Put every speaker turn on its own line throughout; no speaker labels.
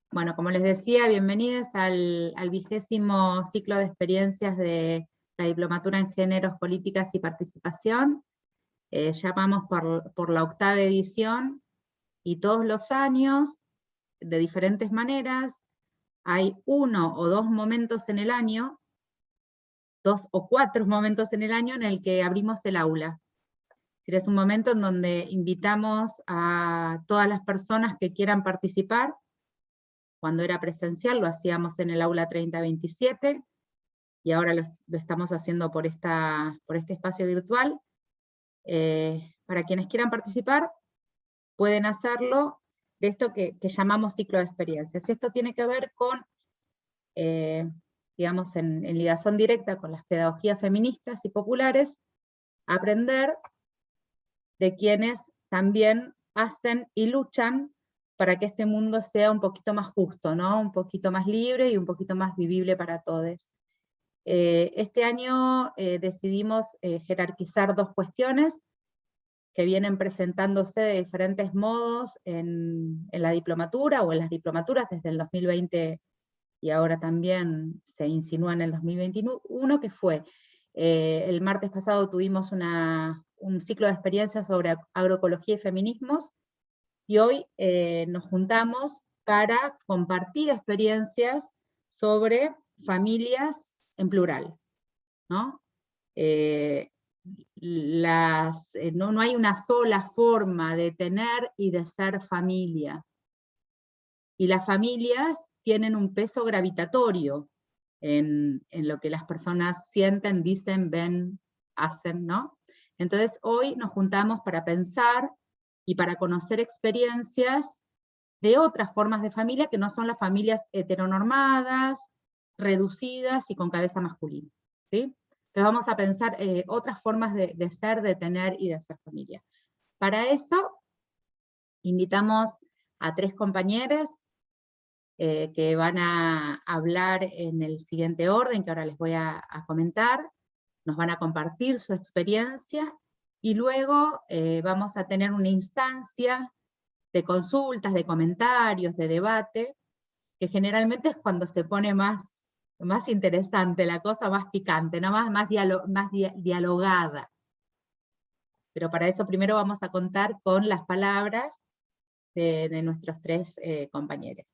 Bueno, como les decía, bienvenidos al 20º ciclo de experiencias de la Diplomatura en Géneros, Políticas y Participación. Ya vamos por la 8ª edición, y todos los años, de diferentes maneras, hay 1 o 2 momentos en el año, 2 o 4 momentos en el año en el que abrimos el aula. Es un momento en donde invitamos a todas las personas que quieran participar. Cuando era presencial lo hacíamos en el aula 3027, y ahora lo estamos haciendo por este espacio virtual. Para quienes quieran participar, pueden hacerlo de esto que llamamos ciclo de experiencias. Esto tiene que ver con, digamos, en ligación directa con las pedagogías feministas y populares, aprender de quienes también hacen y luchan para que este mundo sea un poquito más justo, ¿no? Un poquito más libre y un poquito más vivible para todos. Este año decidimos jerarquizar 2 cuestiones que vienen presentándose de diferentes modos en la diplomatura o en las diplomaturas desde el 2020, y ahora también se insinúa en el 2021, que fue, el martes pasado tuvimos un ciclo de experiencias sobre agroecología y feminismos, y hoy nos juntamos para compartir experiencias sobre familias en plural, ¿no? No hay una sola forma de tener y de ser familia, y las familias tienen un peso gravitatorio en lo que las personas sienten, dicen, ven, hacen, ¿no? Entonces hoy nos juntamos para pensar y para conocer experiencias de otras formas de familia que no son las familias heteronormadas, reducidas y con cabeza masculina, ¿sí? Entonces vamos a pensar otras formas de ser, de tener y de hacer familia. Para eso invitamos a 3 compañeros que van a hablar en el siguiente orden, que ahora les voy a comentar. Nos van a compartir su experiencia, y luego vamos a tener una instancia de consultas, de comentarios, de debate, que generalmente es cuando se pone más interesante la cosa, más picante, ¿no? más dialogada. Pero para eso primero vamos a contar con las palabras de nuestros 3 compañeros.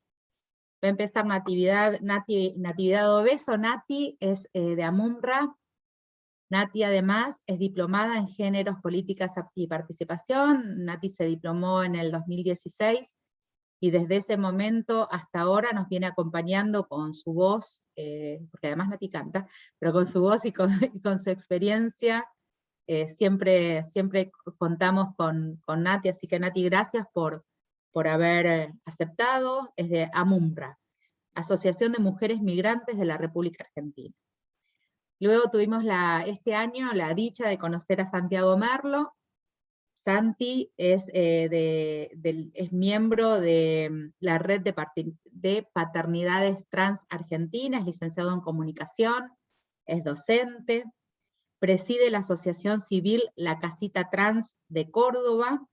Va a empezar Natividad Obeso. Nati es de AMUNRA. Nati además es diplomada en Géneros, Políticas y Participación. Nati se diplomó en el 2016, y desde ese momento hasta ahora nos viene acompañando con su voz, porque además Nati canta, pero con su voz y con su experiencia. Siempre contamos con Nati, así que Nati, gracias por haber aceptado. Es de AMUNRA, Asociación de Mujeres Migrantes de la República Argentina. Luego tuvimos este año la dicha de conocer a Santiago Merlo. Santi es miembro de la Red de Paternidades Trans Argentinas, licenciado en Comunicación, es docente, preside la Asociación Civil La Casita Trans de Córdoba,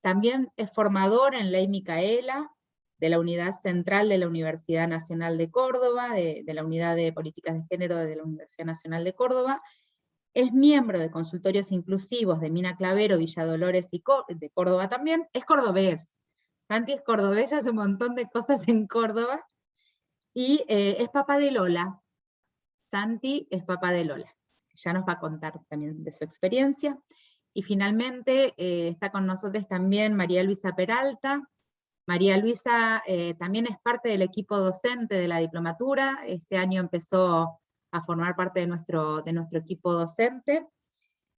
también es formador en Ley Micaela, de la Unidad Central de la Universidad Nacional de Córdoba, de la Unidad de Políticas de Género de la Universidad Nacional de Córdoba, es miembro de Consultorios Inclusivos de Mina Clavero, Villa Dolores y de Córdoba también, es cordobés. Santi es cordobés, hace un montón de cosas en Córdoba, y es papá de Lola. Santi es papá de Lola, ya nos va a contar también de su experiencia. Y finalmente está con nosotros también María Luisa Peralta. María Luisa también es parte del equipo docente de la diplomatura. Este año empezó a formar parte de nuestro equipo docente.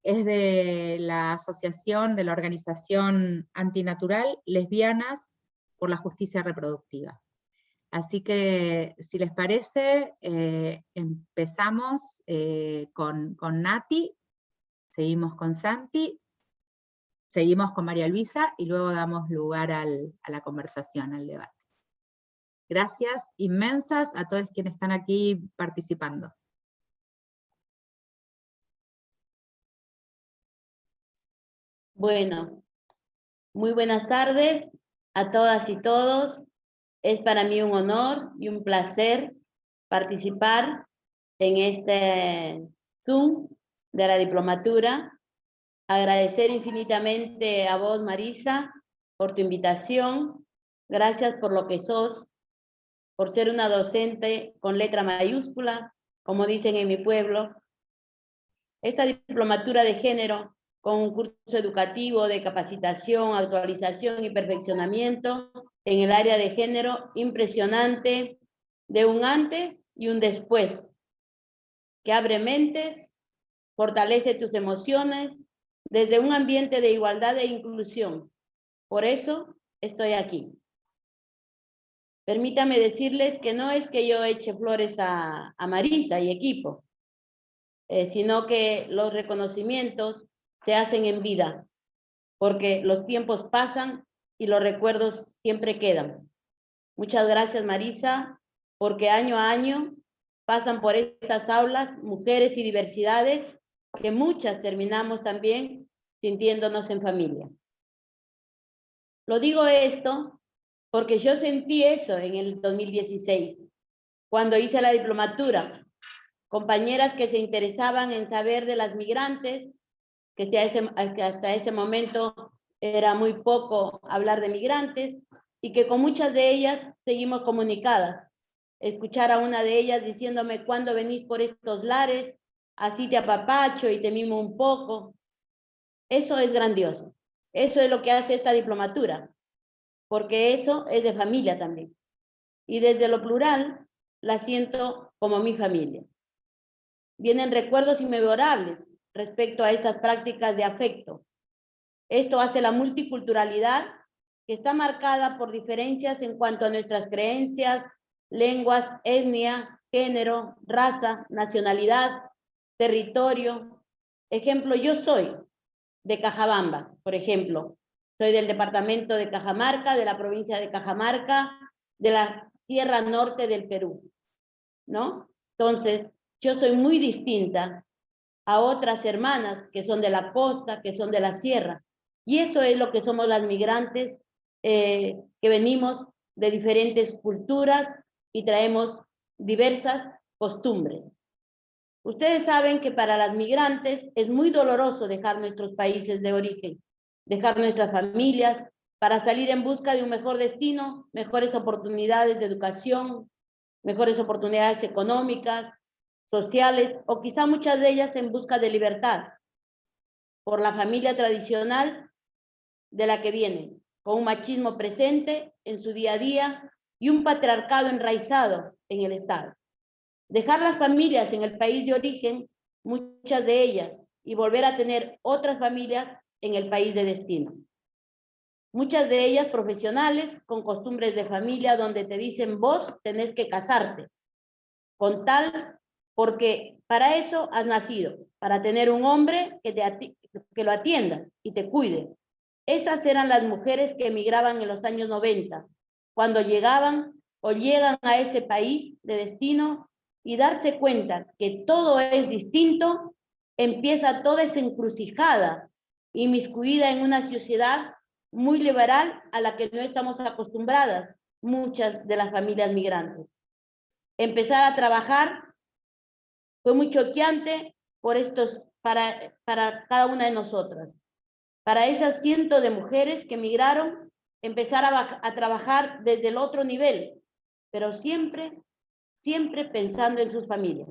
Es de la asociación, de la organización antinatural Lesbianas por la Justicia Reproductiva. Así que, si les parece, empezamos con Nati, seguimos con Santi, seguimos con María Luisa, y luego damos lugar a la conversación, al debate. Gracias inmensas a todos quienes están aquí participando.
Bueno, muy buenas tardes a todas y todos. Es para mí un honor y un placer participar en este Zoom de la diplomatura. Agradecer infinitamente a vos, Marisa, por tu invitación. Gracias por lo que sos, por ser una docente con letra mayúscula, como dicen en mi pueblo. Esta diplomatura de género, con un curso educativo de capacitación, actualización y perfeccionamiento en el área de género, impresionante, de un antes y un después, que abre mentes, fortalece tus emociones, desde un ambiente de igualdad e inclusión. Por eso estoy aquí. Permítame decirles que no es que yo eche flores a Marisa y equipo, sino que los reconocimientos se hacen en vida, porque los tiempos pasan y los recuerdos siempre quedan. Muchas gracias, Marisa, porque año a año pasan por estas aulas mujeres y diversidades que muchas terminamos también sintiéndonos en familia. Lo digo esto porque yo sentí eso en el 2016, cuando hice la diplomatura. Compañeras que se interesaban en saber de las migrantes, que hasta ese momento era muy poco hablar de migrantes, y que con muchas de ellas seguimos comunicadas. Escuchar a una de ellas diciéndome: ¿cuándo venís por estos lares? Así te apapacho y te mimo un poco. Eso es grandioso. Eso es lo que hace esta diplomatura, porque eso es de familia también. Y desde lo plural la siento como mi familia. Vienen recuerdos inmemorables respecto a estas prácticas de afecto. Esto hace la multiculturalidad, que está marcada por diferencias en cuanto a nuestras creencias, lenguas, etnia, género, raza, nacionalidad, territorio. Ejemplo, yo soy de Cajabamba, por ejemplo. Soy del departamento de Cajamarca, de la provincia de Cajamarca, de la Sierra Norte del Perú, ¿no? Entonces, yo soy muy distinta a otras hermanas que son de la costa, que son de la sierra. Y eso es lo que somos las migrantes, que venimos de diferentes culturas y traemos diversas costumbres. Ustedes saben que para las migrantes es muy doloroso dejar nuestros países de origen, dejar nuestras familias para salir en busca de un mejor destino, mejores oportunidades de educación, mejores oportunidades económicas, sociales, o quizá muchas de ellas en busca de libertad, por la familia tradicional de la que vienen, con un machismo presente en su día a día y un patriarcado enraizado en el Estado. Dejar las familias en el país de origen, muchas de ellas, y volver a tener otras familias en el país de destino. Muchas de ellas profesionales, con costumbres de familia donde te dicen: vos tenés que casarte, con tal, porque para eso has nacido, para tener un hombre que lo atiendas y te cuide. Esas eran las mujeres que emigraban en los años 90, cuando llegaban o llegan a este país de destino, y darse cuenta que todo es distinto, empieza toda esa encrucijada inmiscuida en una sociedad muy liberal a la que no estamos acostumbradas muchas de las familias migrantes. Empezar a trabajar fue muy choqueante para cada una de nosotras. Para esas cientos de mujeres que emigraron, empezar a trabajar desde el otro nivel, pero siempre pensando en sus familias,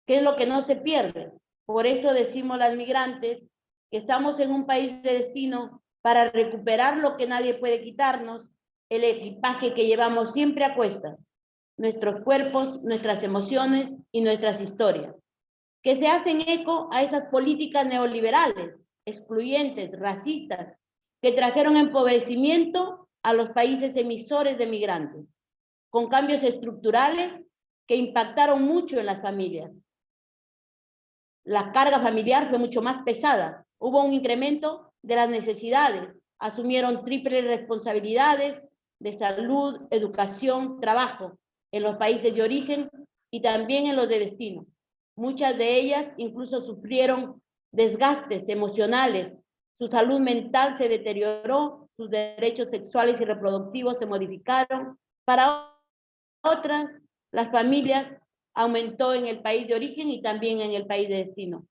que es lo que no se pierde. Por eso decimos las migrantes que estamos en un país de destino para recuperar lo que nadie puede quitarnos, el equipaje que llevamos siempre a cuestas, nuestros cuerpos, nuestras emociones y nuestras historias, que se hacen eco a esas políticas neoliberales, excluyentes, racistas, que trajeron empobrecimiento a los países emisores de migrantes, con cambios estructurales que impactaron mucho en las familias. La carga familiar fue mucho más pesada, hubo un incremento de las necesidades, asumieron triples responsabilidades de salud, educación, trabajo en los países de origen y también en los de destino. Muchas de ellas incluso sufrieron desgastes emocionales su salud mental se deterioró, sus derechos sexuales y reproductivos se modificaron. Para otras, las familias aumentó en el país de origen y también en el país de destino.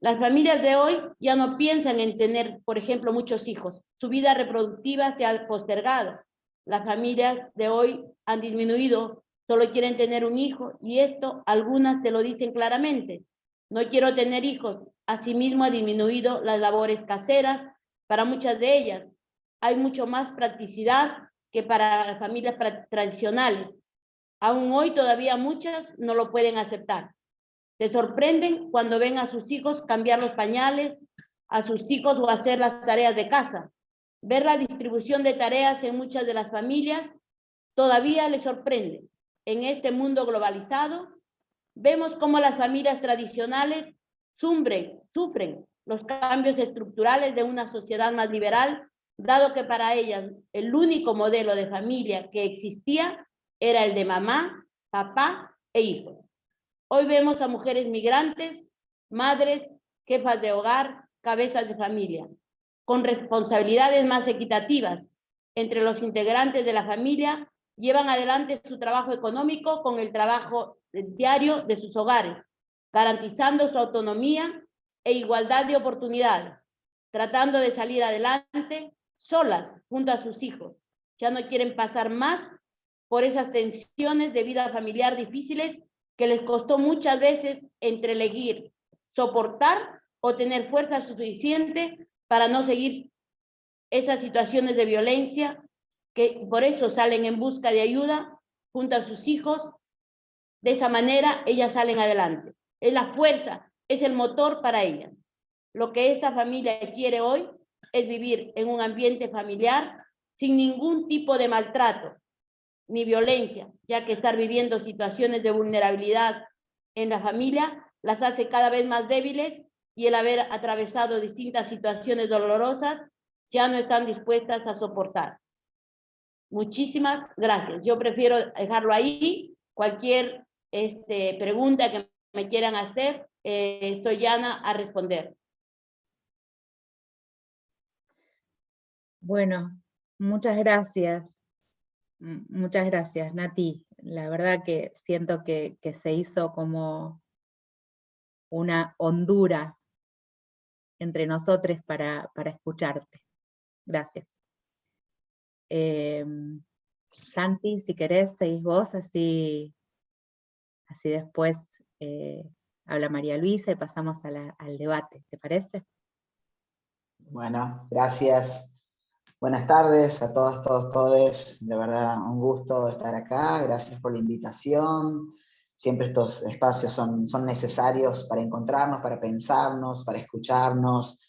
Las familias de hoy ya no piensan en tener, por ejemplo, muchos hijos. Su vida reproductiva se ha postergado. Las familias de hoy han disminuido, solo quieren tener un hijo, y esto algunas te lo dicen claramente. No quiero tener hijos. Asimismo ha disminuido las labores caseras para muchas de ellas. Hay mucho más practicidad que para las familias tradicionales. Aún hoy todavía muchas no lo pueden aceptar. Se sorprenden cuando ven a sus hijos cambiar los pañales, a sus hijos o hacer las tareas de casa. Ver la distribución de tareas en muchas de las familias todavía les sorprende. En este mundo globalizado, vemos cómo las familias tradicionales sufren los cambios estructurales de una sociedad más liberal, dado que para ellas el único modelo de familia que existía era el de mamá, papá e hijos. Hoy vemos a mujeres migrantes, madres, jefas de hogar, cabezas de familia, con responsabilidades más equitativas. Entre los integrantes de la familia llevan adelante su trabajo económico con el trabajo diario de sus hogares, garantizando su autonomía e igualdad de oportunidades, tratando de salir adelante solas junto a sus hijos. Ya no quieren pasar más por esas tensiones de vida familiar difíciles que les costó muchas veces entre elegir soportar o tener fuerza suficiente para no seguir esas situaciones de violencia, que por eso salen en busca de ayuda junto a sus hijos. De esa manera ellas salen adelante. Es la fuerza, es el motor para ellas. Lo que esta familia quiere hoy es vivir en un ambiente familiar sin ningún tipo de maltrato ni violencia, ya que estar viviendo situaciones de vulnerabilidad en la familia las hace cada vez más débiles, y el haber atravesado distintas situaciones dolorosas ya no están dispuestas a soportar. Muchísimas gracias. Yo prefiero dejarlo ahí. Cualquier pregunta que me quieran hacer, estoy llana a responder.
Bueno, muchas gracias. Muchas gracias, Nati. La verdad que siento que se hizo como una hondura entre nosotros para escucharte. Gracias. Santi, si querés, seguís vos, así después habla María Luisa y pasamos al debate, ¿te parece?
Bueno, gracias. Buenas tardes a todas, todos. De verdad, un gusto estar acá. Gracias por la invitación. Siempre estos espacios son necesarios para encontrarnos, para pensarnos, para escucharnos.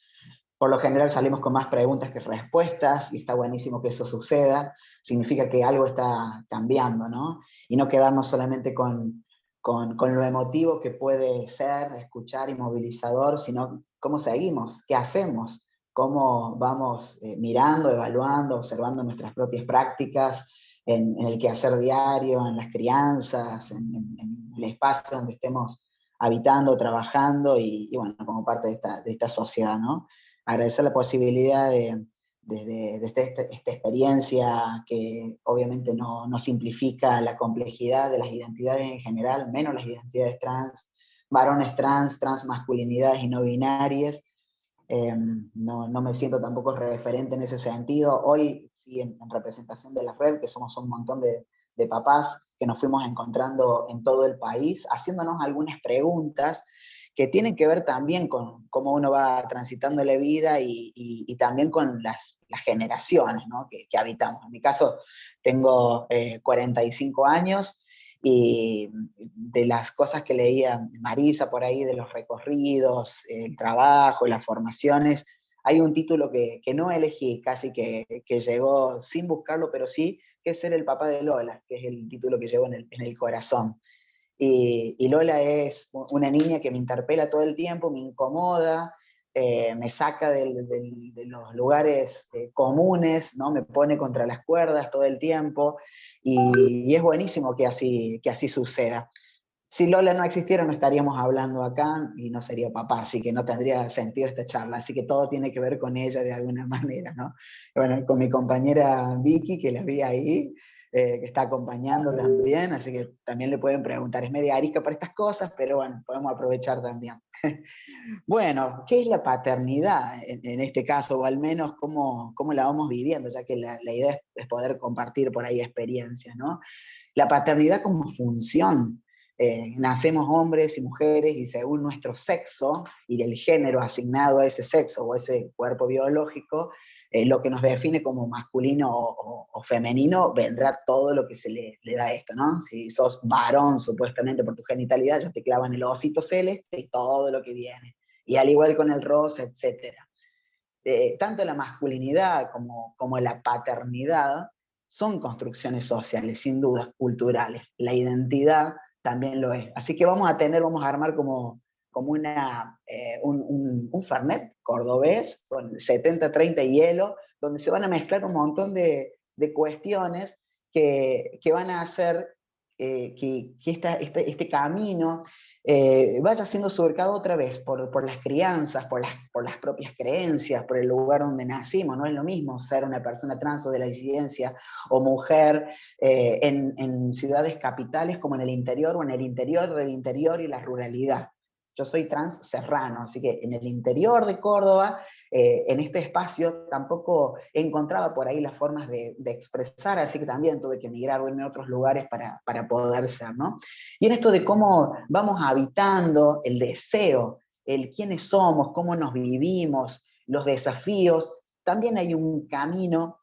Por lo general salimos con más preguntas que respuestas, y está buenísimo que eso suceda. Significa que algo está cambiando, ¿no? Y no quedarnos solamente con lo emotivo que puede ser, escuchar y movilizador, sino cómo seguimos, qué hacemos, cómo vamos mirando, evaluando, observando nuestras propias prácticas en el quehacer diario, en las crianzas, en el espacio donde estemos habitando, trabajando y bueno, como parte de esta sociedad, ¿no? Agradecer la posibilidad de esta experiencia que obviamente no simplifica la complejidad de las identidades en general, menos las identidades trans, varones trans, transmasculinidades y no binarias. No me siento tampoco referente en ese sentido. Hoy sí, en representación de la red, que somos un montón de papás que nos fuimos encontrando en todo el país, haciéndonos algunas preguntas que tienen que ver también con cómo uno va transitando la vida y también con las generaciones, ¿no? que habitamos. En mi caso tengo 45 años, y de las cosas que leía Marisa por ahí, de los recorridos, el trabajo, las formaciones, hay un título que no elegí, casi que llegó sin buscarlo, pero sí, que es Ser el papá de Lola, que es el título que llevo en el corazón. Y Lola es una niña que me interpela todo el tiempo, me incomoda, me saca de los lugares comunes, ¿no? Me pone contra las cuerdas todo el tiempo, y es buenísimo que así suceda. Si Lola no existiera, no estaríamos hablando acá y no sería papá, así que no tendría sentido esta charla. Así que todo tiene que ver con ella de alguna manera, ¿no? Bueno, con mi compañera Vicky, que la vi ahí, que está acompañando también, así que también le pueden preguntar. Es media arisca para estas cosas, pero bueno, podemos aprovechar también. Bueno, ¿qué es la paternidad en este caso? O al menos cómo la vamos viviendo, ya que la idea es poder compartir por ahí experiencias, ¿no? La paternidad como función. Nacemos hombres y mujeres y según nuestro sexo y el género asignado a ese sexo o ese cuerpo biológico, lo que nos define como masculino o femenino, vendrá todo lo que se le da a esto, ¿no? Si sos varón supuestamente por tu genitalidad, ellos te clavan el osito celeste y todo lo que viene. Y al igual con el rosa, etc. Tanto la masculinidad como la paternidad son construcciones sociales, sin dudas, culturales. La identidad también lo es. Así que vamos a armar como un Fernet cordobés con 70-30 hielo, donde se van a mezclar un montón de cuestiones que van a hacer que este camino vaya siendo surcado otra vez por las crianzas, por las propias creencias, por el lugar donde nacimos. No es lo mismo ser una persona trans o de la disidencia o mujer en ciudades capitales como en el interior o en el interior del interior y la ruralidad. Yo soy trans serrano, así que en el interior de Córdoba, en este espacio, tampoco encontraba por ahí las formas de expresar, así que también tuve que emigrar o irme a otros lugares para poder ser, ¿no? Y en esto de cómo vamos habitando el deseo, el quiénes somos, cómo nos vivimos, los desafíos, también hay un camino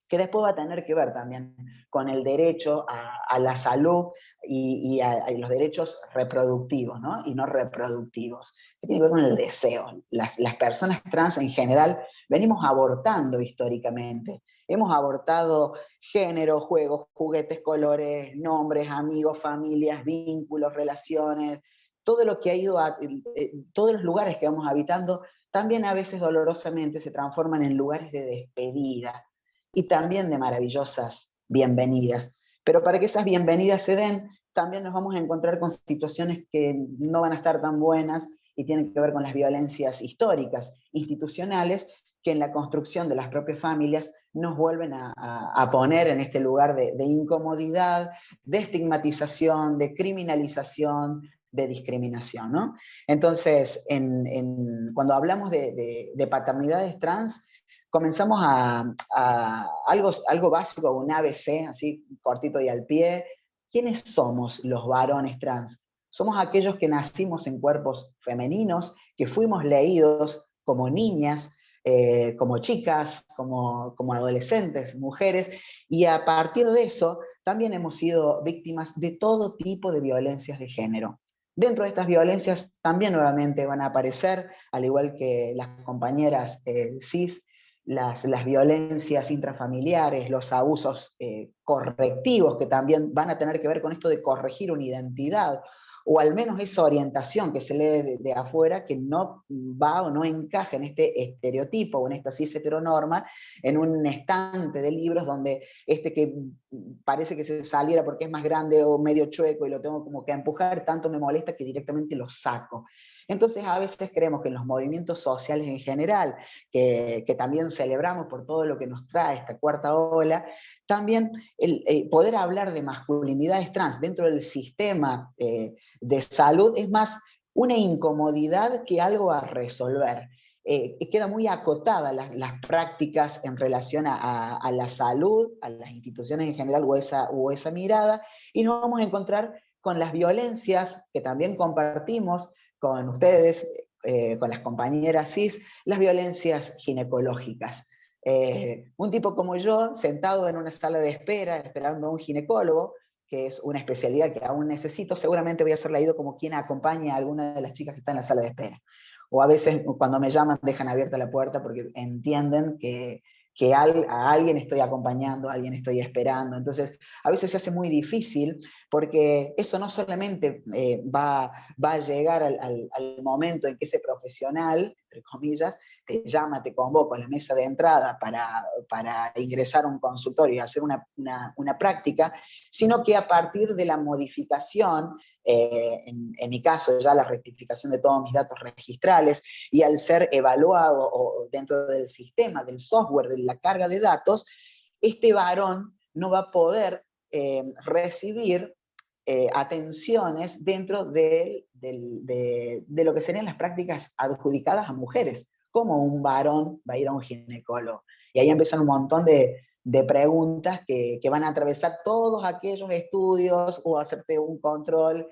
que después va a tener que ver también con el derecho a la salud y a los derechos reproductivos, ¿no? Y no reproductivos, que tiene que ver con el deseo. Las personas trans en general venimos abortando históricamente. Hemos abortado género, juegos, juguetes, colores, nombres, amigos, familias, vínculos, relaciones, todo lo que ha ido todos los lugares que vamos habitando, también a veces dolorosamente se transforman en lugares de despedida, y también de maravillosas bienvenidas. Pero para que esas bienvenidas se den, también nos vamos a encontrar con situaciones que no van a estar tan buenas y tienen que ver con las violencias históricas, institucionales, que en la construcción de las propias familias nos vuelven a poner en este lugar de incomodidad, de estigmatización, de criminalización, de discriminación, ¿no? Entonces, cuando hablamos de paternidades trans, comenzamos a algo básico, un ABC, así cortito y al pie. ¿Quiénes somos los varones trans? Somos aquellos que nacimos en cuerpos femeninos, que fuimos leídos como niñas, como chicas, como adolescentes, mujeres, y a partir de eso también hemos sido víctimas de todo tipo de violencias de género. Dentro de estas violencias también nuevamente van a aparecer, al igual que las compañeras cis, las violencias intrafamiliares, los abusos correctivos que también van a tener que ver con esto de corregir una identidad, o al menos esa orientación que se lee de afuera que no va o no encaja en este estereotipo o en esta cis heteronorma, en un estante de libros donde este que parece que se saliera porque es más grande o medio chueco y lo tengo como que empujar, tanto me molesta que directamente lo saco. Entonces a veces creemos que en los movimientos sociales en general, que también celebramos por todo lo que nos trae esta cuarta ola, también el poder hablar de masculinidades trans dentro del sistema de salud es más una incomodidad que algo a resolver. Queda muy acotada las prácticas en relación a la salud, a las instituciones en general o esa mirada, y nos vamos a encontrar con las violencias que también compartimos con ustedes, con las compañeras cis, las violencias ginecológicas. Un tipo como yo, sentado en una sala de espera, esperando a un ginecólogo, que es una especialidad que aún necesito, seguramente voy a ser leído como quien acompaña a alguna de las chicas que está en la sala de espera. O a veces cuando me llaman dejan abierta la puerta porque entienden que a alguien estoy acompañando, a alguien estoy esperando. Entonces, a veces se hace muy difícil porque eso no solamente va a llegar al momento en que ese profesional entre comillas, te llama, te convoca a la mesa de entrada para ingresar a un consultorio y hacer una práctica, sino que a partir de la modificación, en mi caso ya la rectificación de todos mis datos registrales, y al ser evaluado o dentro del sistema, del software, de la carga de datos, este varón no va a poder recibir atenciones dentro de lo que serían las prácticas adjudicadas a mujeres, como un varón va a ir a un ginecólogo. Y ahí empiezan un montón de preguntas que van a atravesar todos aquellos estudios o hacerte un control,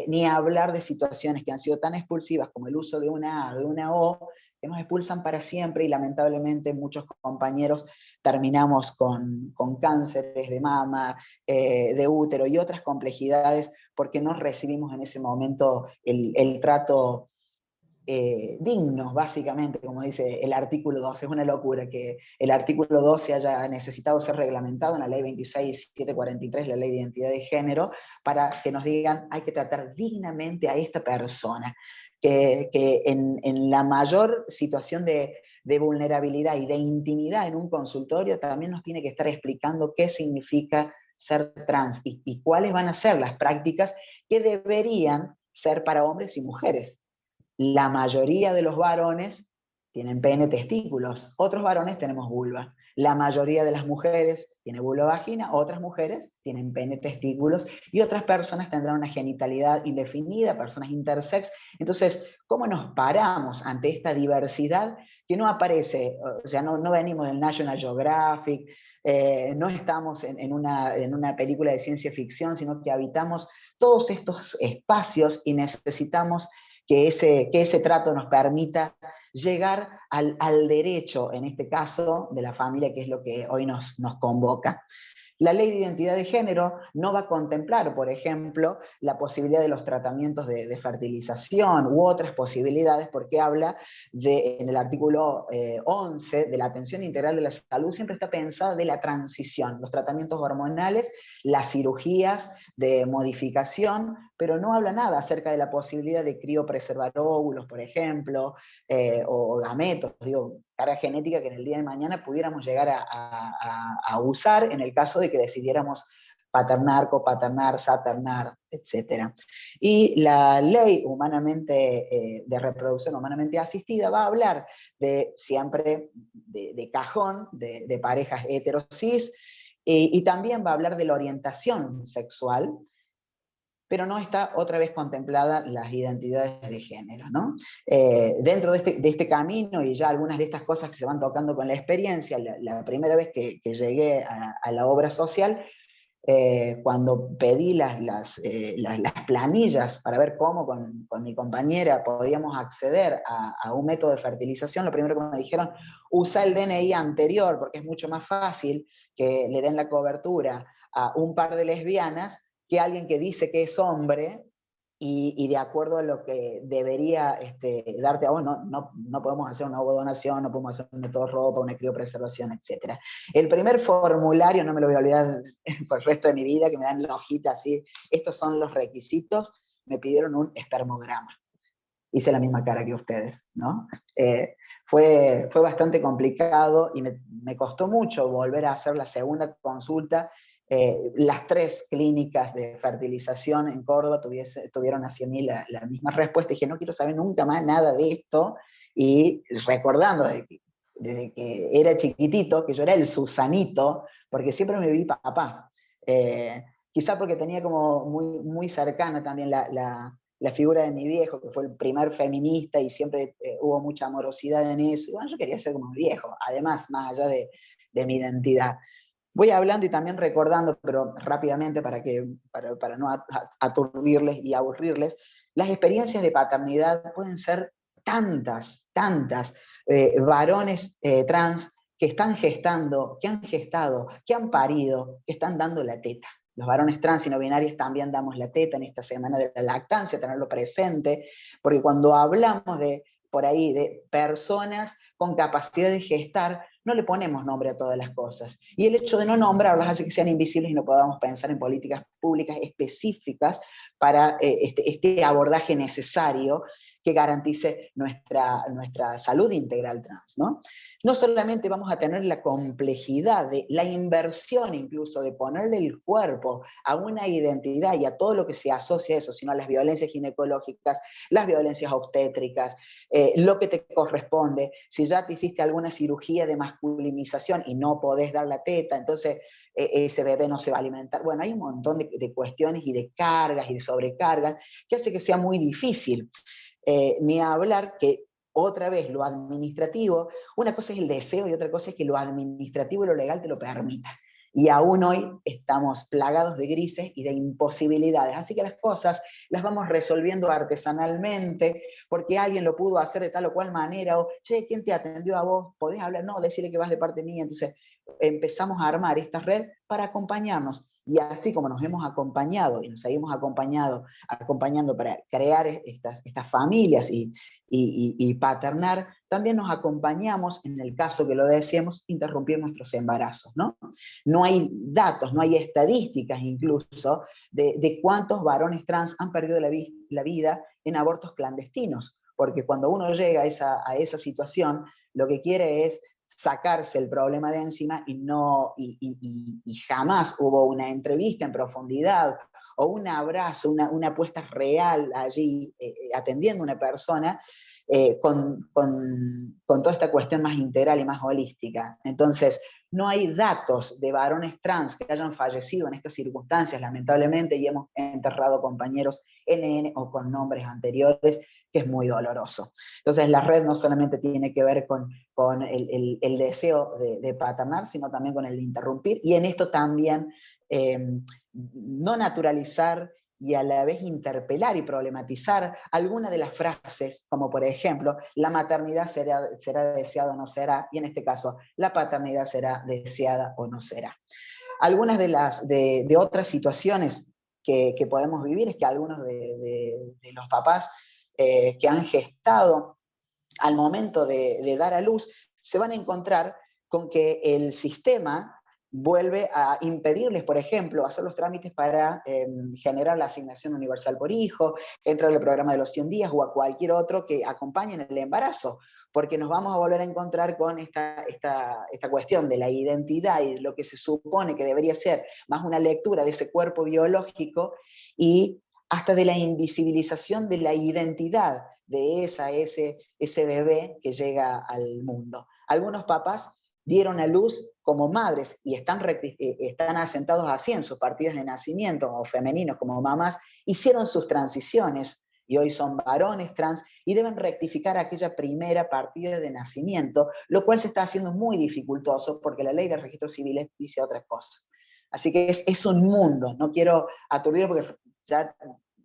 ni hablar de situaciones que han sido tan expulsivas como el uso de una A, de una O, que nos expulsan para siempre, y lamentablemente muchos compañeros terminamos con cánceres de mama, de útero y otras complejidades porque no recibimos en ese momento el trato digno, básicamente, como dice el artículo 12. Es una locura que el artículo 12 haya necesitado ser reglamentado en la ley 26743, la ley de identidad de género, para que nos digan hay que tratar dignamente a esta persona, que en la mayor situación de vulnerabilidad y de intimidad en un consultorio también nos tiene que estar explicando qué significa ser trans y cuáles van a ser las prácticas que deberían ser para hombres y mujeres. La mayoría de los varones tienen pene, testículos, otros varones tenemos vulva. La mayoría de las mujeres tiene vulva, vagina, otras mujeres tienen pene, testículos, y otras personas tendrán una genitalidad indefinida, personas intersex. Entonces, ¿cómo nos paramos ante esta diversidad que no aparece? O sea, no venimos del National Geographic, no estamos en una película de ciencia ficción, sino que habitamos todos estos espacios y necesitamos que ese trato nos permita llegar al derecho, en este caso, de la familia, que es lo que hoy nos convoca. La ley de identidad de género no va a contemplar, por ejemplo, la posibilidad de los tratamientos de fertilización u otras posibilidades, porque habla en el artículo 11 de la atención integral de la salud, siempre está pensada de la transición, los tratamientos hormonales, las cirugías de modificación, pero no habla nada acerca de la posibilidad de criopreservar óvulos, por ejemplo, o gametos, digo, carga genética que en el día de mañana pudiéramos llegar a usar en el caso de que decidiéramos paternar, copaternar, saternar, etc. Y la ley de reproducción humanamente asistida va a hablar siempre de cajón, de parejas heterosis, y también va a hablar de la orientación sexual, pero no está otra vez contemplada las identidades de género, ¿no? Dentro de este camino, y ya algunas de estas cosas que se van tocando con la experiencia, la primera vez que llegué a la obra social, cuando pedí las planillas para ver cómo con mi compañera podíamos acceder a un método de fertilización, lo primero que me dijeron, usa el DNI anterior, porque es mucho más fácil que le den la cobertura a un par de lesbianas que alguien que dice que es hombre, y de acuerdo a lo que debería darte a vos, no podemos hacer una ovodonación, no podemos hacer un método ropa, una criopreservación, etc. El primer formulario, no me lo voy a olvidar por el resto de mi vida, que me dan la hojita así, estos son los requisitos, me pidieron un espermograma. Hice la misma cara que ustedes, ¿no? Fue bastante complicado y me costó mucho volver a hacer la segunda consulta. Las 3 clínicas de fertilización en Córdoba tuvieron hacia mí la misma respuesta. Dije, no quiero saber nunca más nada de esto. Y recordando desde que era chiquitito, que yo era el Susanito, porque siempre me vi papá. Quizá porque tenía como muy, muy cercana también la figura de mi viejo, que fue el primer feminista y siempre hubo mucha amorosidad en eso. Y bueno, yo quería ser como mi viejo, además, más allá de mi identidad. Voy hablando y también recordando, pero rápidamente para no aturdirles y aburrirles, las experiencias de paternidad pueden ser tantas, varones trans que están gestando, que han gestado, que han parido, que están dando la teta. Los varones trans y no binarios también damos la teta en esta semana de la lactancia, tenerlo presente, porque cuando hablamos por ahí de personas con capacidad de gestar, no le ponemos nombre a todas las cosas. Y el hecho de no nombrarlas hace que sean invisibles y no podamos pensar en políticas públicas específicas para este abordaje necesario que garantice nuestra salud integral trans, ¿no? No solamente vamos a tener la complejidad de la inversión incluso de ponerle el cuerpo a una identidad y a todo lo que se asocia a eso, sino a las violencias ginecológicas, las violencias obstétricas, lo que te corresponde, si ya te hiciste alguna cirugía de masculinización y no podés dar la teta, entonces ese bebé no se va a alimentar. Bueno, hay un montón de cuestiones y de cargas y de sobrecargas que hace que sea muy difícil. Ni hablar que otra vez lo administrativo, una cosa es el deseo y otra cosa es que lo administrativo y lo legal te lo permita. Y aún hoy estamos plagados de grises y de imposibilidades. Así que las cosas las vamos resolviendo artesanalmente, porque alguien lo pudo hacer de tal o cual manera, o, che, ¿quién te atendió a vos? ¿Podés hablar? No, decirle que vas de parte mía. Entonces empezamos a armar esta red para acompañarnos. Y así como nos hemos acompañado y nos seguimos acompañando para crear estas familias y paternar, también nos acompañamos, en el caso que lo deseemos, interrumpir nuestros embarazos, ¿no? No hay datos, no hay estadísticas incluso de cuántos varones trans han perdido la vida en abortos clandestinos, porque cuando uno llega a esa situación, lo que quiere es sacarse el problema de encima y jamás hubo una entrevista en profundidad o un abrazo, una puesta real allí atendiendo a una persona con toda esta cuestión más integral y más holística. Entonces, no hay datos de varones trans que hayan fallecido en estas circunstancias, lamentablemente, y hemos enterrado compañeros NN o con nombres anteriores, que es muy doloroso. Entonces, la red no solamente tiene que ver con el deseo de paternar, sino también con el de interrumpir, y en esto también no naturalizar y a la vez interpelar y problematizar algunas de las frases, como por ejemplo, la maternidad será deseada o no será, y en este caso, la paternidad será deseada o no será. Algunas de otras situaciones que podemos vivir es que algunos de los papás que han gestado al momento de dar a luz, se van a encontrar con que el sistema vuelve a impedirles, por ejemplo, hacer los trámites para generar la asignación universal por hijo, entrar al programa de los 100 días o a cualquier otro que acompañe en el embarazo, porque nos vamos a volver a encontrar con esta cuestión de la identidad y lo que se supone que debería ser más una lectura de ese cuerpo biológico y hasta de la invisibilización de la identidad de ese bebé que llega al mundo. Algunos papás dieron a luz como madres y están asentados así en sus partidas de nacimiento, o femeninos como mamás, hicieron sus transiciones y hoy son varones trans y deben rectificar aquella primera partida de nacimiento, lo cual se está haciendo muy dificultoso porque la ley de registros civiles dice otra cosa. Así que es un mundo, no quiero aturdir porque ya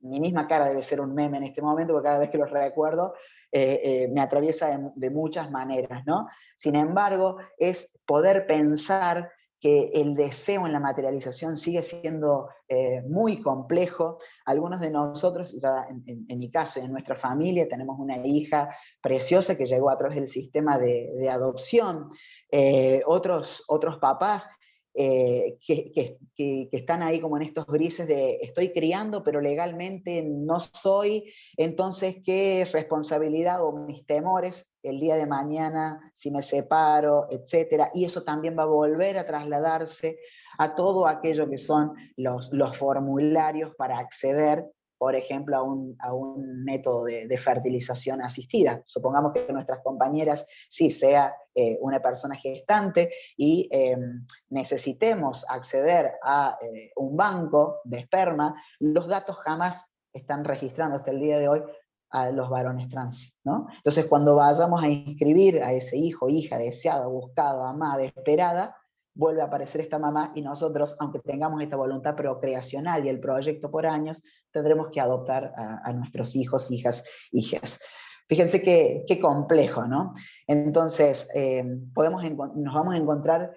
mi misma cara debe ser un meme en este momento, porque cada vez que lo recuerdo me atraviesa de muchas maneras, ¿no? Sin embargo, es poder pensar que el deseo en la materialización sigue siendo muy complejo. Algunos de nosotros, ya en mi caso y en nuestra familia, tenemos una hija preciosa que llegó a través del sistema de adopción. Otros papás que están ahí como en estos grises de estoy criando, pero legalmente no soy, entonces qué responsabilidad o mis temores el día de mañana, si me separo, etcétera, y eso también va a volver a trasladarse a todo aquello que son los formularios para acceder, por ejemplo, a un método de fertilización asistida. Supongamos que nuestras compañeras sí sea una persona gestante y necesitemos acceder a un banco de esperma, los datos jamás están registrando hasta el día de hoy a los varones trans, ¿no? Entonces, cuando vayamos a inscribir a ese hijo, hija deseada, buscada, amada, esperada, vuelve a aparecer esta mamá y nosotros, aunque tengamos esta voluntad procreacional y el proyecto por años, tendremos que adoptar a nuestros hijos, hijas. Fíjense qué complejo, ¿no? Entonces, nos vamos a encontrar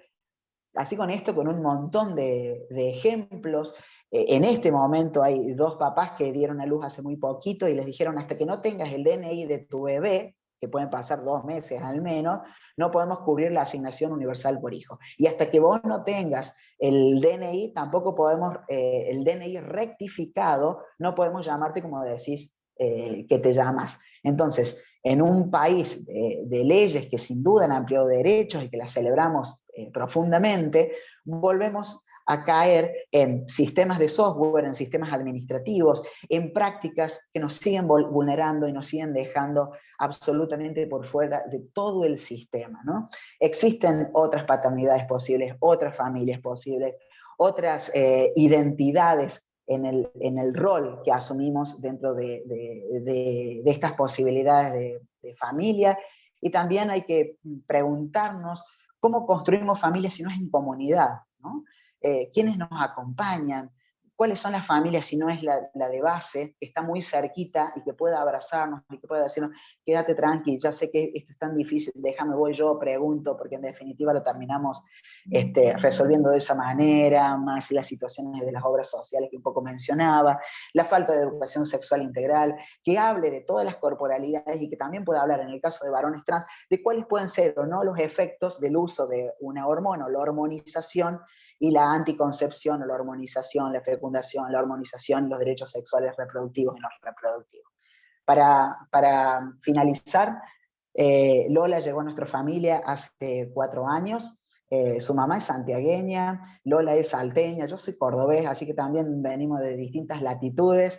así con esto, con un montón de ejemplos. En este momento hay 2 papás que dieron a luz hace muy poquito y les dijeron hasta que no tengas el DNI de tu bebé, que pueden pasar 2 meses al menos, no podemos cubrir la asignación universal por hijo. Y hasta que vos no tengas el DNI, tampoco podemos, el DNI rectificado, no podemos llamarte como decís que te llamas. Entonces, en un país de leyes que sin duda han ampliado derechos y que las celebramos profundamente, volvemos a caer en sistemas de software, en sistemas administrativos, en prácticas que nos siguen vulnerando y nos siguen dejando absolutamente por fuera de todo el sistema, ¿no? Existen otras paternidades posibles, otras familias posibles, otras identidades en el rol que asumimos dentro de estas posibilidades de familia, y también hay que preguntarnos cómo construimos familias si no es en comunidad, ¿no? ¿Quiénes nos acompañan? ¿Cuáles son las familias si no es la de base, que está muy cerquita y que pueda abrazarnos y que pueda decirnos, quédate tranqui, ya sé que esto es tan difícil, déjame, voy yo, pregunto, porque en definitiva lo terminamos resolviendo de esa manera, más las situaciones de las obras sociales que un poco mencionaba, la falta de educación sexual integral, que hable de todas las corporalidades y que también pueda hablar, en el caso de varones trans, de cuáles pueden ser o no los efectos del uso de una hormona o la hormonización y la anticoncepción o la hormonización, la fecundación, la hormonización, los derechos sexuales reproductivos y no reproductivos. Para finalizar, Lola llegó a nuestra familia hace 4 años, su mamá es santiagueña, Lola es salteña, yo soy cordobés, así que también venimos de distintas latitudes.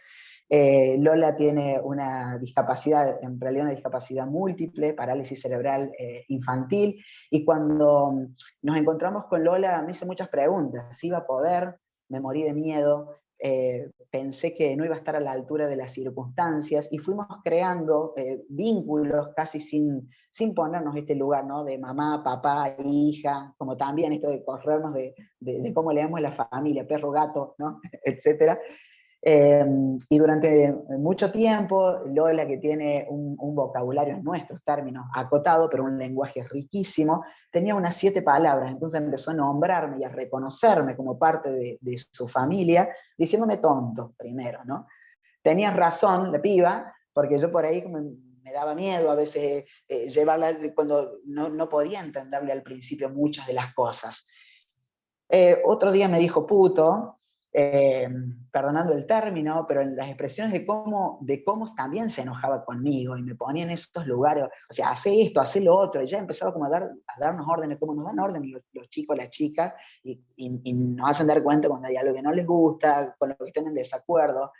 Lola tiene una discapacidad, en realidad una discapacidad múltiple, parálisis cerebral infantil, y cuando nos encontramos con Lola me hice muchas preguntas, si iba a poder, me morí de miedo, pensé que no iba a estar a la altura de las circunstancias, y fuimos creando vínculos casi sin ponernos este lugar, ¿no? De mamá, papá, hija, como también esto de corrernos de cómo leemos la familia, perro, gato, ¿no? Etcétera. Y durante mucho tiempo, Lola, que tiene un vocabulario en nuestros términos acotado, pero un lenguaje riquísimo, tenía unas 7 palabras, entonces empezó a nombrarme y a reconocerme como parte de su familia, diciéndome tonto primero, ¿no? Tenías razón, la piba, porque yo por ahí como me daba miedo a veces llevarla cuando no podía entenderle al principio muchas de las cosas. Otro día me dijo puto, perdonando el término, pero en las expresiones de cómo también se enojaba conmigo y me ponía en esos lugares, o sea, hace esto, hace lo otro, y ya empezaba como a darnos órdenes, como nos dan órdenes los chicos, las chicas, y nos hacen dar cuenta cuando hay algo que no les gusta, con lo que estén en desacuerdo.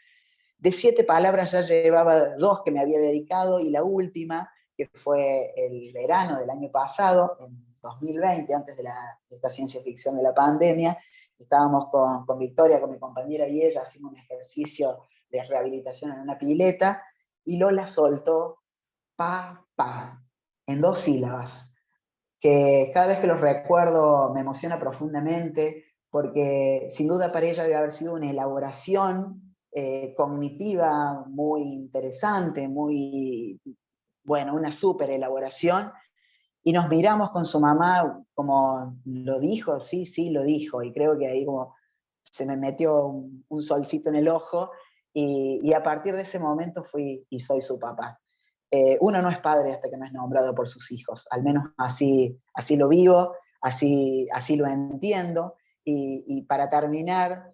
De 7 palabras ya llevaba 2 que me había dedicado, y la última, que fue el verano del año pasado, en 2020, antes de esta ciencia ficción de la pandemia. Estábamos con Victoria, con mi compañera y ella, haciendo un ejercicio de rehabilitación en una pileta, y Lola soltó papá, en 2 sílabas, que cada vez que los recuerdo me emociona profundamente, porque sin duda para ella debe haber sido una elaboración cognitiva muy interesante, muy, bueno, una súper elaboración, y nos miramos con su mamá como, ¿lo dijo? Sí, sí, lo dijo, y creo que ahí como se me metió un solcito en el ojo, y a partir de ese momento fui y soy su papá. Uno no es padre hasta que no es nombrado por sus hijos, al menos así lo vivo, así lo entiendo, y para terminar,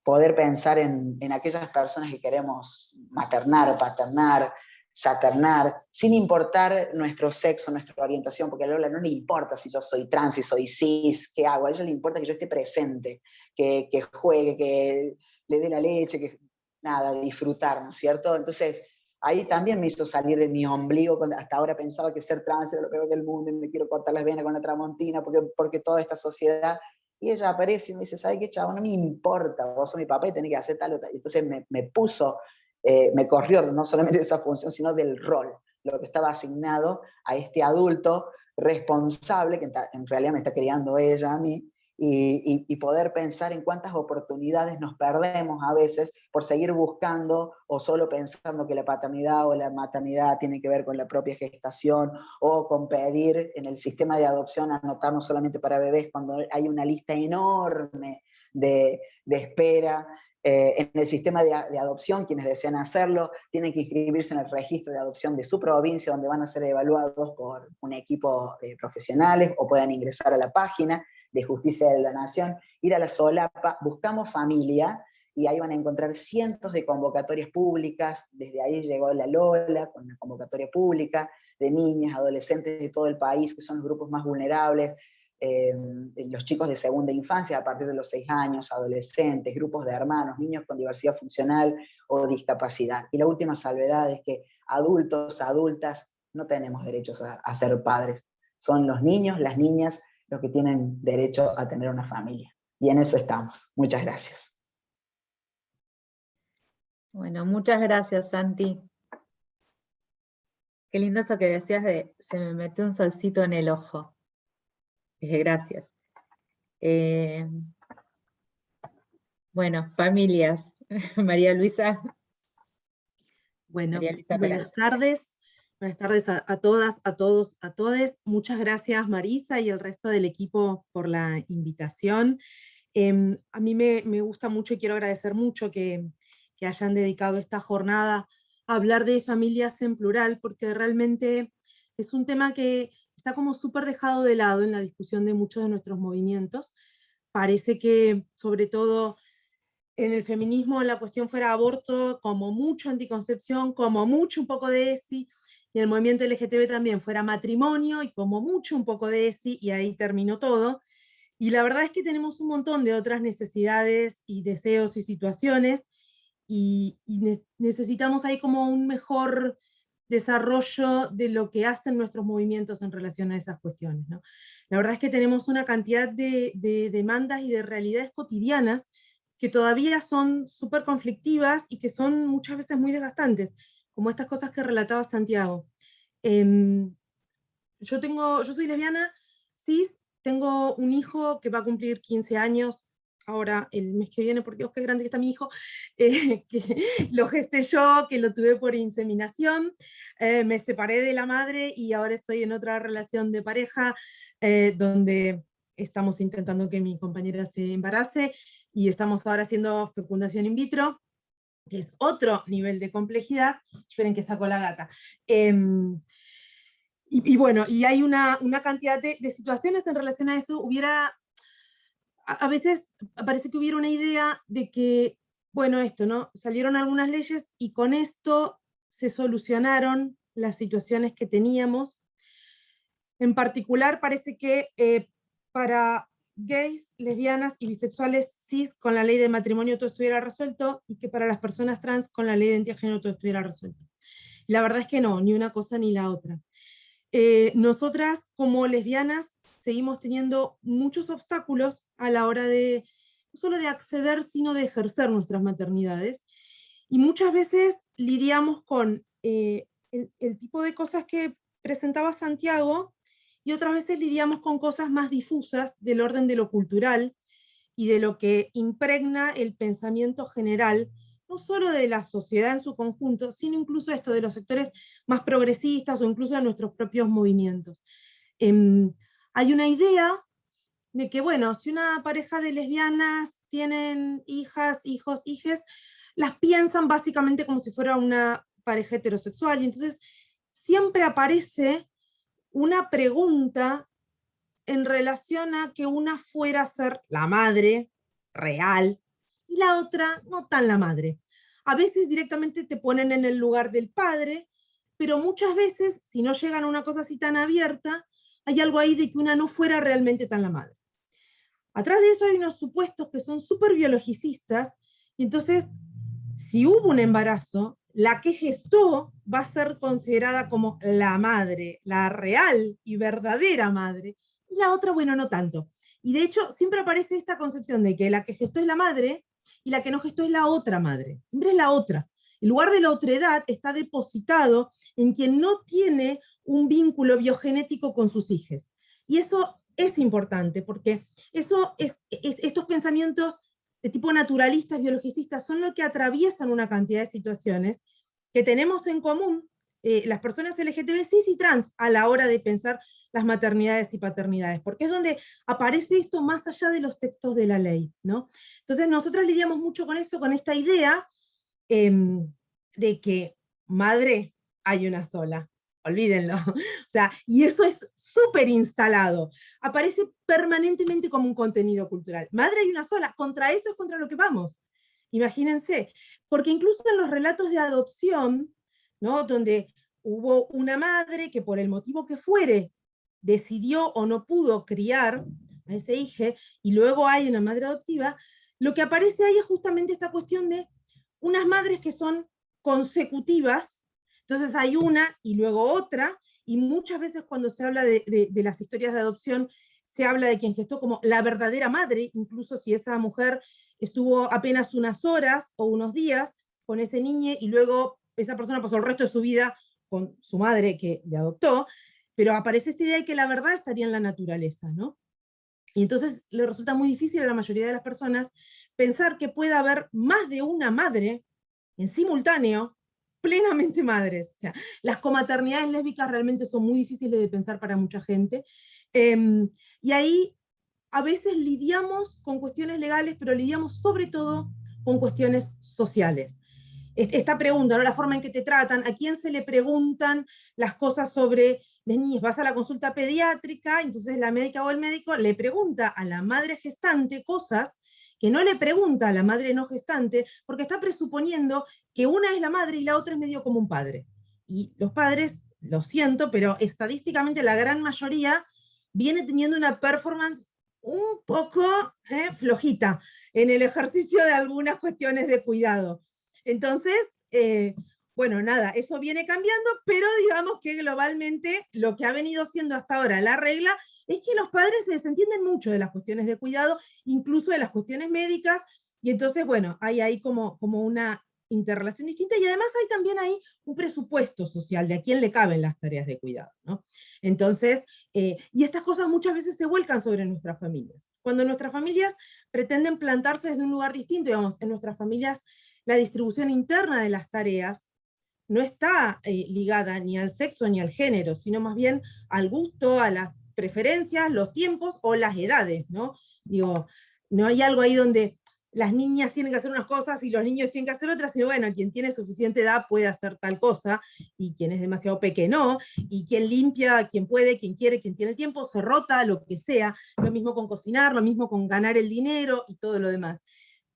poder pensar en aquellas personas que queremos maternar, paternar, saternar, sin importar nuestro sexo, nuestra orientación, porque a Lola no le importa si yo soy trans, si soy cis, qué hago, a ella le importa que yo esté presente, que juegue, que le dé la leche, que nada, disfrutar, ¿no es cierto? Entonces, ahí también me hizo salir de mi ombligo, cuando hasta ahora pensaba que ser trans era lo peor del mundo y me quiero cortar las venas con la tramontina, porque toda esta sociedad. Y ella aparece y me dice, ¿sabes qué, chavo? No me importa, vos sos mi papá y tenés que hacer tal o tal. Entonces me puso, me corrió no solamente de esa función, sino del rol, lo que estaba asignado a este adulto responsable, que en realidad me está criando ella a mí, y poder pensar en cuántas oportunidades nos perdemos a veces por seguir buscando o solo pensando que la paternidad o la maternidad tiene que ver con la propia gestación, o con pedir en el sistema de adopción anotarnos solamente para bebés cuando hay una lista enorme de espera. En el sistema de adopción, quienes desean hacerlo tienen que inscribirse en el registro de adopción de su provincia, donde van a ser evaluados por un equipo de profesionales, o puedan ingresar a la página de Justicia de la Nación, ir a la solapa, buscamos familia, y ahí van a encontrar cientos de convocatorias públicas. Desde ahí llegó la Lola, con una convocatoria pública de niñas, adolescentes de todo el país, que son los grupos más vulnerables, los chicos de segunda infancia a partir de los 6 años, adolescentes, grupos de hermanos, niños con diversidad funcional o discapacidad. Y la última salvedad es que adultos, adultas, no tenemos derechos a ser padres. Son los niños, las niñas, los que tienen derecho a tener una familia. Y en eso estamos. Muchas gracias.
Bueno, muchas gracias, Santi. Qué lindo eso que decías de se me metió un solcito en el ojo. Gracias. Bueno, familias. María Luisa.
Bueno,
María Luisa
buenas
Peraza.
tardes. Buenas tardes a todas, a todos, a todes. Muchas gracias, Marisa, y el resto del equipo por la invitación. A mí me gusta mucho y quiero agradecer mucho que hayan dedicado esta jornada a hablar de familias en plural, porque realmente es un tema que está como súper dejado de lado en la discusión de muchos de nuestros movimientos. Parece que, sobre todo, en el feminismo la cuestión fuera aborto, como mucho anticoncepción, como mucho un poco de ESI, y en el movimiento LGTB también fuera matrimonio, y como mucho un poco de ESI, y ahí terminó todo. Y la verdad es que tenemos un montón de otras necesidades y deseos y situaciones, y necesitamos ahí como un mejor desarrollo de lo que hacen nuestros movimientos en relación a esas cuestiones, ¿no? La verdad es que tenemos una cantidad de demandas y de realidades cotidianas que todavía son súper conflictivas y que son muchas veces muy desgastantes, como estas cosas que relataba Santiago. Yo soy lesbiana, cis, tengo un hijo que va a cumplir 15 años, ahora el mes que viene, por Dios, qué grande que está mi hijo, que lo gesté yo, que lo tuve por inseminación, me separé de la madre y ahora estoy en otra relación de pareja, donde estamos intentando que mi compañera se embarace, y estamos ahora haciendo fecundación in vitro, que es otro nivel de complejidad. Esperen que saco la gata. Y bueno, y hay una cantidad de situaciones en relación a eso. A veces parece que hubiera una idea de que, bueno, esto, ¿no? Salieron algunas leyes y con esto se solucionaron las situaciones que teníamos. En particular parece que para gays, lesbianas y bisexuales cis, con la ley de matrimonio todo estuviera resuelto, y que para las personas trans, con la ley de identidad de género todo estuviera resuelto. Y la verdad es que no, ni una cosa ni la otra. Nosotras como lesbianas seguimos teniendo muchos obstáculos a la hora de, no solo de acceder, sino de ejercer nuestras maternidades, y muchas veces lidiamos con el tipo de cosas que presentaba Santiago, y otras veces lidiamos con cosas más difusas del orden de lo cultural y de lo que impregna el pensamiento general, no solo de la sociedad en su conjunto, sino incluso esto de los sectores más progresistas o incluso de nuestros propios movimientos. Hay una idea de que, bueno, si una pareja de lesbianas tienen hijas, hijos, hijes, las piensan básicamente como si fuera una pareja heterosexual, y entonces siempre aparece una pregunta en relación a que una fuera a ser la madre real y la otra no tan la madre. A veces directamente te ponen en el lugar del padre, pero muchas veces, si no llegan a una cosa así tan abierta, hay algo ahí de que una no fuera realmente tan la madre. Atrás de eso hay unos supuestos que son súper biologicistas, y entonces, si hubo un embarazo, la que gestó va a ser considerada como la madre, la real y verdadera madre, y la otra, bueno, no tanto. Y de hecho, siempre aparece esta concepción de que la que gestó es la madre, y la que no gestó es la otra madre. Siempre es la otra. El lugar de la otredad está depositado en quien no tiene un vínculo biogenético con sus hijos. Y eso es importante, porque estos pensamientos de tipo naturalistas, biologicistas, son lo que atraviesan una cantidad de situaciones que tenemos en común las personas LGTB, cis y trans, a la hora de pensar las maternidades y paternidades, porque es donde aparece esto más allá de los textos de la ley, ¿no? Entonces nosotros lidiamos mucho con eso, con esta idea de que madre hay una sola, olvídenlo. O sea, y eso es súper instalado, aparece permanentemente como un contenido cultural. Madre hay una sola, contra eso es contra lo que vamos. Imagínense, porque incluso en los relatos de adopción, ¿no? Donde hubo una madre que por el motivo que fuere decidió o no pudo criar a ese hijo, y luego hay una madre adoptiva, lo que aparece ahí es justamente esta cuestión de unas madres que son consecutivas, entonces hay una y luego otra, y muchas veces cuando se habla de las historias de adopción, se habla de quien gestó como la verdadera madre, incluso si esa mujer estuvo apenas unas horas o unos días con ese niño, y luego esa persona pasó el resto de su vida con su madre que le adoptó, pero aparece esta idea de que la verdad estaría en la naturaleza, ¿no? Y entonces le resulta muy difícil a la mayoría de las personas pensar que pueda haber más de una madre en simultáneo, plenamente madres. O sea, las comaternidades lésbicas realmente son muy difíciles de pensar para mucha gente. Y ahí a veces lidiamos con cuestiones legales, pero lidiamos sobre todo con cuestiones sociales. Esta pregunta, ¿no? La forma en que te tratan, a quién se le preguntan las cosas sobre las niñas, vas a la consulta pediátrica, entonces la médica o el médico le pregunta a la madre gestante cosas que no le pregunta a la madre no gestante, porque está presuponiendo que una es la madre y la otra es medio como un padre. Y los padres, lo siento, pero estadísticamente la gran mayoría viene teniendo una performance un poco flojita en el ejercicio de algunas cuestiones de cuidado. Entonces, bueno, nada, eso viene cambiando, pero digamos que globalmente lo que ha venido siendo hasta ahora la regla es que los padres se desentienden mucho de las cuestiones de cuidado, incluso de las cuestiones médicas, y entonces, bueno, hay ahí como una interrelación distinta, y además hay también ahí un presupuesto social de a quién le caben las tareas de cuidado, ¿no? Entonces, y estas cosas muchas veces se vuelcan sobre nuestras familias. Cuando nuestras familias pretenden plantarse desde un lugar distinto, digamos, en nuestras familias la distribución interna de las tareas no está ligada ni al sexo ni al género, sino más bien al gusto, a las preferencias, los tiempos o las edades, ¿no? Digo, no hay algo ahí donde las niñas tienen que hacer unas cosas y los niños tienen que hacer otras, sino bueno, quien tiene suficiente edad puede hacer tal cosa, y quien es demasiado pequeño, y quien limpia, quien puede, quien quiere, quien tiene el tiempo, se rota, lo que sea, lo mismo con cocinar, lo mismo con ganar el dinero y todo lo demás.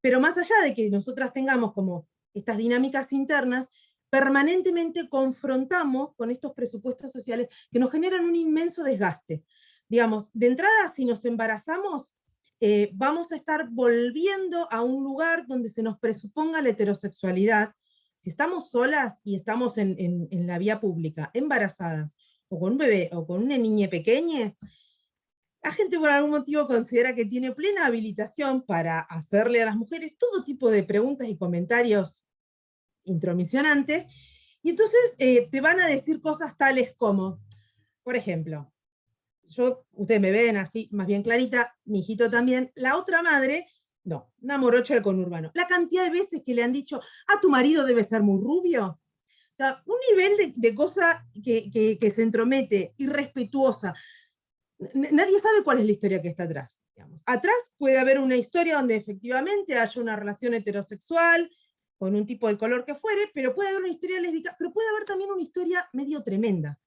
Pero más allá de que nosotras tengamos como estas dinámicas internas, permanentemente confrontamos con estos presupuestos sociales que nos generan un inmenso desgaste. Digamos, de entrada, si nos embarazamos, vamos a estar volviendo a un lugar donde se nos presuponga la heterosexualidad. Si estamos solas y estamos en la vía pública, embarazadas, o con un bebé, o con una niña pequeña, la gente por algún motivo considera que tiene plena habilitación para hacerle a las mujeres todo tipo de preguntas y comentarios intromisionantes, y entonces te van a decir cosas tales como, por ejemplo, ustedes me ven así, más bien clarita, mi hijito también, la otra madre, no, una morocha del conurbano. La cantidad de veces que le han dicho, a tu marido debe ser muy rubio. O sea, un nivel de cosa que se entromete, irrespetuosa. Nadie sabe cuál es la historia que está atrás. Digamos. Atrás puede haber una historia donde efectivamente haya una relación heterosexual, con un tipo de color que fuere, pero puede haber una historia lésbica, pero puede haber también una historia medio tremenda.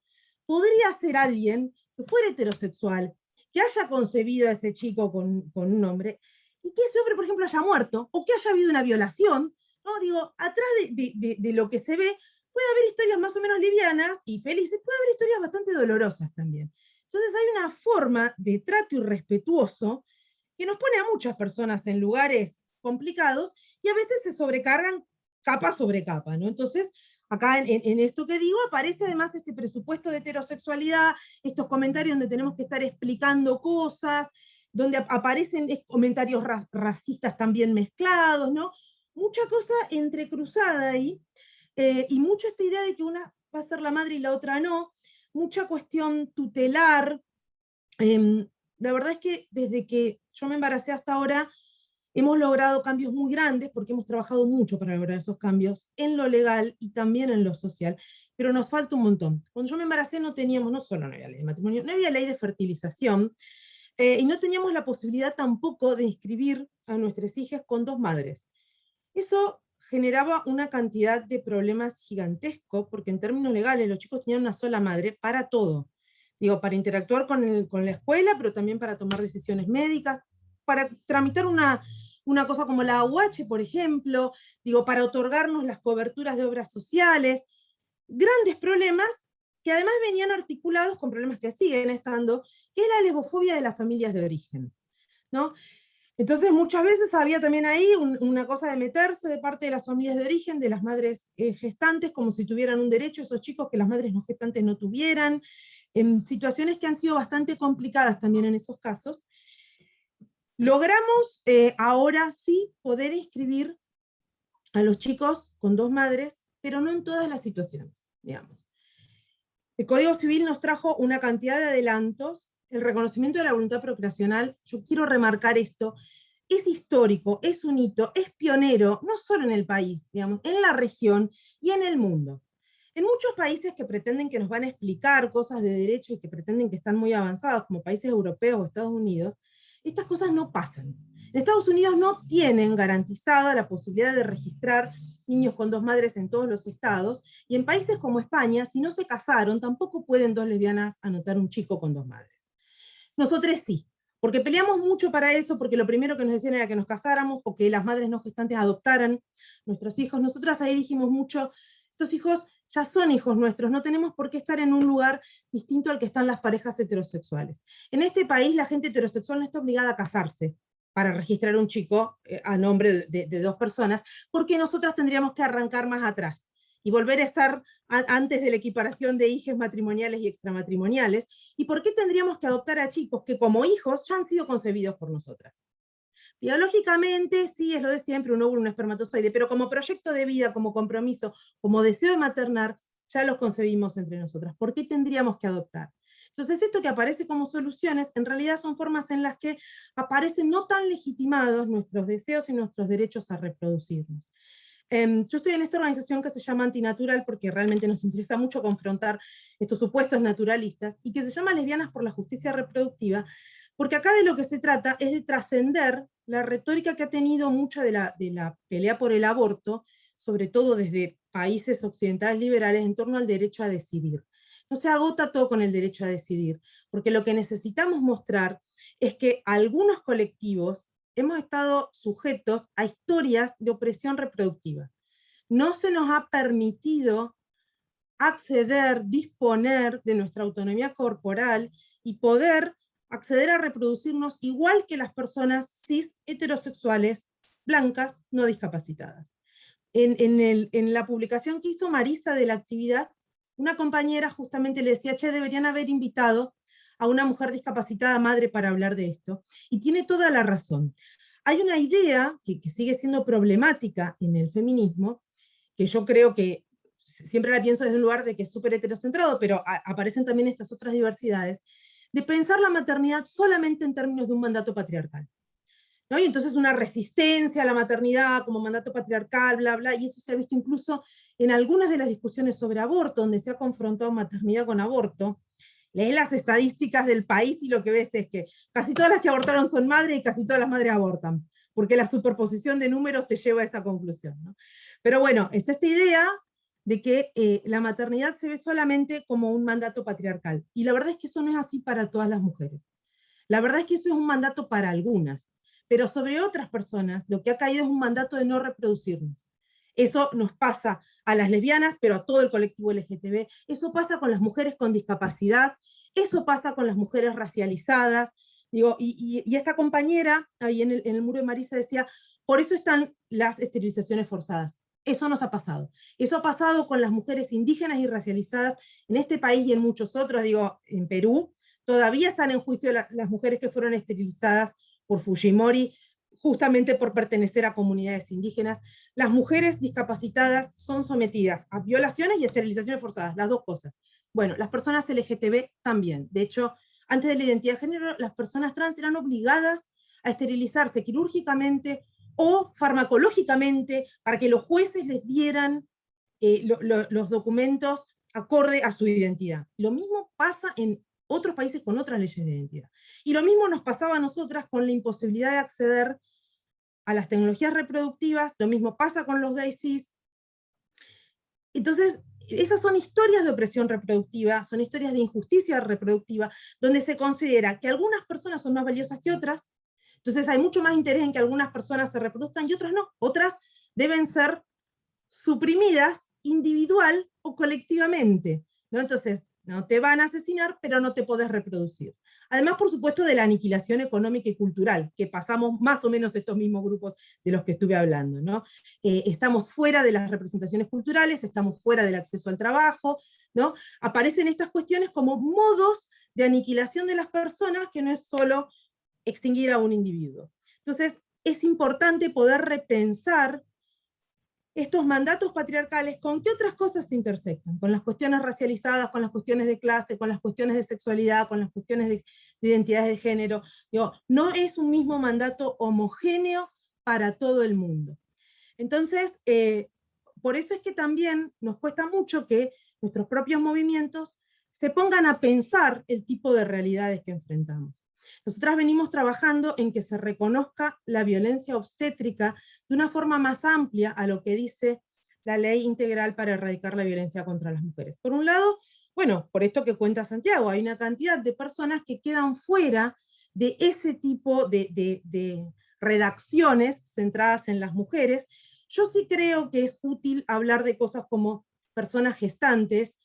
Podría ser alguien que fuera heterosexual, que haya concebido a ese chico con un hombre, y que ese hombre, por ejemplo, haya muerto, o que haya habido una violación, ¿no? Digo, atrás de lo que se ve, puede haber historias más o menos livianas y felices, puede haber historias bastante dolorosas también. Entonces hay una forma de trato irrespetuoso que nos pone a muchas personas en lugares complicados, y a veces se sobrecargan capa sobre capa, ¿no? Entonces, acá en esto que digo, aparece además este presupuesto de heterosexualidad, estos comentarios donde tenemos que estar explicando cosas, donde aparecen comentarios racistas también mezclados, ¿no? Mucha cosa entrecruzada ahí, y mucho esta idea de que una va a ser la madre y la otra no, mucha cuestión tutelar. La verdad es que desde que yo me embaracé hasta ahora, hemos logrado cambios muy grandes, porque hemos trabajado mucho para lograr esos cambios, en lo legal y también en lo social, pero nos falta un montón. Cuando yo me embaracé no teníamos, no solo no había ley de matrimonio, no había ley de fertilización, y no teníamos la posibilidad tampoco de inscribir a nuestras hijas con dos madres. Eso generaba una cantidad de problemas gigantescos, porque en términos legales los chicos tenían una sola madre para todo. Digo, para interactuar con la escuela, pero también para tomar decisiones médicas, para tramitar una una cosa como la AUH, por ejemplo, digo, para otorgarnos las coberturas de obras sociales, grandes problemas que además venían articulados con problemas que siguen estando, que es la lesbofobia de las familias de origen, ¿no? Entonces muchas veces había también ahí una cosa de meterse de parte de las familias de origen, de las madres gestantes, como si tuvieran un derecho esos chicos que las madres no gestantes no tuvieran, en situaciones que han sido bastante complicadas también en esos casos. Logramos ahora sí poder inscribir a los chicos con 2 madres, pero no en todas las situaciones, digamos. El Código Civil nos trajo una cantidad de adelantos. El reconocimiento de la voluntad procreacional, yo quiero remarcar esto, es histórico, es un hito, es pionero, no solo en el país, digamos, en la región y en el mundo. En muchos países que pretenden que nos van a explicar cosas de derecho y que pretenden que están muy avanzados, como países europeos o Estados Unidos, estas cosas no pasan. En Estados Unidos no tienen garantizada la posibilidad de registrar niños con 2 madres en todos los estados, y en países como España, si no se casaron, tampoco pueden 2 lesbianas anotar un chico con 2 madres. Nosotros sí, porque peleamos mucho para eso, porque lo primero que nos decían era que nos casáramos, o que las madres no gestantes adoptaran nuestros hijos. Nosotras ahí dijimos mucho, estos hijos ya son hijos nuestros, no tenemos por qué estar en un lugar distinto al que están las parejas heterosexuales. En este país la gente heterosexual no está obligada a casarse para registrar un chico a nombre de 2 personas, porque nosotras tendríamos que arrancar más atrás y volver a estar antes de la equiparación de hijes matrimoniales y extramatrimoniales. ¿Y por qué tendríamos que adoptar a chicos que como hijos ya han sido concebidos por nosotras? Biológicamente, sí, es lo de siempre, un óvulo, un espermatozoide, pero como proyecto de vida, como compromiso, como deseo de maternar, ya los concebimos entre nosotras. ¿Por qué tendríamos que adoptar? Entonces esto que aparece como soluciones, en realidad son formas en las que aparecen no tan legitimados nuestros deseos y nuestros derechos a reproducirnos. Yo estoy en esta organización que se llama Antinatural, porque realmente nos interesa mucho confrontar estos supuestos naturalistas, y que se llama Lesbianas por la Justicia Reproductiva, porque acá de lo que se trata es de trascender la retórica que ha tenido mucha de la pelea por el aborto, sobre todo desde países occidentales liberales, en torno al derecho a decidir. No se agota todo con el derecho a decidir, porque lo que necesitamos mostrar es que algunos colectivos hemos estado sujetos a historias de opresión reproductiva. No se nos ha permitido acceder, disponer de nuestra autonomía corporal y poder acceder a reproducirnos igual que las personas cis heterosexuales, blancas, no discapacitadas. En la publicación que hizo Marisa de la actividad, una compañera justamente le decía, che, deberían haber invitado a una mujer discapacitada madre para hablar de esto, y tiene toda la razón. Hay una idea que sigue siendo problemática en el feminismo, que yo creo que siempre la pienso desde un lugar de que es súper heterocentrado, pero aparecen también estas otras diversidades, de pensar la maternidad solamente en términos de un mandato patriarcal, ¿no? Y entonces una resistencia a la maternidad como mandato patriarcal, bla, bla, y eso se ha visto incluso en algunas de las discusiones sobre aborto, donde se ha confrontado maternidad con aborto. Lees las estadísticas del país y lo que ves es que casi todas las que abortaron son madres y casi todas las madres abortan, porque la superposición de números te lleva a esa conclusión, ¿no? Pero bueno, es esta idea de que la maternidad se ve solamente como un mandato patriarcal, y la verdad es que eso no es así para todas las mujeres. La verdad es que eso es un mandato para algunas, pero sobre otras personas lo que ha caído es un mandato de no reproducirnos. Eso nos pasa a las lesbianas, pero a todo el colectivo LGTB, eso pasa con las mujeres con discapacidad, eso pasa con las mujeres racializadas, digo, y esta compañera, ahí en el muro de Marisa decía, por eso están las esterilizaciones forzadas. Eso nos ha pasado. Eso ha pasado con las mujeres indígenas y racializadas en este país y en muchos otros, digo, en Perú, todavía están en juicio las mujeres que fueron esterilizadas por Fujimori, justamente por pertenecer a comunidades indígenas. Las mujeres discapacitadas son sometidas a violaciones y esterilizaciones forzadas, las dos cosas. Bueno, las personas LGTB también. De hecho, antes de la identidad de género, las personas trans eran obligadas a esterilizarse quirúrgicamente o farmacológicamente para que los jueces les dieran los documentos acorde a su identidad. Lo mismo pasa en otros países con otras leyes de identidad. Y lo mismo nos pasaba a nosotras con la imposibilidad de acceder a las tecnologías reproductivas, lo mismo pasa con los gays cis. Entonces, esas son historias de opresión reproductiva, son historias de injusticia reproductiva, donde se considera que algunas personas son más valiosas que otras, Entonces hay mucho más interés en que algunas personas se reproduzcan y otras no. Otras deben ser suprimidas individual o colectivamente, ¿no? Entonces, no te van a asesinar, pero no te podés reproducir. Además, por supuesto, de la aniquilación económica y cultural, que pasamos más o menos estos mismos grupos de los que estuve hablando, ¿no? Estamos fuera de las representaciones culturales, estamos fuera del acceso al trabajo, ¿no? Aparecen estas cuestiones como modos de aniquilación de las personas, que no es solo extinguir a un individuo. Entonces, es importante poder repensar estos mandatos patriarcales, ¿con qué otras cosas se intersectan? Con las cuestiones racializadas, con las cuestiones de clase, con las cuestiones de sexualidad, con las cuestiones de identidades de género. Digo, no es un mismo mandato homogéneo para todo el mundo. Entonces, por eso es que también nos cuesta mucho que nuestros propios movimientos se pongan a pensar el tipo de realidades que enfrentamos. Nosotras venimos trabajando en que se reconozca la violencia obstétrica de una forma más amplia a lo que dice la Ley Integral para Erradicar la Violencia contra las Mujeres. Por un lado, bueno, por esto que cuenta Santiago, hay una cantidad de personas que quedan fuera de ese tipo de redacciones centradas en las mujeres. Yo sí creo que es útil hablar de cosas como personas gestantes.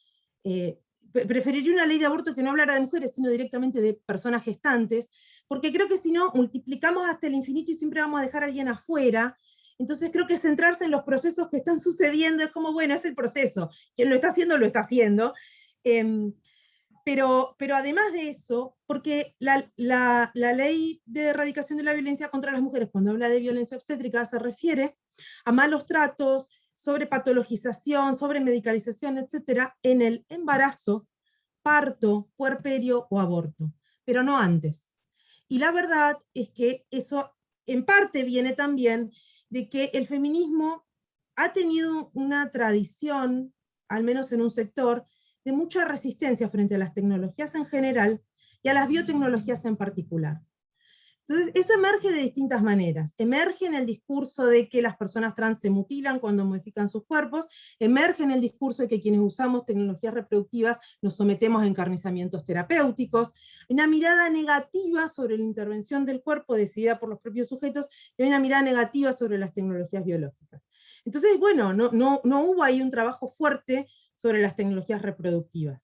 Preferiría una ley de aborto que no hablara de mujeres, sino directamente de personas gestantes, porque creo que si no, multiplicamos hasta el infinito y siempre vamos a dejar a alguien afuera. Entonces creo que centrarse en los procesos que están sucediendo es como, bueno, es el proceso, quien lo está haciendo, lo está haciendo. Pero además de eso, porque la ley de erradicación de la violencia contra las mujeres, cuando habla de violencia obstétrica, se refiere a malos tratos, sobre patologización, sobre medicalización, etcétera, en el embarazo, parto, puerperio o aborto, pero no antes. Y la verdad es que eso en parte viene también de que el feminismo ha tenido una tradición, al menos en un sector, de mucha resistencia frente a las tecnologías en general y a las biotecnologías en particular. Entonces, eso emerge de distintas maneras. Emerge en el discurso de que las personas trans se mutilan cuando modifican sus cuerpos, emerge en el discurso de que quienes usamos tecnologías reproductivas nos sometemos a encarnizamientos terapéuticos, una mirada negativa sobre la intervención del cuerpo decidida por los propios sujetos, y una mirada negativa sobre las tecnologías biológicas. Entonces, bueno, no hubo ahí un trabajo fuerte sobre las tecnologías reproductivas.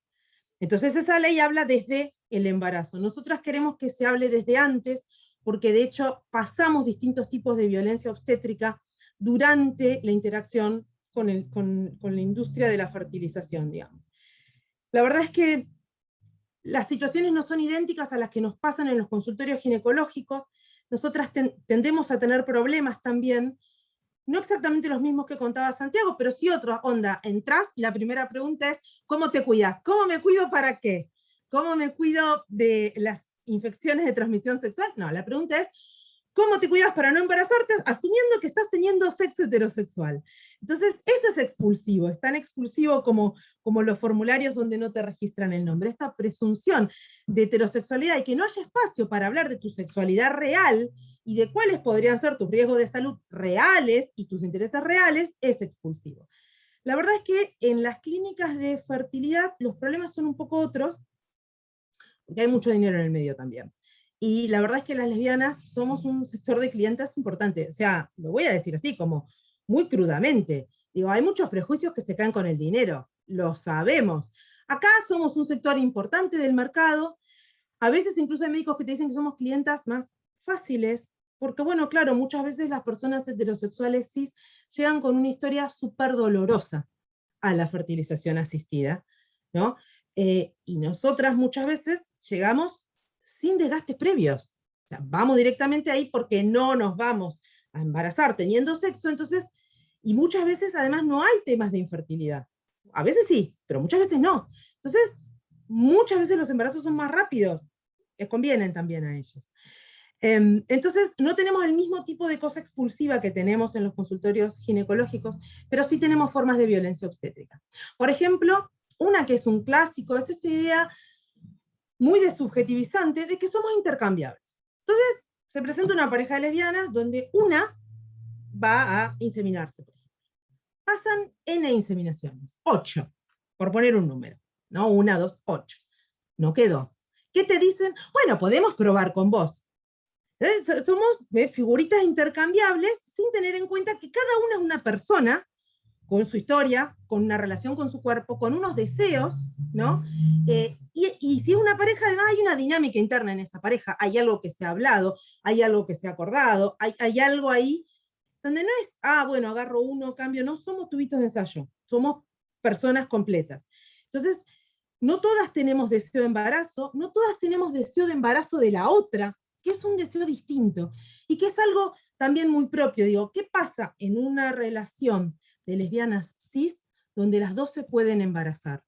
Entonces esa ley habla desde el embarazo. Nosotras queremos que se hable desde antes, porque de hecho pasamos distintos tipos de violencia obstétrica durante la interacción con la industria de la fertilización, digamos. La verdad es que las situaciones no son idénticas a las que nos pasan en los consultorios ginecológicos. Nosotras tendemos a tener problemas también, no exactamente los mismos que contaba Santiago, pero sí otra onda. Entrás y la primera pregunta es, ¿cómo te cuidas? ¿Cómo me cuido para qué? ¿Cómo me cuido de las infecciones de transmisión sexual? No, la pregunta es, ¿cómo te cuidas para no embarazarte? Asumiendo que estás teniendo sexo heterosexual. Entonces, eso es expulsivo, es tan expulsivo como los formularios donde no te registran el nombre. Esta presunción de heterosexualidad y que no haya espacio para hablar de tu sexualidad real y de cuáles podrían ser tus riesgos de salud reales y tus intereses reales, es expulsivo. La verdad es que en las clínicas de fertilidad los problemas son un poco otros, porque hay mucho dinero en el medio también. Y la verdad es que las lesbianas somos un sector de clientes importante. O sea, lo voy a decir así, como muy crudamente. Digo, hay muchos prejuicios que se caen con el dinero, lo sabemos. Acá somos un sector importante del mercado. A veces incluso hay médicos que te dicen que somos clientas más fáciles, porque bueno, claro, muchas veces las personas heterosexuales cis llegan con una historia súper dolorosa a la fertilización asistida, ¿no? Y nosotras muchas veces llegamos sin desgastes previos. O sea, vamos directamente ahí porque no nos vamos a embarazar teniendo sexo, entonces, y muchas veces además no hay temas de infertilidad. A veces sí, pero muchas veces no. Entonces, muchas veces los embarazos son más rápidos, les convienen también a ellos. Entonces, no tenemos el mismo tipo de cosa expulsiva que tenemos en los consultorios ginecológicos, pero sí tenemos formas de violencia obstétrica. Por ejemplo, una que es un clásico, es esta idea muy desubjetivizante de que somos intercambiables. Entonces, se presenta una pareja de lesbianas donde una va a inseminarse, por ejemplo. Pasan N inseminaciones, 8, por poner un número, ¿no? 1, 2, 8. No quedó. ¿Qué te dicen? Bueno, podemos probar con vos. Somos figuritas intercambiables sin tener en cuenta que cada una es una persona con su historia, con una relación con su cuerpo, con unos deseos, ¿no? Y si es una pareja, además hay una dinámica interna en esa pareja, hay algo que se ha hablado, hay algo que se ha acordado, hay algo ahí, donde no es, bueno, agarro uno, cambio, no somos tubitos de ensayo, somos personas completas. Entonces, no todas tenemos deseo de embarazo, no todas tenemos deseo de embarazo de la otra, que es un deseo distinto, y que es algo también muy propio. Digo, ¿qué pasa en una relación de lesbianas cis donde las dos se pueden embarazar?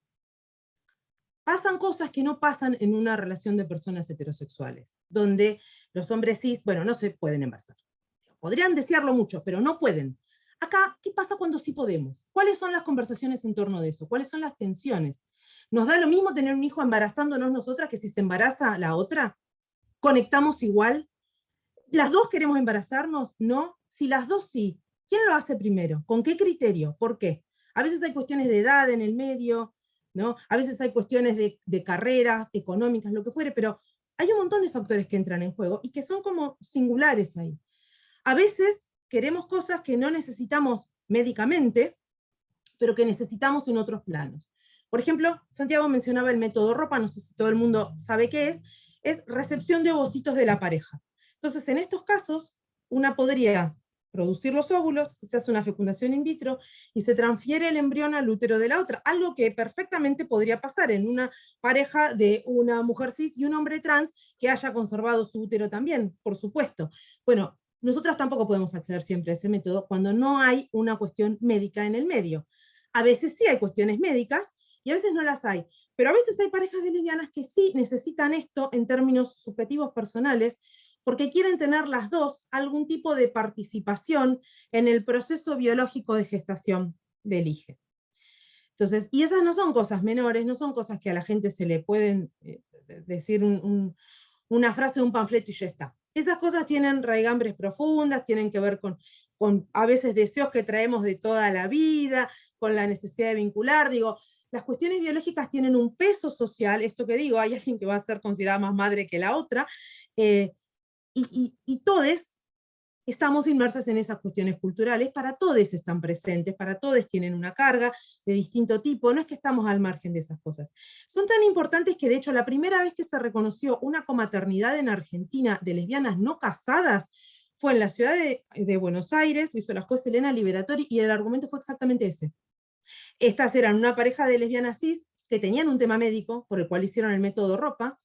Pasan cosas que no pasan en una relación de personas heterosexuales, donde los hombres cis, bueno, no se pueden embarazar. Podrían desearlo mucho, pero no pueden. Acá, ¿qué pasa cuando sí podemos? ¿Cuáles son las conversaciones en torno de eso? ¿Cuáles son las tensiones? ¿Nos da lo mismo tener un hijo embarazándonos nosotras que si se embaraza la otra? ¿Conectamos igual? ¿Las dos queremos embarazarnos? No. Si las dos sí, ¿quién lo hace primero? ¿Con qué criterio? ¿Por qué? A veces hay cuestiones de edad en el medio, ¿no? A veces hay cuestiones de carreras, económicas, lo que fuere, pero hay un montón de factores que entran en juego y que son como singulares ahí. A veces queremos cosas que no necesitamos médicamente, pero que necesitamos en otros planos. Por ejemplo, Santiago mencionaba el método ropa, no sé si todo el mundo sabe qué es recepción de ovocitos de la pareja. Entonces, en estos casos, una podría producir los óvulos, se hace una fecundación in vitro, y se transfiere el embrión al útero de la otra, algo que perfectamente podría pasar en una pareja de una mujer cis y un hombre trans que haya conservado su útero también, por supuesto. Bueno, nosotras tampoco podemos acceder siempre a ese método cuando no hay una cuestión médica en el medio. A veces sí hay cuestiones médicas, y a veces no las hay. Pero a veces hay parejas de lesbianas que sí necesitan esto en términos subjetivos personales, porque quieren tener las dos algún tipo de participación en el proceso biológico de gestación del hijo. Entonces, y esas no son cosas menores, no son cosas que a la gente se le pueden decir una frase de un panfleto y ya está. Esas cosas tienen raigambres profundas, tienen que ver con a veces deseos que traemos de toda la vida, con la necesidad de vincular, digo, las cuestiones biológicas tienen un peso social, esto que digo, hay alguien que va a ser considerada más madre que la otra, y todes estamos inmersas en esas cuestiones culturales, para todos están presentes, para todos tienen una carga de distinto tipo, no es que estamos al margen de esas cosas. Son tan importantes que de hecho la primera vez que se reconoció una comaternidad en Argentina de lesbianas no casadas fue en la ciudad de Buenos Aires, lo hizo la juez Elena Liberatori, y el argumento fue exactamente ese. Estas eran una pareja de lesbianas cis que tenían un tema médico, por el cual hicieron el método ropa,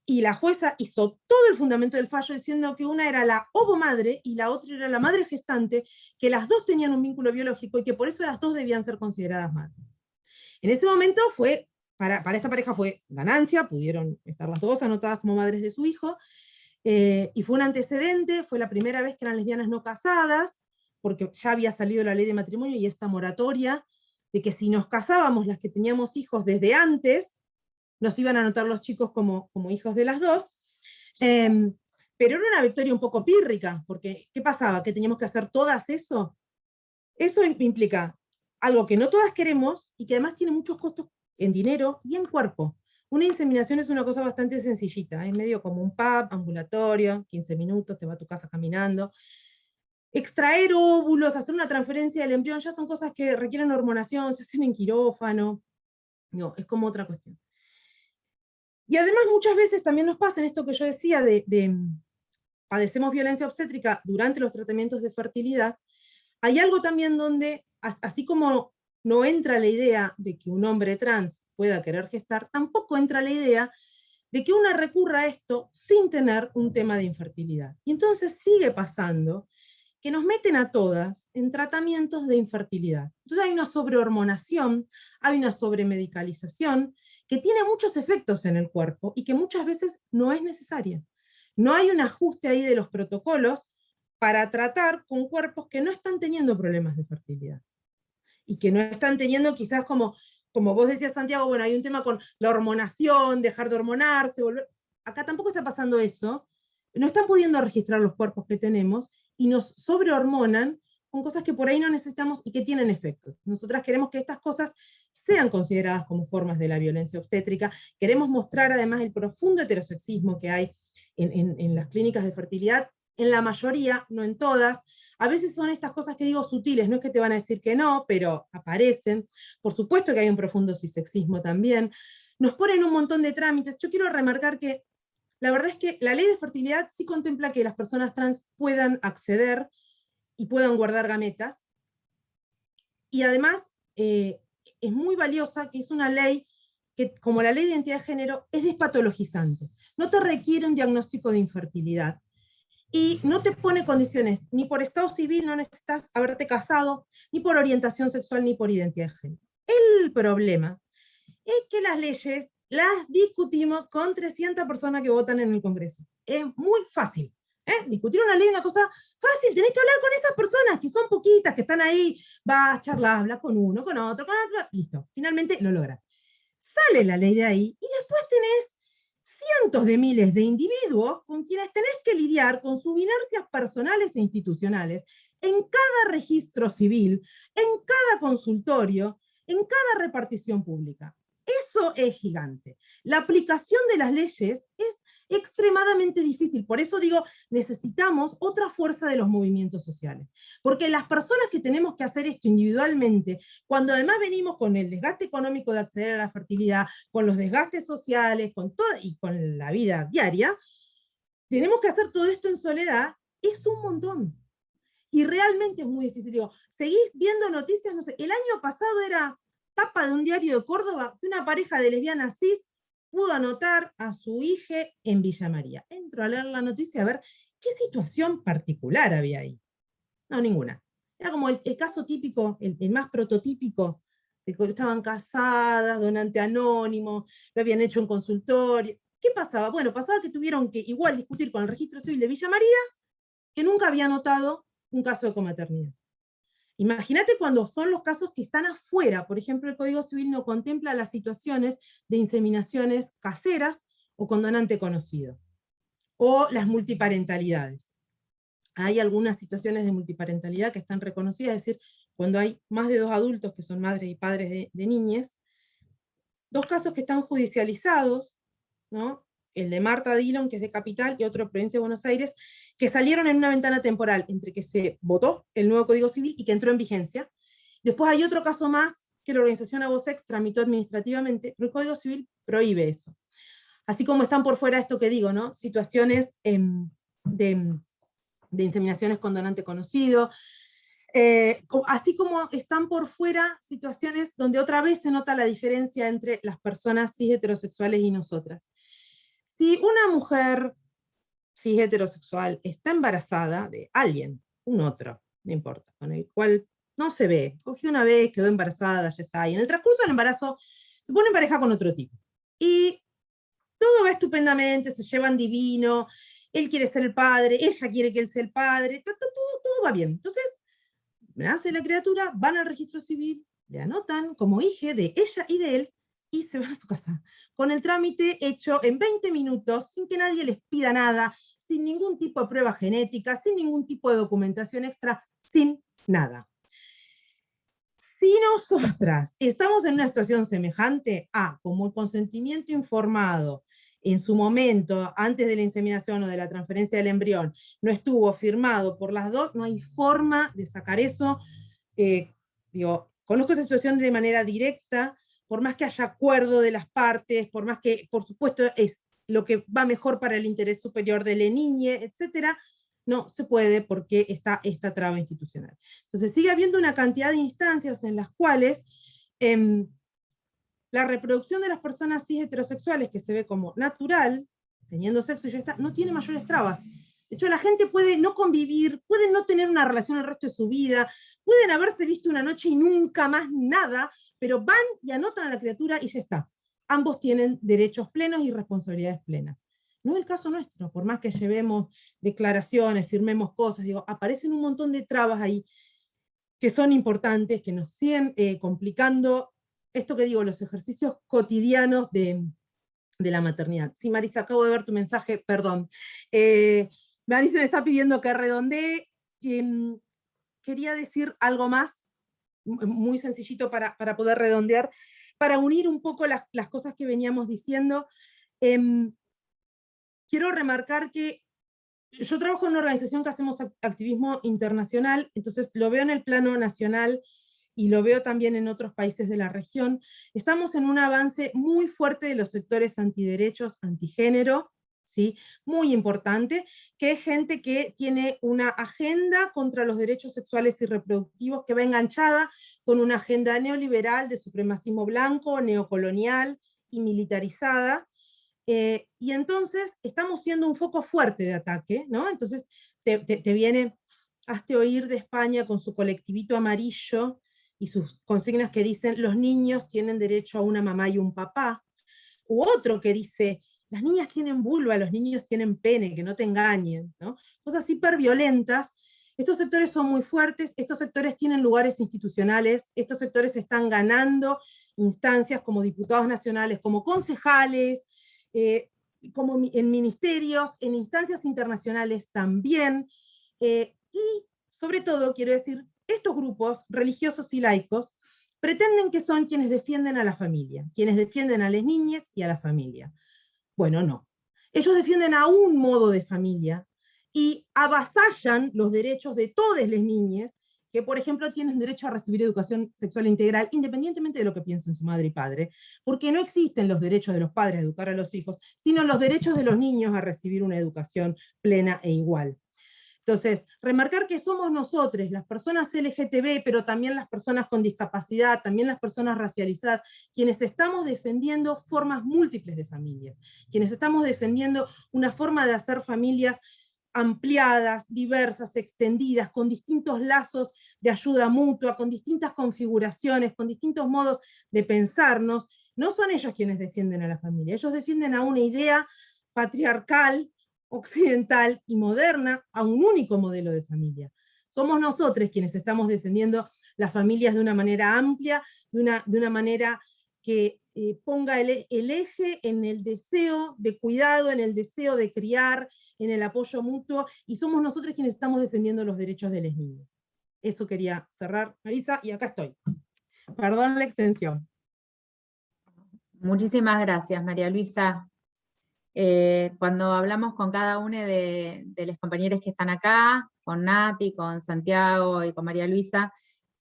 y la jueza hizo todo el fundamento del fallo diciendo que una era la ovomadre y la otra era la madre gestante, que las dos tenían un vínculo biológico y que por eso las dos debían ser consideradas madres. En ese momento fue, para esta pareja fue ganancia, pudieron estar las dos anotadas como madres de su hijo, y fue un antecedente, fue la primera vez que eran lesbianas no casadas, porque ya había salido la ley de matrimonio y esta moratoria de que si nos casábamos las que teníamos hijos desde antes, nos iban a anotar los chicos como hijos de las dos, pero era una victoria un poco pírrica, porque ¿qué pasaba? ¿Que teníamos que hacer todas eso? Eso implica algo que no todas queremos, y que además tiene muchos costos en dinero y en cuerpo. Una inseminación es una cosa bastante sencillita, es medio como un PAP, ambulatorio, 15 minutos, te va a tu casa caminando. Extraer óvulos, hacer una transferencia del embrión, ya son cosas que requieren hormonación, se hacen en quirófano, no, es como otra cuestión. Y además muchas veces también nos pasa en esto que yo decía padecemos violencia obstétrica durante los tratamientos de fertilidad, hay algo también donde, así como no entra la idea de que un hombre trans pueda querer gestar, tampoco entra la idea de que una recurra a esto sin tener un tema de infertilidad. Y entonces sigue pasando que nos meten a todas en tratamientos de infertilidad. Entonces hay una sobrehormonación, hay una sobremedicalización, que tiene muchos efectos en el cuerpo y que muchas veces no es necesaria. No hay un ajuste ahí de los protocolos para tratar con cuerpos que no están teniendo problemas de fertilidad. Y que no están teniendo quizás como vos decías, Santiago, bueno, hay un tema con la hormonación, dejar de hormonarse, volver. Acá tampoco está pasando eso. No están pudiendo registrar los cuerpos que tenemos y nos sobrehormonan con cosas que por ahí no necesitamos y que tienen efectos. Nosotras queremos que estas cosas sean consideradas como formas de la violencia obstétrica, queremos mostrar además el profundo heterosexismo que hay en las clínicas de fertilidad, en la mayoría, no en todas. A veces son estas cosas que digo sutiles, no es que te van a decir que no, pero aparecen. Por supuesto que hay un profundo cisexismo también. Nos ponen un montón de trámites. Yo quiero remarcar que la verdad es que la ley de fertilidad sí contempla que las personas trans puedan acceder y puedan guardar gametas. Y además es muy valiosa, que es una ley que, como la ley de identidad de género, es despatologizante. No te requiere un diagnóstico de infertilidad. Y no te pone condiciones, ni por estado civil no necesitas haberte casado, ni por orientación sexual, ni por identidad de género. El problema es que las leyes las discutimos con 300 personas que votan en el Congreso. Es muy fácil. Discutir una ley es una cosa fácil, tenés que hablar con esas personas, que son poquitas, que están ahí, vas a charlar, hablas con uno, con otro, listo. Finalmente lo logras. Sale la ley de ahí, y después tenés cientos de miles de individuos con quienes tenés que lidiar con sus inercias personales e institucionales en cada registro civil, en cada consultorio, en cada repartición pública. Eso es gigante. La aplicación de las leyes es extremadamente difícil. Por eso digo, necesitamos otra fuerza de los movimientos sociales. Porque las personas que tenemos que hacer esto individualmente, cuando además venimos con el desgaste económico de acceder a la fertilidad, con los desgastes sociales, con todo, y con la vida diaria, tenemos que hacer todo esto en soledad, es un montón. Y realmente es muy difícil. Digo, seguís viendo noticias, no sé, el año pasado era tapa de un diario de Córdoba que una pareja de lesbianas cis pudo anotar a su hija en Villa María. Entro a leer la noticia a ver qué situación particular había ahí. No, ninguna. Era como el caso típico, el más prototípico, de que estaban casadas, donante anónimo, lo habían hecho en consultorio. ¿Qué pasaba? Bueno, pasaba que tuvieron que igual discutir con el registro civil de Villa María, que nunca había anotado un caso de comaternidad. Imagínate cuando son los casos que están afuera. Por ejemplo, el Código Civil no contempla las situaciones de inseminaciones caseras o con donante conocido, o las multiparentalidades. Hay algunas situaciones de multiparentalidad que están reconocidas, es decir, cuando hay más de 2 adultos que son madres y padres de niñes. 2 casos que están judicializados, ¿no? El de Marta Dillon, que es de Capital, y otro de Provincia de Buenos Aires, que salieron en una ventana temporal entre que se votó el nuevo Código Civil y que entró en vigencia. Después hay otro caso más que la organización Avosex tramitó administrativamente, pero el Código Civil prohíbe eso. Así como están por fuera esto que digo, ¿no? Situaciones de inseminaciones con donante conocido, así como están por fuera situaciones donde otra vez se nota la diferencia entre las personas cis heterosexuales y nosotras. Si una mujer cis heterosexual está embarazada de alguien, un otro, no importa, con el cual no se ve, cogió una vez, quedó embarazada, ya está, y en el transcurso del embarazo se pone en pareja con otro tipo. Y todo va estupendamente, se llevan divino, él quiere ser el padre, ella quiere que él sea el padre, todo va bien. Entonces, nace la criatura, van al registro civil, le anotan como hija de ella y de él, y se van a su casa, con el trámite hecho en 20 minutos, sin que nadie les pida nada, sin ningún tipo de prueba genética, sin ningún tipo de documentación extra, sin nada. Si nosotras estamos en una situación semejante a, como el consentimiento informado en su momento, antes de la inseminación o de la transferencia del embrión, no estuvo firmado por las dos, no hay forma de sacar eso. Conozco esa situación de manera directa, por más que haya acuerdo de las partes, por más que, por supuesto, es lo que va mejor para el interés superior de la niña, etc., no se puede porque está esta traba institucional. Entonces sigue habiendo una cantidad de instancias en las cuales la reproducción de las personas cis heterosexuales, que se ve como natural, teniendo sexo y ya está, no tiene mayores trabas. De hecho, la gente puede no convivir, puede no tener una relación el resto de su vida, pueden haberse visto una noche y nunca más nada, pero van y anotan a la criatura y ya está. Ambos tienen derechos plenos y responsabilidades plenas. No es el caso nuestro, por más que llevemos declaraciones, firmemos cosas, aparecen un montón de trabas ahí que son importantes, que nos siguen complicando esto que digo, los ejercicios cotidianos de la maternidad. Sí, Marisa, acabo de ver tu mensaje, perdón. Marisa me está pidiendo que redondee. Quería decir algo más, muy sencillito para poder redondear, para unir un poco las cosas que veníamos diciendo. quiero remarcar que yo trabajo en una organización que hacemos activismo internacional, entonces lo veo en el plano nacional y lo veo también en otros países de la región. Estamos en un avance muy fuerte de los sectores antiderechos, antigénero, ¿sí? Muy importante, que es gente que tiene una agenda contra los derechos sexuales y reproductivos que va enganchada con una agenda neoliberal de supremacismo blanco, neocolonial y militarizada, y entonces estamos siendo un foco fuerte de ataque, ¿no? Entonces te viene, hazte oír de España con su colectivito amarillo y sus consignas que dicen los niños tienen derecho a una mamá y un papá, u otro que dice las niñas tienen vulva, los niños tienen pene, que no te engañen, ¿no? Cosas hiper violentas. Estos sectores son muy fuertes, estos sectores tienen lugares institucionales, estos sectores están ganando instancias como diputados nacionales, como concejales, como en ministerios, en instancias internacionales también, y sobre todo, quiero decir, estos grupos religiosos y laicos pretenden que son quienes defienden a la familia, quienes defienden a las niñas y a la familia. Bueno, no. Ellos defienden a un modo de familia y avasallan los derechos de todas las niñas que, por ejemplo, tienen derecho a recibir educación sexual integral, independientemente de lo que piensen su madre y padre, porque no existen los derechos de los padres a educar a los hijos, sino los derechos de los niños a recibir una educación plena e igual. Entonces, remarcar que somos nosotros, las personas LGTB, pero también las personas con discapacidad, también las personas racializadas, quienes estamos defendiendo formas múltiples de familias, quienes estamos defendiendo una forma de hacer familias ampliadas, diversas, extendidas, con distintos lazos de ayuda mutua, con distintas configuraciones, con distintos modos de pensarnos. No son ellos quienes defienden a la familia, ellos defienden a una idea patriarcal, occidental y moderna, a un único modelo de familia. Somos nosotros quienes estamos defendiendo las familias de una manera amplia, de una manera que ponga el eje en el deseo de cuidado, en el deseo de criar, en el apoyo mutuo, y somos nosotros quienes estamos defendiendo los derechos de los niños. Eso quería cerrar, Marisa, y acá estoy. Perdón la extensión.
Muchísimas gracias, María Luisa. Cuando hablamos con cada uno de los compañeros que están acá, con Nati, con Santiago y con María Luisa,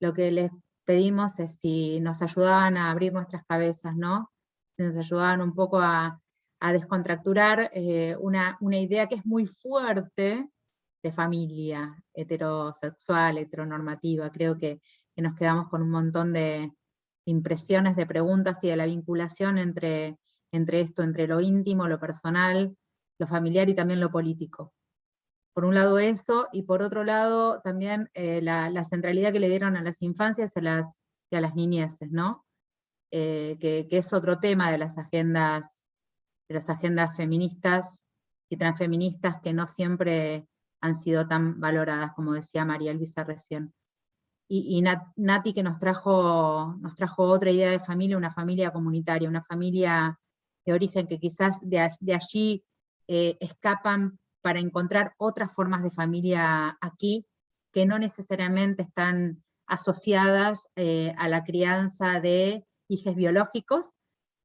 lo que les pedimos es si nos ayudaban a abrir nuestras cabezas, ¿no? Si nos ayudaban un poco a descontracturar una idea que es muy fuerte de familia heterosexual, heteronormativa. Creo que nos quedamos con un montón de impresiones, de preguntas y de la vinculación entre esto, entre lo íntimo, lo personal, lo familiar y también lo político. Por un lado eso, y por otro lado también la centralidad que le dieron a las infancias y a las niñeces, ¿no? Que es otro tema de las agendas feministas y transfeministas que no siempre han sido tan valoradas, como decía María Luisa recién. Y Nati que nos trajo otra idea de familia, una familia comunitaria, una familia de origen que quizás de allí escapan para encontrar otras formas de familia aquí, que no necesariamente están asociadas a la crianza de hijos biológicos,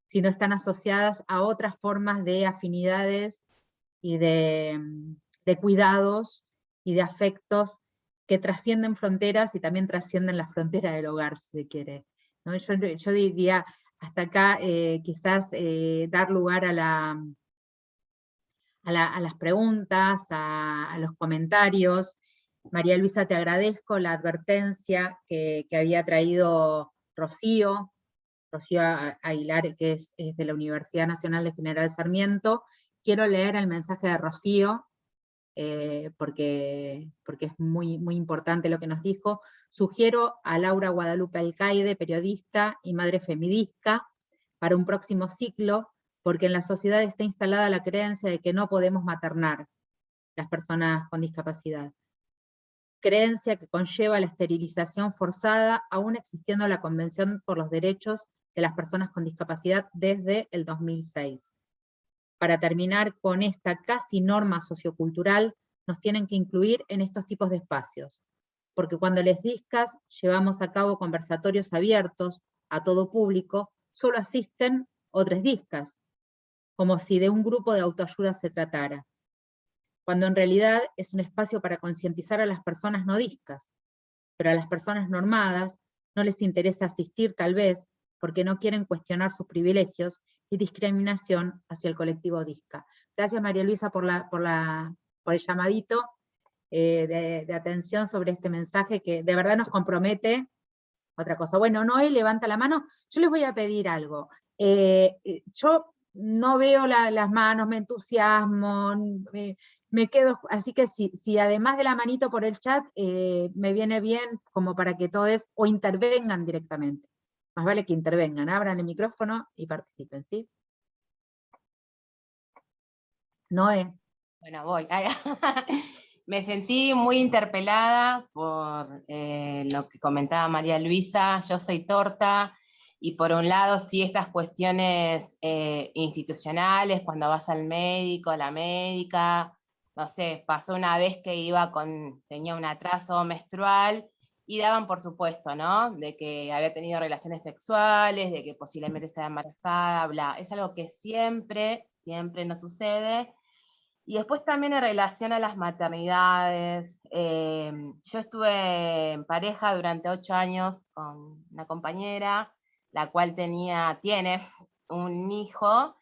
sino están asociadas a otras formas de afinidades y de cuidados y de afectos que trascienden fronteras y también trascienden la frontera del hogar, si se quiere, ¿no? Yo diría, hasta acá quizás dar lugar a las preguntas, a los comentarios. María Luisa, te agradezco la advertencia que había traído Rocío Aguilar, que es de la Universidad Nacional de General Sarmiento. Quiero leer el mensaje de Rocío, porque es muy, muy importante lo que nos dijo. Sugiero a Laura Guadalupe Alcaide, periodista y madre feminista, para un próximo ciclo, porque en la sociedad está instalada la creencia de que no podemos maternar las personas con discapacidad. Creencia que conlleva la esterilización forzada, aún existiendo la Convención por los Derechos de las Personas con Discapacidad desde el 2006. Para terminar con esta casi norma sociocultural, nos tienen que incluir en estos tipos de espacios, porque cuando les discas llevamos a cabo conversatorios abiertos a todo público, solo asisten otras discas. como si de un grupo de autoayuda se tratara, cuando en realidad es un espacio para concientizar a las personas no discas, pero a las personas normadas no les interesa asistir tal vez porque no quieren cuestionar sus privilegios y discriminación hacia el colectivo disca. Gracias María Luisa por el llamadito de atención sobre este mensaje que de verdad nos compromete. Otra cosa. Bueno, Noé levanta la mano. Yo les voy a pedir algo. Yo no veo las manos, me entusiasmo, me quedo, así que si además de la manito por el chat, me viene bien como para que todos o intervengan directamente. Más vale que intervengan, abran el micrófono y participen, ¿sí? Noé.
Bueno, voy. Me sentí muy interpelada por lo que comentaba María Luisa. Yo soy torta, y por un lado sí estas cuestiones institucionales, cuando vas al médico, a la médica, no sé, pasó una vez que tenía un atraso menstrual, y daban por supuesto, ¿no? De que había tenido relaciones sexuales, de que posiblemente estaba embarazada, bla. Es algo que siempre nos sucede. Y después también en relación a las maternidades, yo estuve en pareja durante 8 años con una compañera, la cual tiene un hijo,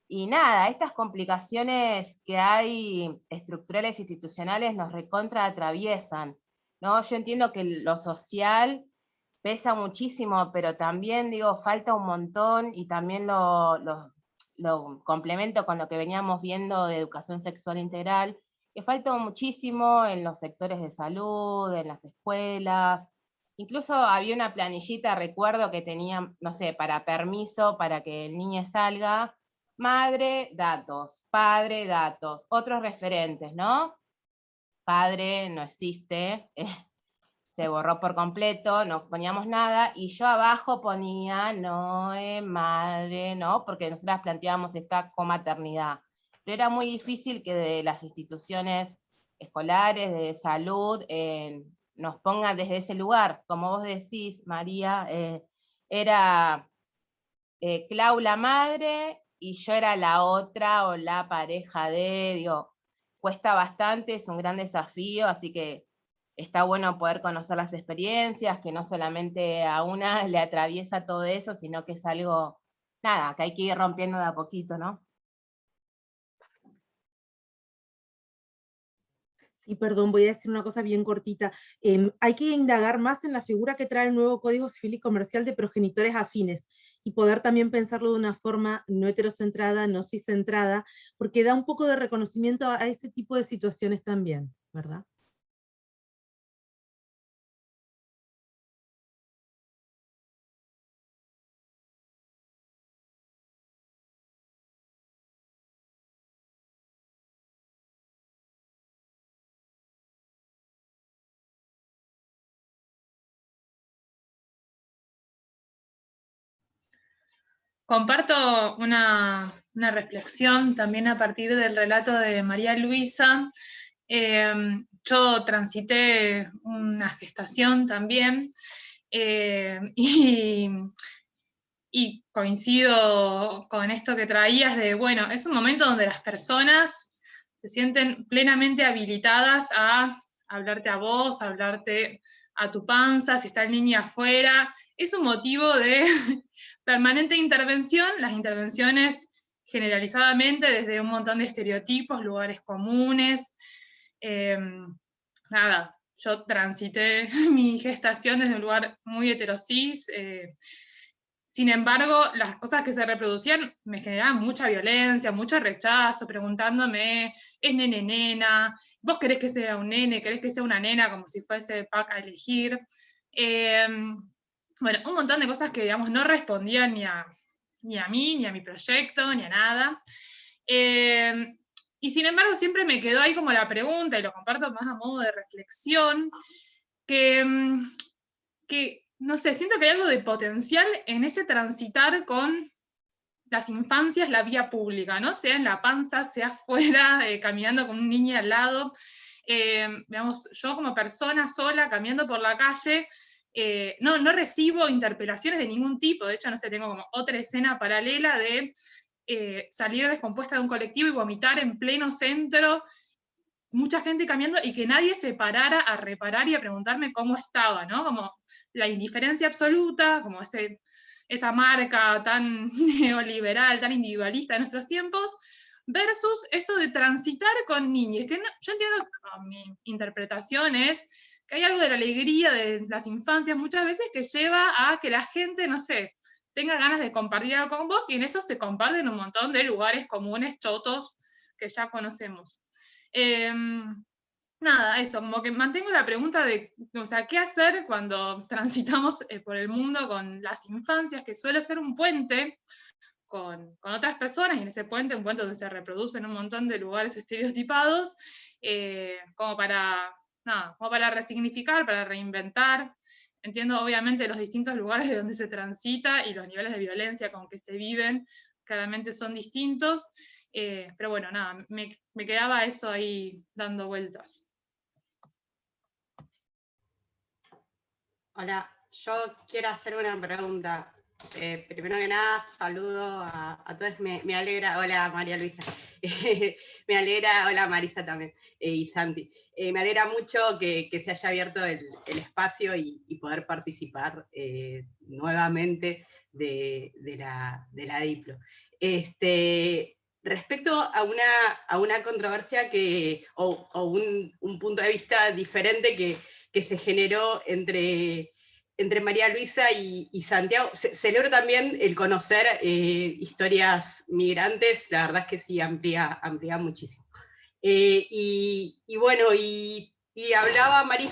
y nada, estas complicaciones que hay estructurales institucionales nos recontra atraviesan, ¿no? Yo entiendo que lo social pesa muchísimo, pero también, digo, falta un montón, y también lo complemento con lo que veníamos viendo de educación sexual integral, que falta muchísimo en los sectores de salud, en las escuelas. Incluso había una planillita, recuerdo, que tenía, no sé, para permiso, para que el niño salga, madre, datos, padre, datos, otros referentes, ¿no? Padre no existe, se borró por completo, no poníamos nada, y yo abajo ponía Noé, madre, ¿no? Porque nosotras planteábamos esta comaternidad. Pero era muy difícil que de las instituciones escolares, de salud, nos pongan desde ese lugar. Como vos decís, María, era Clau la madre, y yo era la otra, o la pareja digo, cuesta bastante, es un gran desafío, así que está bueno poder conocer las experiencias, que no solamente a una le atraviesa todo eso, sino que es algo, nada, que hay que ir rompiendo de a poquito, ¿no?
Sí, perdón, voy a decir una cosa bien cortita. Hay que indagar más en la figura que trae el nuevo Código Civil y Comercial de progenitores afines, y poder también pensarlo de una forma no heterocentrada, no ciscentrada, porque da un poco de reconocimiento a ese tipo de situaciones también, ¿verdad?
Comparto una reflexión también a partir del relato de María Luisa. Yo transité una gestación también, y coincido con esto que traías de, bueno, es un momento donde las personas se sienten plenamente habilitadas a hablarte a vos, a hablarte a tu panza, si está el niño afuera. Es un motivo de permanente intervención, las intervenciones generalizadamente desde un montón de estereotipos, lugares comunes. Nada, yo transité mi gestación desde un lugar muy heterosis. Sin embargo, las cosas que se reproducían me generaban mucha violencia, mucho rechazo, preguntándome, ¿es nene, nena? ¿Vos querés que sea un nene? ¿Querés que sea una nena? Como si fuese pack a elegir. Bueno, un montón de cosas que, digamos, no respondían ni a mí, ni a mi proyecto, ni a nada. Y sin embargo, siempre me quedó ahí como la pregunta, y lo comparto más a modo de reflexión, que no sé, siento que hay algo de potencial en ese transitar con las infancias, la vía pública, ¿no? Sea en la panza, sea afuera, caminando con un niño al lado. Digamos, yo como persona sola, caminando por la calle, no recibo interpelaciones de ningún tipo. De hecho, no sé, tengo como otra escena paralela de salir descompuesta de un colectivo y vomitar en pleno centro, mucha gente caminando, y que nadie se parara a reparar y a preguntarme cómo estaba, ¿no? Como la indiferencia absoluta, como esa marca tan neoliberal, tan individualista de nuestros tiempos, versus esto de transitar con niños, que yo entiendo, mi interpretación es que hay algo de la alegría de las infancias muchas veces que lleva a que la gente, no sé, tenga ganas de compartir algo con vos, y en eso se comparten un montón de lugares comunes, chotos, que ya conocemos. Nada, eso, como que mantengo la pregunta de, o sea, ¿qué hacer cuando transitamos por el mundo con las infancias, que suele ser un puente con otras personas, y en ese puente, un puente donde se reproducen un montón de lugares estereotipados, como para resignificar, para reinventar? Entiendo obviamente los distintos lugares de donde se transita y los niveles de violencia con que se viven, claramente son distintos, pero bueno, nada, me quedaba eso ahí dando vueltas.
Hola, yo quiero hacer una pregunta. Primero que nada, saludo a todos. Me alegra, hola María Luisa, me alegra, hola Marisa también, y Santi. Me alegra mucho que se haya abierto el espacio y poder participar nuevamente de la Diplo. Respecto a una controversia o un punto de vista diferente que se generó entre María Luisa y Santiago. Celebro también el conocer historias migrantes, la verdad es que sí, amplía muchísimo. Y bueno, y hablaba María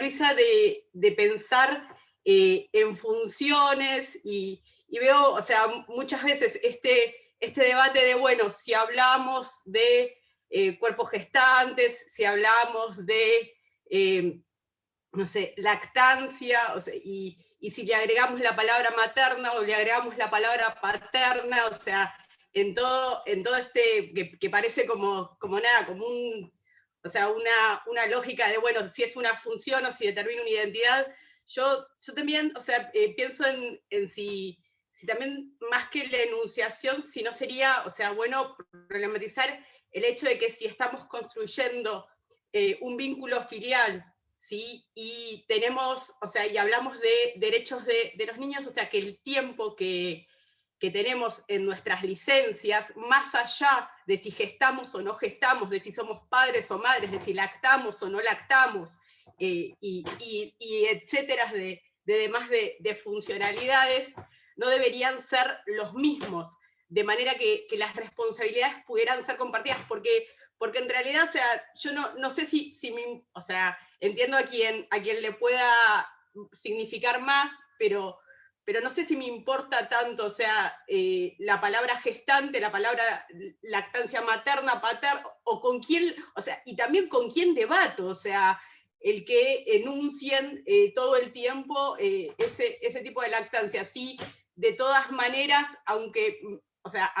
Luisa de pensar en funciones, y veo, o sea, muchas veces este debate de, bueno, si hablamos de cuerpos gestantes, si hablamos de no sé, lactancia, o sea, y si le agregamos la palabra materna o le agregamos la palabra paterna, o sea, en todo que parece como nada, como o sea, una lógica de, bueno, si es una función o si determina una identidad. Yo también, o sea, pienso en si también, más que la enunciación, si no sería, o sea, bueno, problematizar el hecho de que si estamos construyendo un vínculo filial, ¿sí? Y tenemos, o sea, y hablamos de derechos de los niños, o sea, que el tiempo que tenemos en nuestras licencias, más allá de si gestamos o no gestamos, de si somos padres o madres, de si lactamos o no lactamos, y etcétera, de demás de funcionalidades, no deberían ser los mismos, de manera que las responsabilidades pudieran ser compartidas, porque en realidad, o sea, yo no sé si o sea, entiendo a quien le pueda significar más, pero no sé si me importa tanto, o sea, la palabra gestante, la palabra lactancia materna, paterna, o con quién, o sea, y también con quién debato, o sea, el que enuncien todo el tiempo ese tipo de lactancia. Sí, de todas maneras, aunque, o sea,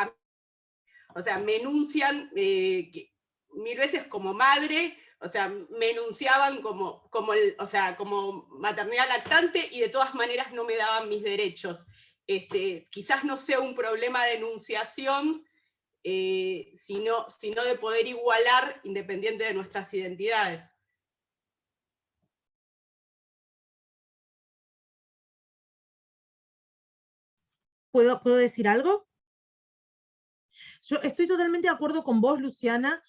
me enuncian mil veces como madre, o sea, me enunciaban como maternidad lactante, y de todas maneras no me daban mis derechos. Quizás no sea un problema de enunciación, sino de poder igualar independiente de nuestras identidades.
¿Puedo decir algo? Yo estoy totalmente de acuerdo con vos, Luciana.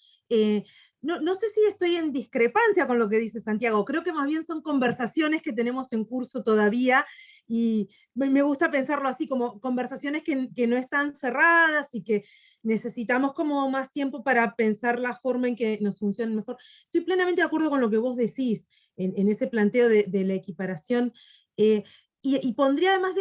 No sé si estoy en discrepancia con lo que dice Santiago. Creo que más bien son conversaciones que tenemos en curso todavía, y me gusta pensarlo así, como conversaciones que no están cerradas y que necesitamos como más tiempo para pensar la forma en que nos funcione mejor. Estoy plenamente de acuerdo con lo que vos decís en ese planteo de la equiparación. Y pondría, además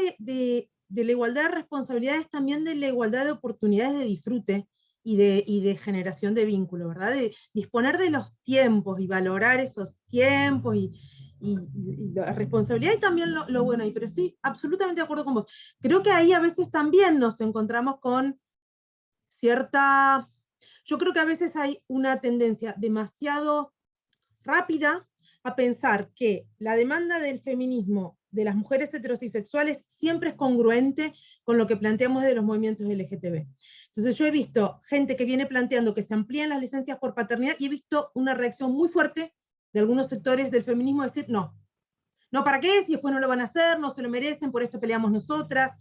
de la igualdad de responsabilidades, también de la igualdad de oportunidades de disfrute y de generación de vínculo, ¿verdad? De disponer de los tiempos y valorar esos tiempos y la responsabilidad, y también lo bueno ahí, pero estoy absolutamente de acuerdo con vos. Creo que ahí a veces también nos encontramos con cierta... Yo creo que a veces hay una tendencia demasiado rápida a pensar que la demanda del feminismo de las mujeres heterosexuales siempre es congruente con lo que planteamos de los movimientos LGTB. Entonces yo he visto gente que viene planteando que se amplíen las licencias por paternidad, y he visto una reacción muy fuerte de algunos sectores del feminismo decir, no, ¿para qué? Si después no lo van a hacer, no se lo merecen, por esto peleamos nosotras.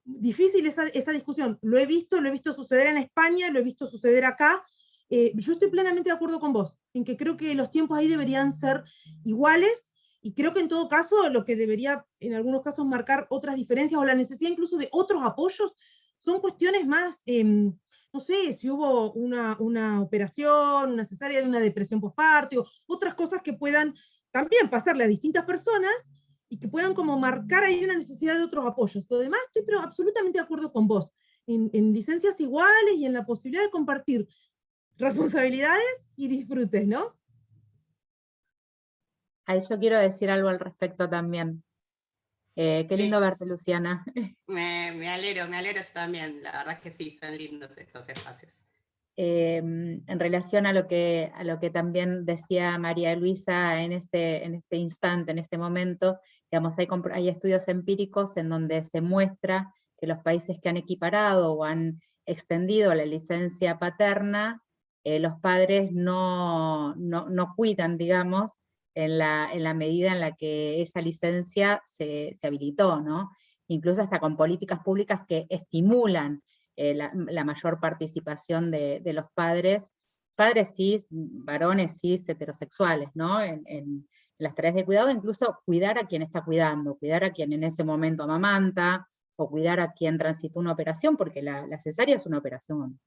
Difícil esa discusión. Lo he visto suceder en España, lo he visto suceder acá. Yo estoy plenamente de acuerdo con vos, en que creo que los tiempos ahí deberían ser iguales, y creo que en todo caso lo que debería en algunos casos marcar otras diferencias, o la necesidad incluso de otros apoyos, son cuestiones más, no sé, si hubo una operación, una cesárea de una depresión postparto, otras cosas que puedan también pasarle a distintas personas, y que puedan como marcar ahí una necesidad de otros apoyos. Lo demás estoy pero absolutamente de acuerdo con vos, en licencias iguales y en la posibilidad de compartir responsabilidades y disfrutes, ¿no?
Ahí yo quiero decir algo al respecto también. Qué lindo verte, Luciana.
Me alegro yo también, la verdad es que sí, son lindos estos espacios.
En relación a lo que también decía María Luisa en este instante, en este momento, digamos, hay estudios empíricos en donde se muestra que los países que han equiparado o han extendido la licencia paterna, los padres no cuidan, digamos, en la medida en la que esa licencia se habilitó, ¿no? Incluso hasta con políticas públicas que estimulan la mayor participación de los padres cis, varones cis, heterosexuales, ¿no? En las tareas de cuidado, incluso cuidar a quien está cuidando, cuidar a quien en ese momento amamanta, o cuidar a quien transitó una operación, porque la cesárea es una operación,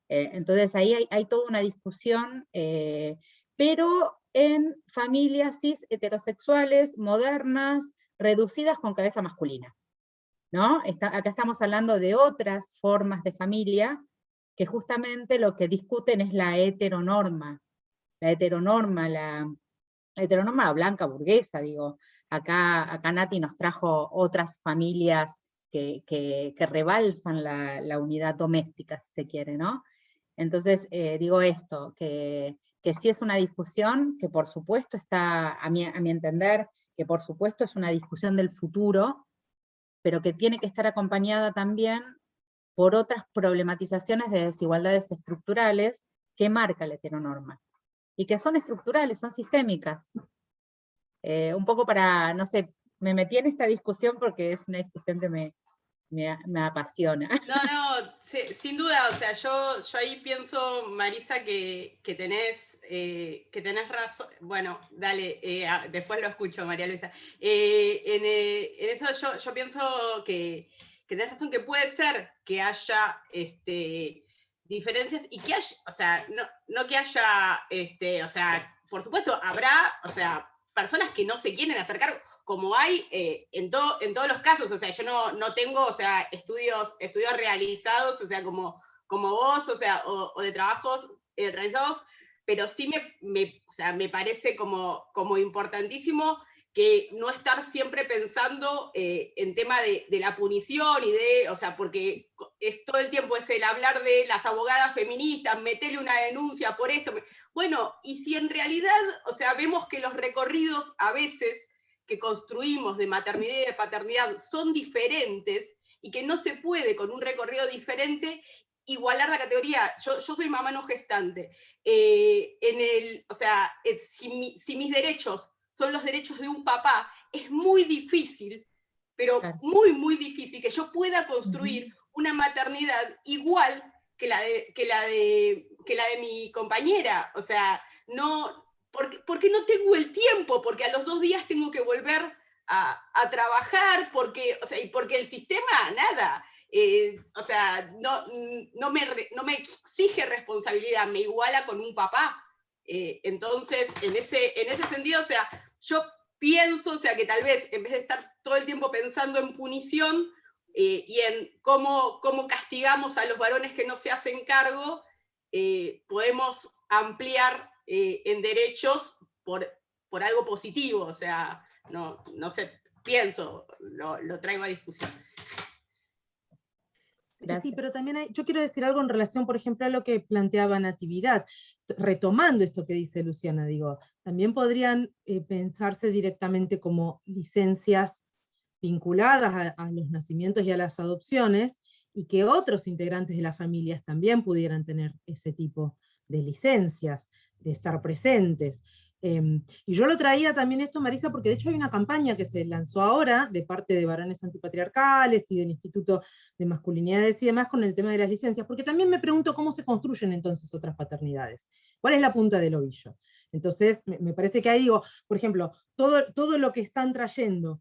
entonces ahí hay toda una discusión, pero en familias cis heterosexuales, modernas, reducidas con cabeza masculina, ¿no? Acá estamos hablando de otras formas de familia, que justamente lo que discuten es la heteronorma, la heteronorma blanca burguesa, digo. Acá Nati nos trajo otras familias que rebalsan la unidad doméstica, si se quiere, ¿no? Entonces, digo esto, que sí es una discusión, que por supuesto está, a mi entender, que por supuesto es una discusión del futuro, pero que tiene que estar acompañada también por otras problematizaciones de desigualdades estructurales que marca la heteronorma, y que son estructurales, son sistémicas. Un poco para, no sé, me metí en esta discusión porque es una discusión que me apasiona.
No, sin duda, o sea, yo ahí pienso, Marisa, que tenés razón. Bueno, dale, después lo escucho, María Luisa. En eso yo pienso que tenés razón, que puede ser que haya diferencias, y que haya, o sea, no que haya, o sea, por supuesto, habrá, o sea, personas que no se quieren hacer cargo, como hay en todos los casos. O sea, yo no tengo, o sea, estudios realizados, o sea, como vos, o sea, o de trabajos realizados, pero sí me parece como importantísimo que no estar siempre pensando en tema de la punición, o sea, porque todo el tiempo es el hablar de las abogadas feministas, metele una denuncia por esto. Bueno, y si en realidad, o sea, vemos que los recorridos a veces que construimos de maternidad y de paternidad son diferentes, y que no se puede con un recorrido diferente igualar la categoría. Yo soy mamá no gestante. O sea, si mis derechos son los derechos de un papá, es muy difícil, pero muy, muy difícil, que yo pueda construir una maternidad igual que la de mi compañera. O sea, no, porque no tengo el tiempo, porque a los 2 días tengo que volver a trabajar, porque, o sea, y porque el sistema, nada, o sea, no me exige responsabilidad, me iguala con un papá. Entonces, en ese sentido, o sea, yo pienso, o sea, que tal vez en vez de estar todo el tiempo pensando en punición y en cómo castigamos a los varones que no se hacen cargo, podemos ampliar en derechos por algo positivo. O sea, no sé, pienso, lo traigo a discusión.
Gracias.
Sí, pero también yo quiero decir algo en relación, por ejemplo, a lo que planteaba Natividad. Retomando esto que dice Luciana, digo, también podrían pensarse directamente como licencias vinculadas a los nacimientos y a las adopciones, y que otros integrantes de las familias también pudieran tener ese tipo de licencias, de estar presentes. Y yo lo traía también esto, Marisa, porque de hecho hay una campaña que se lanzó ahora de parte de Varones Antipatriarcales y del Instituto de Masculinidades y demás con el tema de las licencias, porque también me pregunto cómo se construyen entonces otras paternidades. ¿Cuál es la punta del ovillo? Entonces, me parece que ahí digo, por ejemplo, todo lo que están trayendo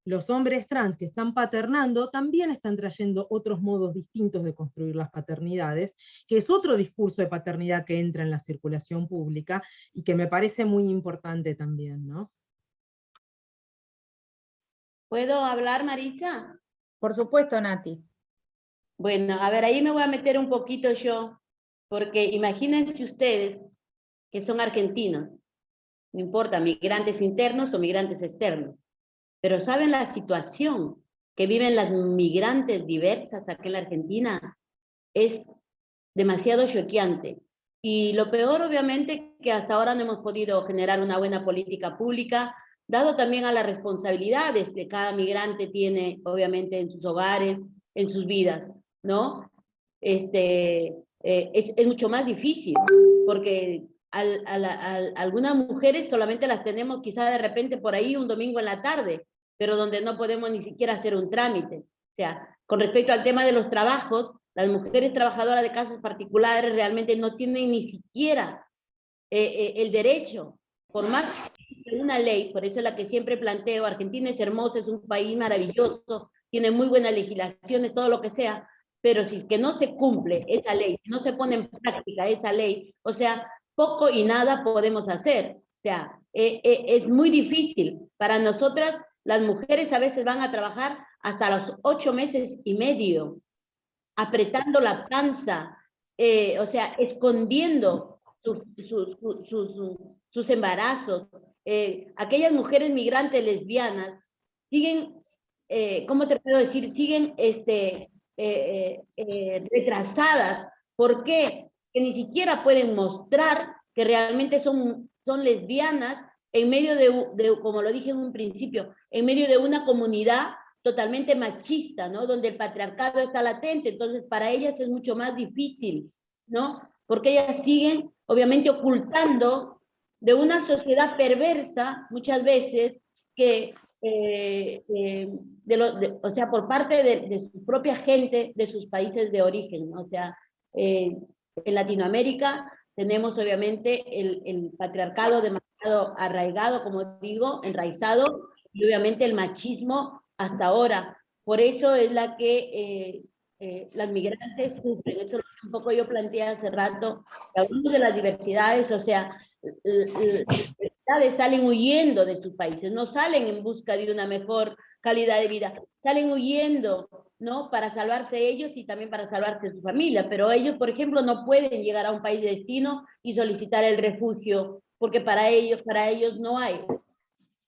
los hombres trans que están paternando también están trayendo otros modos distintos de construir las paternidades, que es otro discurso de paternidad que entra en la circulación pública y que me parece muy importante también, ¿no?
¿Puedo hablar, Marisa?
Por supuesto, Nati.
Bueno, a ver, ahí me voy a meter un poquito yo, porque imagínense ustedes que son argentinos, no importa, migrantes internos o migrantes externos, pero ¿saben la situación que viven las migrantes diversas aquí en la Argentina? Es demasiado choqueante. Y lo peor, obviamente, que hasta ahora no hemos podido generar una buena política pública, dado también a las responsabilidades que cada migrante tiene, obviamente, en sus hogares, en sus vidas, ¿no? Es mucho más difícil, porque algunas mujeres solamente las tenemos quizá de repente por ahí un domingo en la tarde, pero donde no podemos ni siquiera hacer un trámite. O sea, con respecto al tema de los trabajos, las mujeres trabajadoras de casas particulares realmente no tienen ni siquiera el derecho, por más que una ley, por eso es la que siempre planteo, Argentina es hermosa, es un país maravilloso, tiene muy buenas legislaciones, todo lo que sea, pero si es que no se cumple esa ley, si no se pone en práctica esa ley, o sea, poco y nada podemos hacer. O sea, es muy difícil. Para nosotras, las mujeres a veces van a trabajar hasta los 8 meses y medio, apretando la panza, o sea, escondiendo sus embarazos. Aquellas mujeres migrantes lesbianas siguen, ¿cómo te puedo decir? Siguen retrasadas. ¿Por qué? Que ni siquiera pueden mostrar que realmente son lesbianas en medio de, como lo dije en un principio, en medio de una comunidad totalmente machista, ¿no? Donde el patriarcado está latente, entonces para ellas es mucho más difícil, ¿no? Porque ellas siguen, obviamente, ocultando de una sociedad perversa, muchas veces, que, o sea, por parte de su propia gente, de sus países de origen, ¿no? O sea, en Latinoamérica tenemos, obviamente, el patriarcado demasiado arraigado, como digo, enraizado, y obviamente el machismo hasta ahora. Por eso es la que las migrantes sufren. Eso es lo que un poco yo planteé hace rato, que hablamos de las diversidades, o sea, las diversidades salen huyendo de sus países, no salen en busca de una mejor calidad de vida, salen huyendo, ¿no? Para salvarse ellos y también para salvarse su familia, pero ellos, por ejemplo, no pueden llegar a un país de destino y solicitar el refugio, porque para ellos no hay,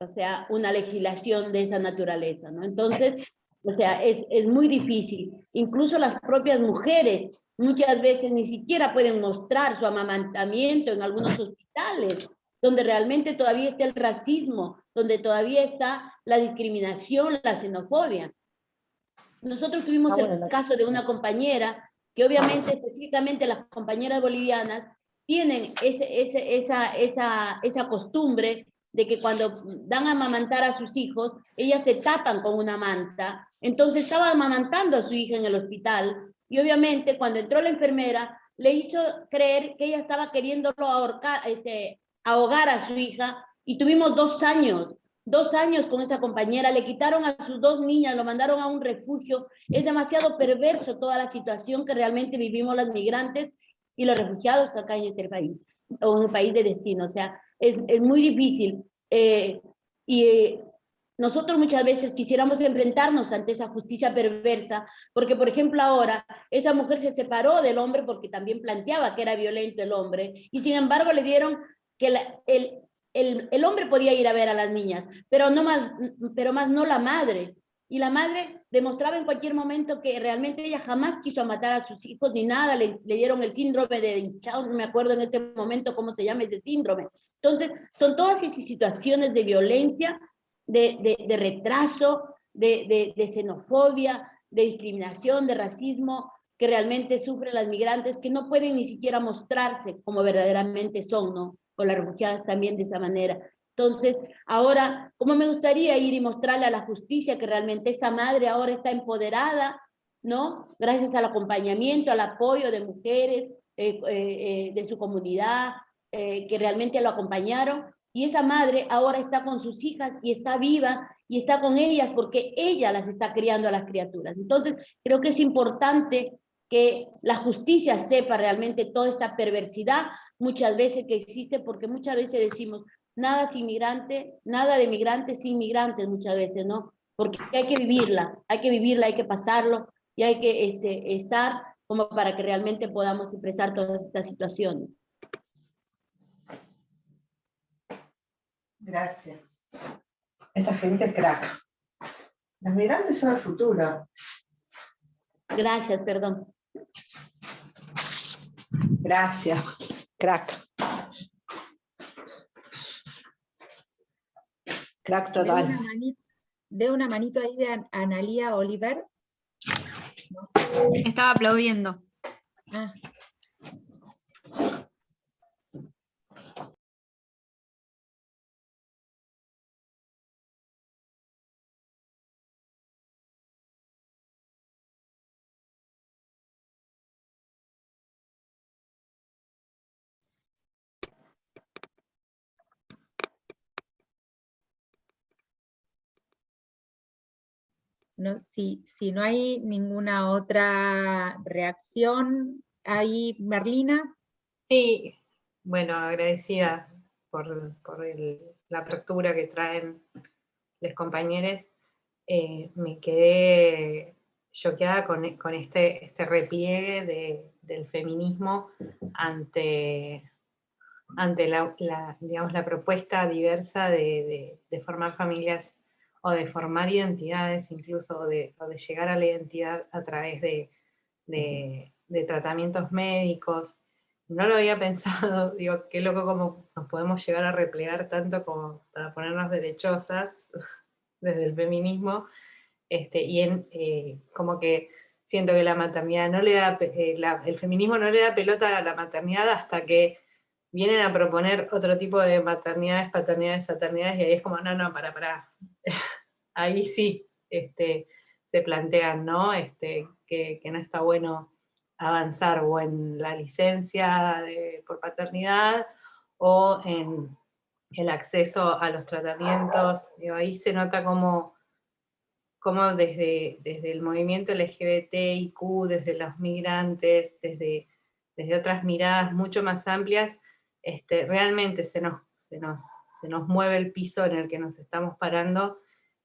o sea, una legislación de esa naturaleza, ¿no? Entonces, o sea, es muy difícil. Incluso las propias mujeres muchas veces ni siquiera pueden mostrar su amamantamiento en algunos hospitales, donde realmente todavía está el racismo, donde todavía está la discriminación, la xenofobia. Nosotros tuvimos el caso de una compañera que obviamente, específicamente las compañeras bolivianas, tienen esa costumbre de que cuando dan a amamantar a sus hijos, ellas se tapan con una manta. Entonces estaba amamantando a su hija en el hospital y obviamente cuando entró la enfermera le hizo creer que ella estaba queriéndolo ahorcar, ahogar a su hija, y tuvimos 2 años con esa compañera, le quitaron a sus 2 niñas, lo mandaron a un refugio. Es demasiado perverso toda la situación que realmente vivimos las migrantes y los refugiados acá en este país, o en un país de destino. O sea, es muy difícil. Nosotros muchas veces quisiéramos enfrentarnos ante esa justicia perversa, porque, por ejemplo, ahora esa mujer se separó del hombre porque también planteaba que era violento el hombre, y sin embargo le dieron que el hombre podía ir a ver a las niñas, pero más no la madre. Y la madre demostraba en cualquier momento que realmente ella jamás quiso matar a sus hijos ni nada, le dieron el síndrome de hinchado, no me acuerdo en este momento cómo se llama ese síndrome. Entonces, son todas esas situaciones de violencia, de retraso, de xenofobia, de discriminación, de racismo, que realmente sufren las migrantes, que no pueden ni siquiera mostrarse como verdaderamente son, ¿no? O las refugiadas también de esa manera. Entonces, ahora, como me gustaría ir y mostrarle a la justicia que realmente esa madre ahora está empoderada, ¿no? Gracias al acompañamiento, al apoyo de mujeres de su comunidad, que realmente lo acompañaron, y esa madre ahora está con sus hijas y está viva y está con ellas porque ella las está criando a las criaturas. Entonces, creo que es importante que la justicia sepa realmente toda esta perversidad muchas veces que existe, porque muchas veces decimos, nada sin migrante, nada de migrantes sin migrantes muchas veces, ¿no? Porque hay que vivirla, hay que pasarlo y hay que estar como para que realmente podamos expresar todas estas situaciones.
Gracias. Esa gente es crack. Los migrantes son el futuro.
Gracias, perdón.
Gracias, crack. Crack total.
Veo una manito ahí de Analía Oliver. ¿No?
Estaba aplaudiendo.
Ah. No, si no hay ninguna otra reacción, ¿hay Merlina?
Sí, bueno, agradecida por la apertura que traen los compañeros. Me quedé choqueada con este repliegue del feminismo ante digamos, la propuesta diversa de formar familias o de formar identidades incluso, o de llegar a la identidad a través de tratamientos médicos. No lo había pensado, digo, qué loco cómo nos podemos llegar a replegar tanto como para ponernos derechosas desde el feminismo, como que siento que la maternidad no le da, el feminismo no le da pelota a la maternidad hasta que vienen a proponer otro tipo de maternidades, paternidades, maternidades, y ahí es como, no, para. Ahí sí se plantean, ¿no? Que no está bueno avanzar o en la licencia por paternidad o en el acceso a los tratamientos. Digo, ahí se nota como desde el movimiento LGBTIQ, desde los migrantes, desde otras miradas mucho más amplias, realmente se nos mueve el piso en el que nos estamos parando,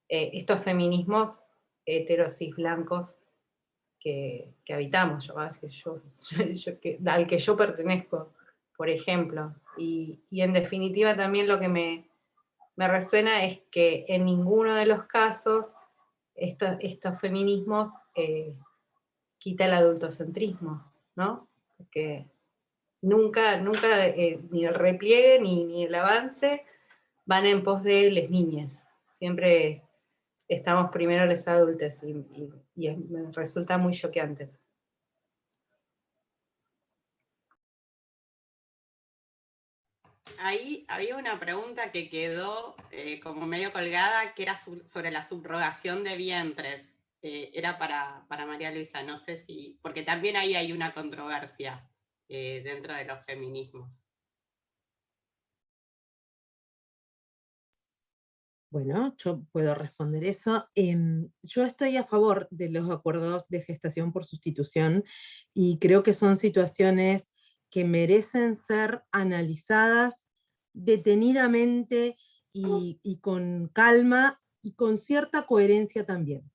estos feminismos heterosis blancos que habitamos, al que yo pertenezco, por ejemplo. Y en definitiva también lo que me resuena es que en ninguno de los casos estos feminismos quita el adultocentrismo, ¿no? Porque nunca ni el repliegue ni el avance van en pos de las niñas. Siempre estamos primero los adultos y me resulta muy choqueante.
Ahí había una pregunta que quedó como medio colgada, que era sobre la subrogación de vientres. Era para María Luisa, no sé si, porque también ahí hay una controversia dentro de los feminismos.
Bueno, yo puedo responder eso. Yo estoy a favor de los acuerdos de gestación por sustitución y creo que son situaciones que merecen ser analizadas detenidamente y con calma y con cierta coherencia también.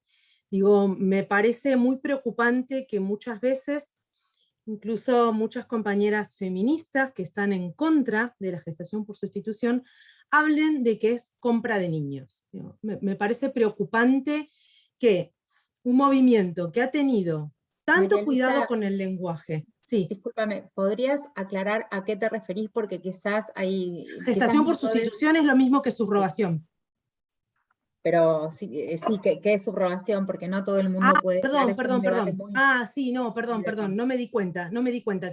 Digo, me parece muy preocupante que muchas veces, incluso muchas compañeras feministas que están en contra de la gestación por sustitución, hablen de que es compra de niños. Me parece preocupante que un movimiento que ha tenido tanto
María
cuidado
Luisa,
con el lenguaje. Sí.
discúlpame, ¿podrías aclarar a qué te referís? Porque quizás hay...
Gestación por
no podés-
sustitución es lo mismo que subrogación.
Pero sí, ¿qué es subrogación? Porque no todo el mundo puede llegar, es un debate muy...
Ah, sí, no, perdón, no me di cuenta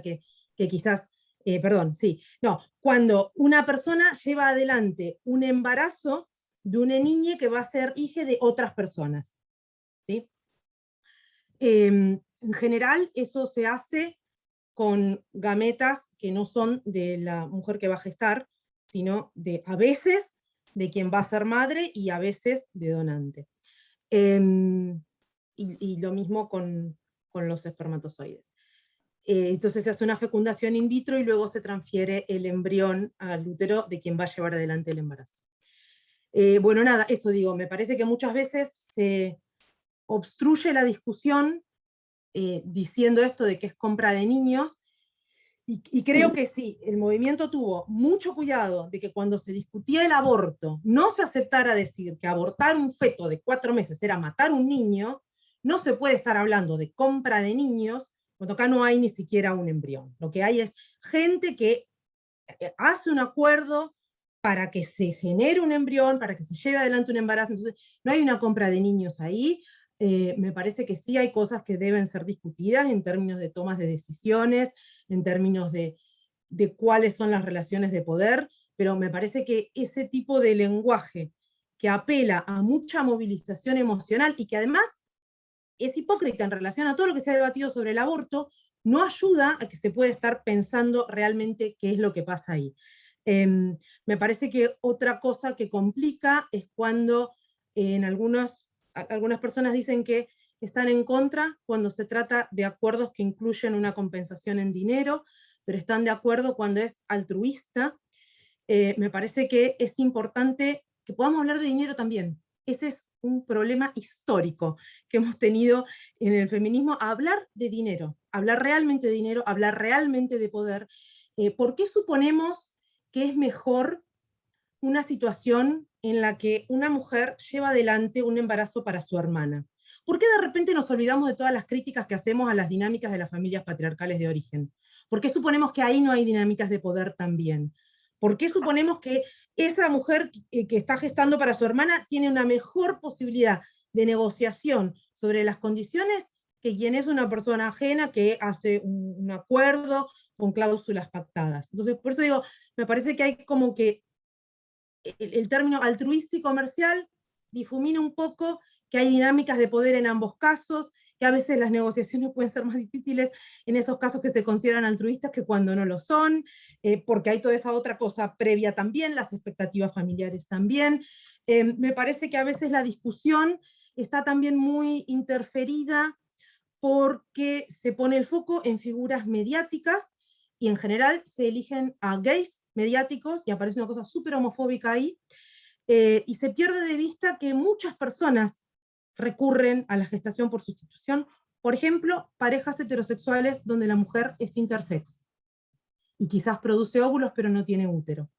que quizás, perdón, sí. No, cuando una persona lleva adelante un embarazo de una niña que va a ser hija de otras personas. ¿Sí? En general, eso se hace con gametas que no son de la mujer que va a gestar, sino a veces de quien va a ser madre y a veces de donante. Y lo mismo con los espermatozoides. Entonces se hace una fecundación in vitro y luego se transfiere el embrión al útero de quien va a llevar adelante el embarazo. Bueno, nada, eso digo, me parece que muchas veces se obstruye la discusión diciendo esto de que es compra de niños, y creo que sí, el movimiento tuvo mucho cuidado de que cuando se discutía el aborto, no se aceptara decir que abortar un feto de 4 meses era matar un niño. No se puede estar hablando de compra de niños, cuando acá no hay ni siquiera un embrión. Lo que hay es gente que hace un acuerdo para que se genere un embrión, para que se lleve adelante un embarazo. Entonces, no hay una compra de niños ahí. Me parece que sí hay cosas que deben ser discutidas en términos de tomas de decisiones, en términos de cuáles son las relaciones de poder, pero me parece que ese tipo de lenguaje que apela a mucha movilización emocional y que además es hipócrita en relación a todo lo que se ha debatido sobre el aborto, no ayuda a que se pueda estar pensando realmente qué es lo que pasa ahí. Me parece que otra cosa que complica es cuando algunas personas dicen que están en contra cuando se trata de acuerdos que incluyen una compensación en dinero, pero están de acuerdo cuando es altruista. Me parece que es importante que podamos hablar de dinero también. Ese es un problema histórico que hemos tenido en el feminismo, hablar de dinero, hablar realmente de dinero, hablar realmente de poder. ¿Por qué suponemos que es mejor una situación en la que una mujer lleva adelante un embarazo para su hermana? ¿Por qué de repente nos olvidamos de todas las críticas que hacemos a las dinámicas de las familias patriarcales de origen? ¿Por qué suponemos que ahí no hay dinámicas de poder también? ¿Por qué suponemos que esa mujer que está gestando para su hermana tiene una mejor posibilidad de negociación sobre las condiciones que quien es una persona ajena que hace un acuerdo con cláusulas pactadas? Entonces, por eso digo, me parece que hay como que el término altruista y comercial difumina un poco que hay dinámicas de poder en ambos casos, que a veces las negociaciones pueden ser más difíciles en esos casos que se consideran altruistas que cuando no lo son, porque hay toda esa otra cosa previa también, las expectativas familiares también. Me parece que a veces la discusión está también muy interferida porque se pone el foco en figuras mediáticas y en general se eligen a gays mediáticos y aparece una cosa súper homofóbica ahí, y se pierde de vista que muchas personas recurren a la gestación por sustitución, por ejemplo, parejas heterosexuales donde la mujer es intersex, y quizás produce óvulos pero no tiene útero.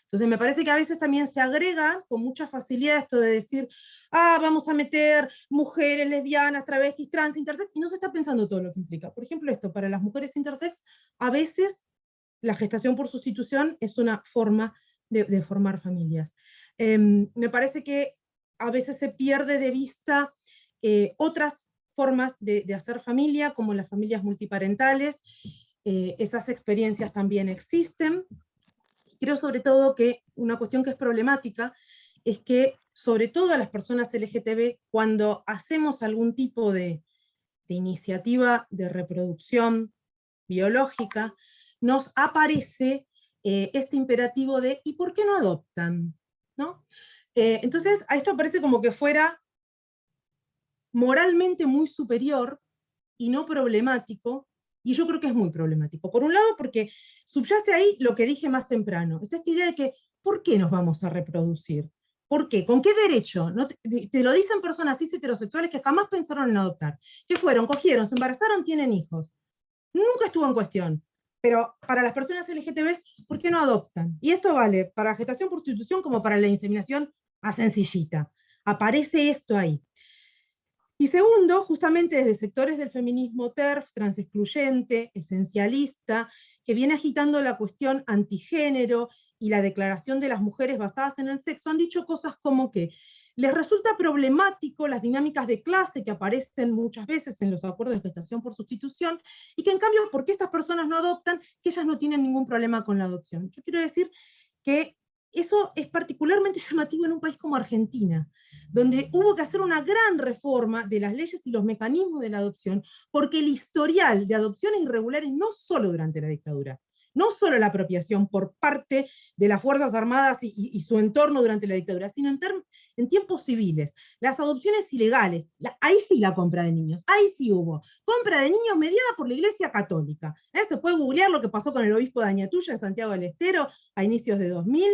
Entonces me parece que a veces también se agrega con mucha facilidad esto de decir, vamos a meter mujeres, lesbianas, travestis, trans, intersex, y no se está pensando todo lo que implica. Por ejemplo, esto, para las mujeres intersex, a veces la gestación por sustitución es una forma de formar familias. Me parece que a veces se pierde de vista otras formas de hacer familia, como las familias multiparentales. Esas experiencias también existen. Creo sobre todo que una cuestión que es problemática es que, sobre todo a las personas LGTB, cuando hacemos algún tipo de iniciativa de reproducción biológica, nos aparece este imperativo de ¿y por qué no adoptan? ¿No? Entonces, a esto parece como que fuera moralmente muy superior y no problemático, y yo creo que es muy problemático. Por un lado, porque subyace ahí lo que dije más temprano, esta idea de que ¿por qué nos vamos a reproducir? ¿Por qué? ¿Con qué derecho? ¿No? Te lo dicen personas cis heterosexuales que jamás pensaron en adoptar. ¿Qué fueron? Cogieron, se embarazaron, tienen hijos. Nunca estuvo en cuestión. Pero para las personas LGTB, ¿por qué no adoptan? Y esto vale para la gestación por sustitución como para la inseminación más sencillita. Aparece esto ahí. Y segundo, justamente desde sectores del feminismo TERF, transexcluyente, esencialista, que viene agitando la cuestión antigénero y la declaración de las mujeres basadas en el sexo, han dicho cosas como que les resulta problemático las dinámicas de clase que aparecen muchas veces en los acuerdos de gestación por sustitución, y que en cambio, ¿por qué estas personas no adoptan? Que ellas no tienen ningún problema con la adopción. Yo quiero decir que eso es particularmente llamativo en un país como Argentina, donde hubo que hacer una gran reforma de las leyes y los mecanismos de la adopción, porque el historial de adopciones irregulares, no solo durante la dictadura, no solo la apropiación por parte de las Fuerzas Armadas y su entorno durante la dictadura, sino en tiempos civiles, las adopciones ilegales, ahí sí la compra de niños, ahí sí hubo compra de niños mediada por la Iglesia Católica. Se puede googlear lo que pasó con el obispo de Añatuya en Santiago del Estero a inicios de 2000,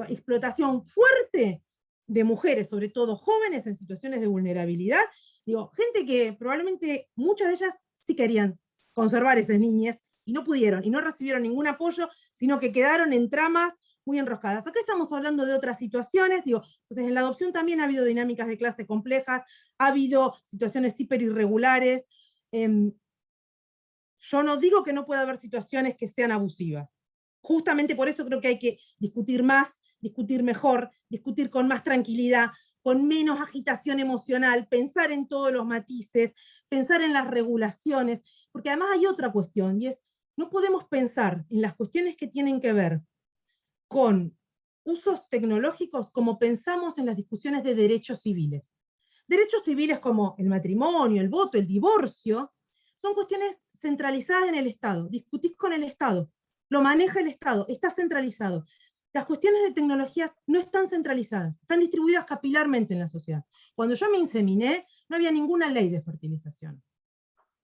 explotación fuerte de mujeres, sobre todo jóvenes en situaciones de vulnerabilidad, gente que probablemente muchas de ellas sí querían conservar esas niñas, y no pudieron, y no recibieron ningún apoyo, sino que quedaron en tramas muy enroscadas. Acá estamos hablando de otras situaciones, entonces en la adopción también ha habido dinámicas de clase complejas, ha habido situaciones hiper irregulares. Yo no digo que no pueda haber situaciones que sean abusivas. Justamente por eso creo que hay que discutir más, discutir mejor, discutir con más tranquilidad, con menos agitación emocional, pensar en todos los matices, pensar en las regulaciones, porque además hay otra cuestión, y es, no podemos pensar en las cuestiones que tienen que ver con usos tecnológicos como pensamos en las discusiones de derechos civiles. Derechos civiles como el matrimonio, el voto, el divorcio, son cuestiones centralizadas en el Estado. Discutís con el Estado, lo maneja el Estado, está centralizado. Las cuestiones de tecnologías no están centralizadas, están distribuidas capilarmente en la sociedad. Cuando yo me inseminé, no había ninguna ley de fertilización.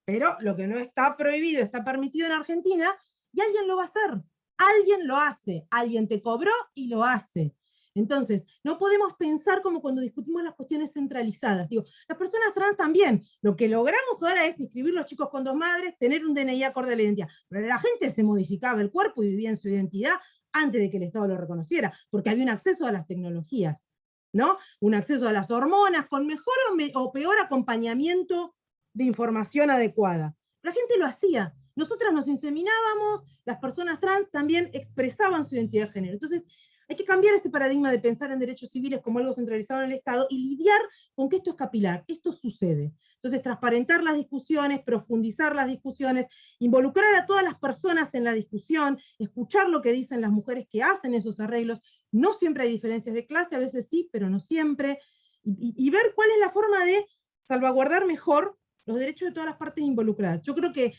Pero lo que no está prohibido, está permitido en Argentina, y alguien lo va a hacer. Alguien lo hace, alguien te cobró y lo hace. Entonces, no podemos pensar como cuando discutimos las cuestiones centralizadas. Las personas trans también, lo que logramos ahora es inscribir los chicos con 2 madres, tener un DNI acorde a la identidad. Pero la gente se modificaba el cuerpo y vivía en su identidad antes de que el Estado lo reconociera, porque había un acceso a las tecnologías, ¿no? Un acceso a las hormonas, con mejor o peor acompañamiento de información adecuada. La gente lo hacía. Nosotras nos inseminábamos, las personas trans también expresaban su identidad de género. Entonces, hay que cambiar ese paradigma de pensar en derechos civiles como algo centralizado en el Estado y lidiar con que esto es capilar, esto sucede. Entonces, transparentar las discusiones, profundizar las discusiones, involucrar a todas las personas en la discusión, escuchar lo que dicen las mujeres que hacen esos arreglos. No siempre hay diferencias de clase, a veces sí, pero no siempre. Y ver cuál es la forma de salvaguardar mejor los derechos de todas las partes involucradas. Yo creo que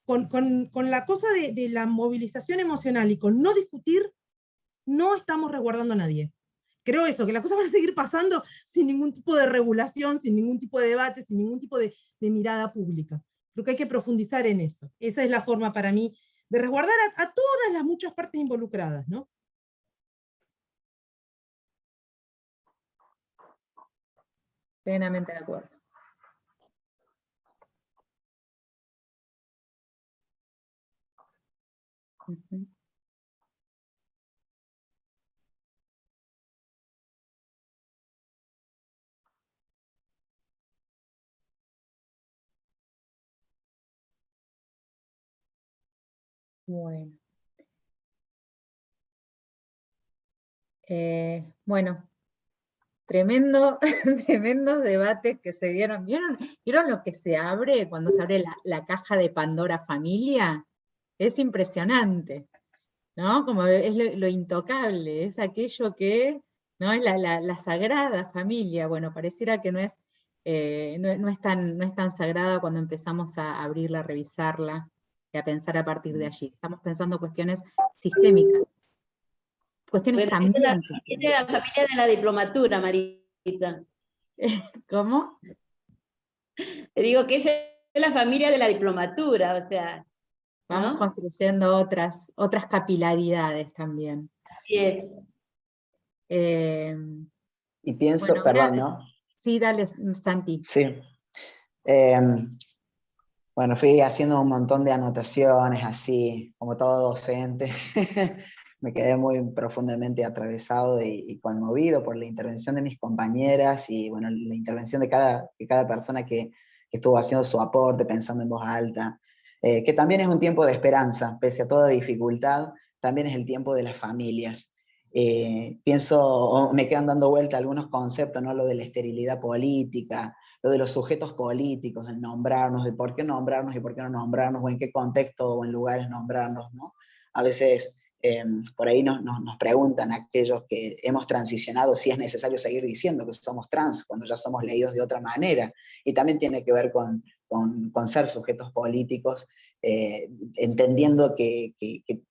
con la cosa de la movilización emocional y con no discutir, no estamos resguardando a nadie. Creo eso, que las cosas van a seguir pasando sin ningún tipo de regulación, sin ningún tipo de debate, sin ningún tipo de mirada pública. Creo que hay que profundizar en eso. Esa es la forma para mí de resguardar a todas las muchas partes involucradas, ¿no?
Plenamente de acuerdo. Uh-huh. Bueno. Bueno, tremendos debates que se dieron. ¿Vieron lo que se abre cuando se abre la caja de Pandora familia? Es impresionante, ¿no? Como es lo intocable, es aquello que, ¿no? Es la sagrada familia. Bueno, pareciera que no es tan sagrada cuando empezamos a abrirla, a revisarla y a pensar a partir de allí. Estamos pensando cuestiones sistémicas. Cuestiones también.
Es la familia de la diplomatura, Marisa.
¿Cómo?
Te digo que esa es la familia de la diplomatura, o sea.
Vamos construyendo otras capilaridades también.
Así es.
Y pienso,
bueno,
perdón, ¿no?
Sí, dale, Santi.
Sí. Bueno, fui haciendo un montón de anotaciones así, como todo docente. me quedé muy profundamente atravesado y conmovido por la intervención de mis compañeras y bueno, la intervención de cada persona que estuvo haciendo su aporte, pensando en voz alta, que también es un tiempo de esperanza, pese a toda dificultad, también es el tiempo de las familias. Pienso, o me quedan dando vuelta algunos conceptos, ¿no? Lo de la esterilidad política, lo de los sujetos políticos, del nombrarnos, de por qué nombrarnos y por qué no nombrarnos, o en qué contexto o en lugares nombrarnos, ¿no? A veces por ahí nos preguntan aquellos que hemos transicionado si es necesario seguir diciendo que somos trans cuando ya somos leídos de otra manera, y también tiene que ver con ser sujetos políticos, entendiendo que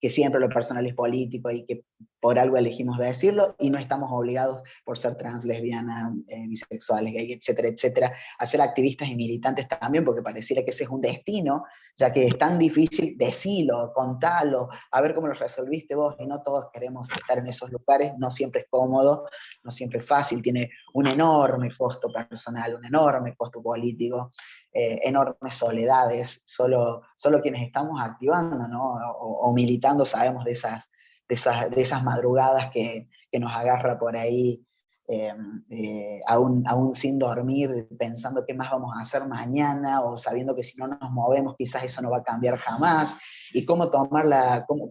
siempre lo personal es político y que por algo elegimos decirlo, y no estamos obligados por ser trans, lesbianas, bisexuales, gay, etcétera, etcétera, a ser activistas y militantes también, porque pareciera que ese es un destino, ya que es tan difícil decirlo, contarlo, a ver cómo lo resolviste vos, y no todos queremos estar en esos lugares, no siempre es cómodo, no siempre es fácil, tiene un enorme costo personal, un enorme costo político, enormes soledades, solo quienes estamos activando, ¿no? o militando sabemos de esas madrugadas que nos agarra por ahí, aún sin dormir, pensando qué más vamos a hacer mañana, o sabiendo que si no nos movemos quizás eso no va a cambiar jamás, y cómo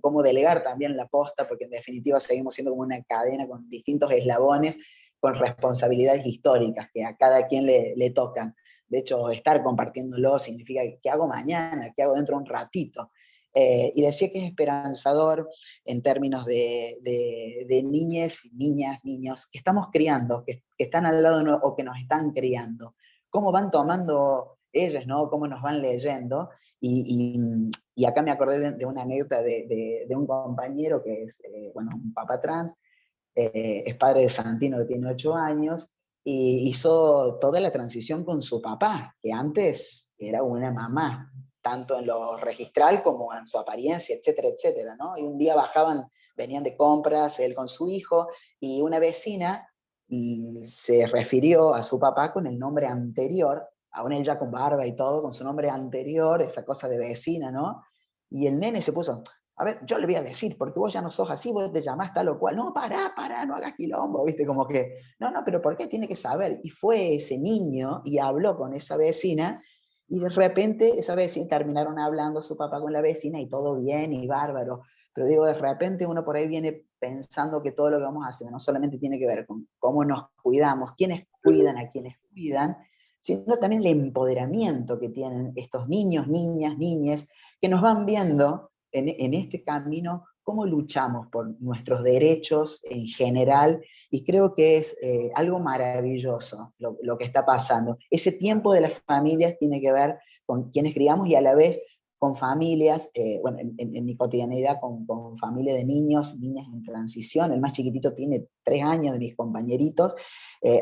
cómo delegar también la posta, porque en definitiva seguimos siendo como una cadena con distintos eslabones, con responsabilidades históricas que a cada quien le tocan. De hecho, estar compartiéndolo significa ¿qué hago mañana? ¿Qué hago dentro de un ratito? Y decía que es esperanzador en términos de niñas, niños que estamos criando, que están al lado o que nos están criando. Cómo van tomando ellas, ¿no? Cómo nos van leyendo. Y acá me acordé de una anécdota de un compañero que es, un papá trans, es padre de Santino, que tiene 8 años, y hizo toda la transición con su papá, que antes era una mamá, tanto en lo registral como en su apariencia, etcétera, etcétera, ¿no? Y un día venían de compras, él con su hijo, y una vecina se refirió a su papá con el nombre anterior, aún él ya con barba y todo, con su nombre anterior, esa cosa de vecina, ¿no? Y el nene se puso, a ver, yo le voy a decir, porque vos ya no sos así, vos te llamás tal o cual, no, pará, no hagas quilombo, ¿viste? Como que, no, pero ¿por qué tiene que saber? Y fue ese niño y habló con esa vecina, y de repente esa vecina terminaron hablando su papá con la vecina y todo bien y bárbaro, pero digo, de repente uno por ahí viene pensando que todo lo que vamos haciendo no solamente tiene que ver con cómo nos cuidamos, quiénes cuidan a quienes cuidan, sino también el empoderamiento que tienen estos niños, niñas, niñes, que nos van viendo en este camino cómo luchamos por nuestros derechos en general, y creo que es algo maravilloso lo que está pasando. Ese tiempo de las familias tiene que ver con quienes criamos y a la vez con familias, en mi cotidianidad con familia de niños, niñas en transición. El más chiquitito tiene 3 años, de mis compañeritos,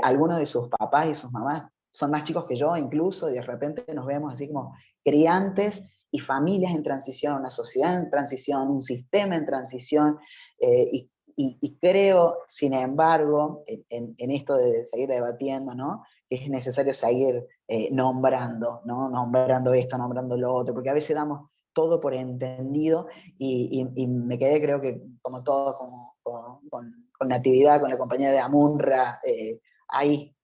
algunos de sus papás y sus mamás son más chicos que yo incluso, y de repente nos vemos así como criantes y familias en transición, una sociedad en transición, un sistema en transición, y creo, sin embargo, en esto de seguir debatiendo, ¿no? Que es necesario seguir nombrando, ¿no? Nombrando esto, nombrando lo otro, porque a veces damos todo por entendido, y me quedé, creo que como todo, con Natividad, con la compañera de Amunra, ahí,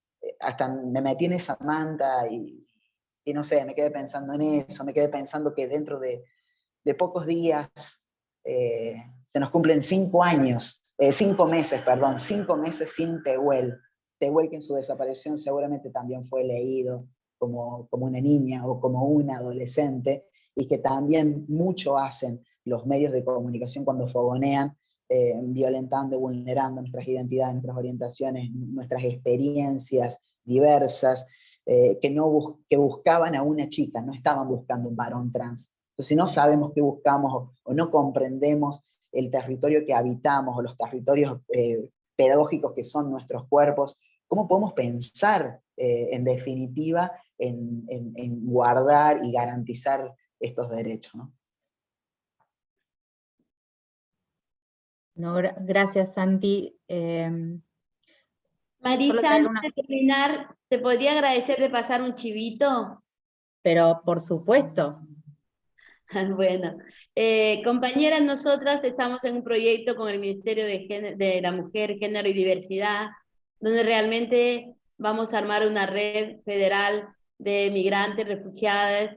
hasta me metí en esa manta, y no sé, me quedé pensando en eso, me quedé pensando que dentro de pocos días se nos cumplen 5 meses sin Tehuel. Tehuel, que en su desaparición seguramente también fue leído como una niña o como una adolescente, y que también mucho hacen los medios de comunicación cuando fogonean, violentando, vulnerando nuestras identidades, nuestras orientaciones, nuestras experiencias diversas, que buscaban a una chica, no estaban buscando un varón trans. Entonces, si no sabemos qué buscamos o no comprendemos el territorio que habitamos o los territorios pedagógicos que son nuestros cuerpos, ¿cómo podemos pensar, en definitiva, en guardar y garantizar estos derechos, ¿no?
No, gracias, Santi.
Marisa, antes de terminar, ¿te podría agradecer de pasar un chivito?
Pero por supuesto.
Bueno, compañeras, nosotras estamos en un proyecto con el Ministerio de la Mujer, Género y Diversidad, donde realmente vamos a armar una red federal de migrantes, refugiadas,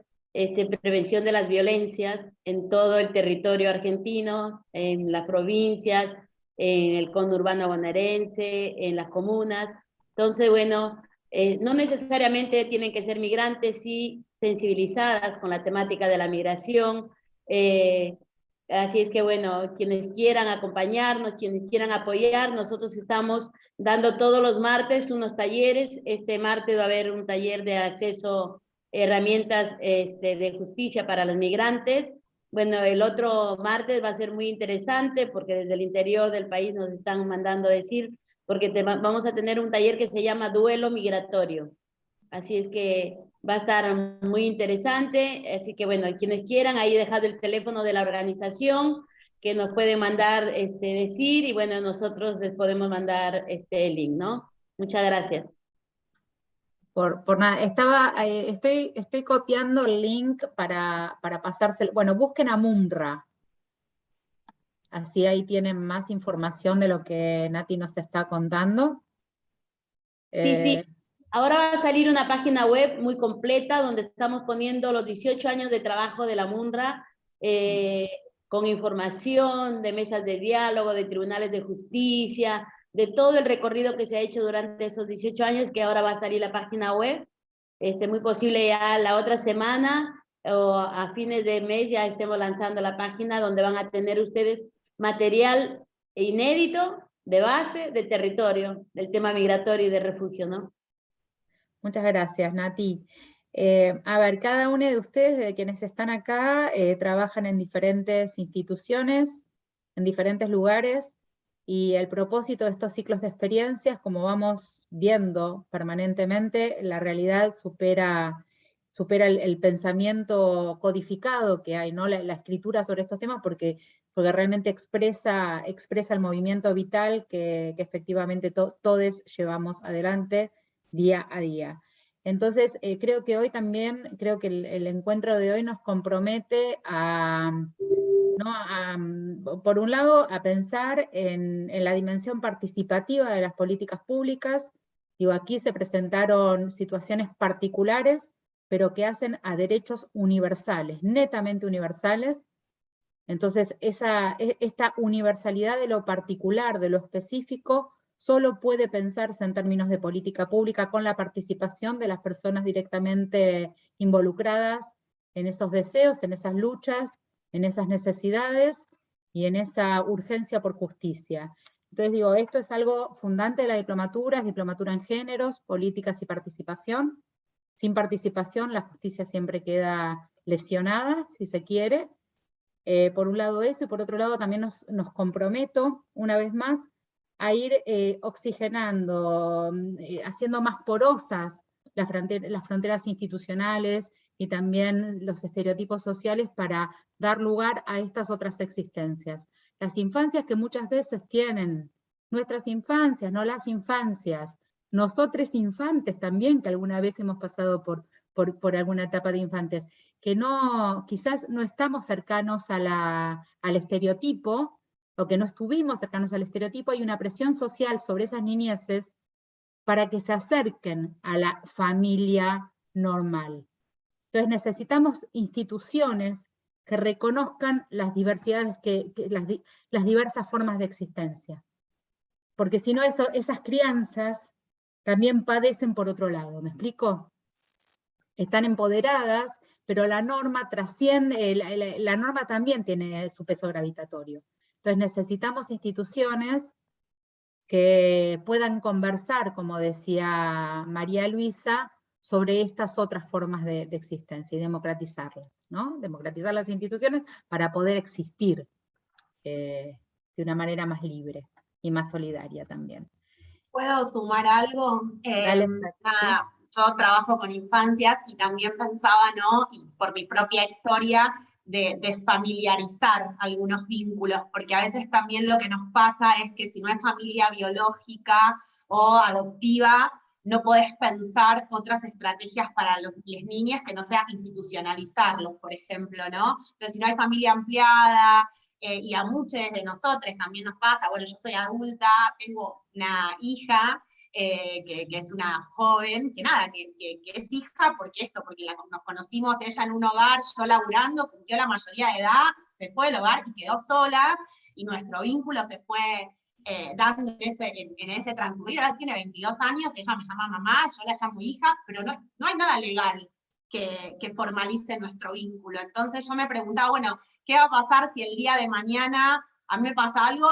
prevención de las violencias en todo el territorio argentino, en las provincias, en el conurbano bonaerense, en las comunas. Entonces, bueno, no necesariamente tienen que ser migrantes, sí sensibilizadas con la temática de la migración. Así es que, bueno, quienes quieran acompañarnos, quienes quieran apoyar, nosotros estamos dando todos los martes unos talleres. Este martes va a haber un taller de acceso a herramientas de justicia para los migrantes. Bueno, el otro martes va a ser muy interesante porque desde el interior del país nos están mandando a decir, porque vamos a tener un taller que se llama Duelo Migratorio. Así es que va a estar muy interesante. Así que bueno, quienes quieran, ahí he dejado el teléfono de la organización que nos pueden mandar, decir, y bueno, nosotros les podemos mandar el link, ¿no? Muchas gracias.
Por nada, estoy copiando el link para pasárselo. Bueno, busquen a MUNRWA. Así ahí tienen más información de lo que Nati nos está contando.
Sí. Ahora va a salir una página web muy completa donde estamos poniendo los 18 años de trabajo de la MUNRWA, con información de mesas de diálogo, de tribunales de justicia, de todo el recorrido que se ha hecho durante esos 18 años, que ahora va a salir la página web. Muy posible ya la otra semana o a fines de mes ya estemos lanzando la página donde van a tener ustedes material inédito de base, de territorio, del tema migratorio y de refugio, ¿no?
Muchas gracias, Nati. A ver, cada uno de ustedes, de quienes están acá, trabajan en diferentes instituciones, en diferentes lugares, y el propósito de estos ciclos de experiencias, como vamos viendo permanentemente, la realidad supera el pensamiento codificado que hay, ¿no? La escritura sobre estos temas, porque realmente expresa el movimiento vital que efectivamente todos llevamos adelante día a día. Entonces, creo que hoy también, el encuentro de hoy nos compromete por un lado, a pensar en la dimensión participativa de las políticas públicas. Digo, aquí se presentaron situaciones particulares, pero que hacen a derechos universales, netamente universales. Entonces, esta universalidad de lo particular, de lo específico, solo puede pensarse en términos de política pública con la participación de las personas directamente involucradas en esos deseos, en esas luchas, en esas necesidades y en esa urgencia por justicia. Entonces digo, esto es algo fundante de la diplomatura, es diplomatura en géneros, políticas y participación. Sin participación la justicia siempre queda lesionada, si se quiere. Por un lado eso, y por otro lado también nos comprometo, una vez más, a ir oxigenando, haciendo más porosas las fronteras institucionales y también los estereotipos sociales para dar lugar a estas otras existencias. Las infancias que muchas veces tienen, nuestras infancias, no las infancias, nosotros infantes también, que alguna vez hemos pasado por alguna etapa de infantes, que quizás no estamos cercanos al estereotipo, o que no estuvimos cercanos al estereotipo, hay una presión social sobre esas niñeces para que se acerquen a la familia normal. Entonces necesitamos instituciones que reconozcan las diversidades, las diversas formas de existencia. Porque si no, esas crianzas también padecen por otro lado, ¿me explico? Están empoderadas, pero la norma trasciende, la norma también tiene su peso gravitatorio. Entonces necesitamos instituciones que puedan conversar, como decía María Luisa, sobre estas otras formas de existencia y democratizarlas, ¿no? Democratizar las instituciones para poder existir de una manera más libre y más solidaria también.
¿Puedo sumar algo? Nada, yo trabajo con infancias y también pensaba, ¿no? Y por mi propia historia, de desfamiliarizar algunos vínculos, porque a veces también lo que nos pasa es que si no es familia biológica o adoptiva, no podés pensar otras estrategias para las niñas que no sea institucionalizarlos, por ejemplo, ¿no? Entonces, si no hay familia ampliada, y a muchos de nosotros también nos pasa, bueno, yo soy adulta, tengo una hija, que es una joven, que nada, que es hija, porque nos conocimos ella en un hogar, yo laburando, cumplió la mayoría de edad, se fue del hogar y quedó sola, y nuestro vínculo se fue dando en ese transcurrir. Ahora tiene 22 años, ella me llama mamá, yo la llamo hija, pero no hay nada legal que formalice nuestro vínculo. Entonces yo me preguntaba, bueno, ¿qué va a pasar si el día de mañana a mí me pasa algo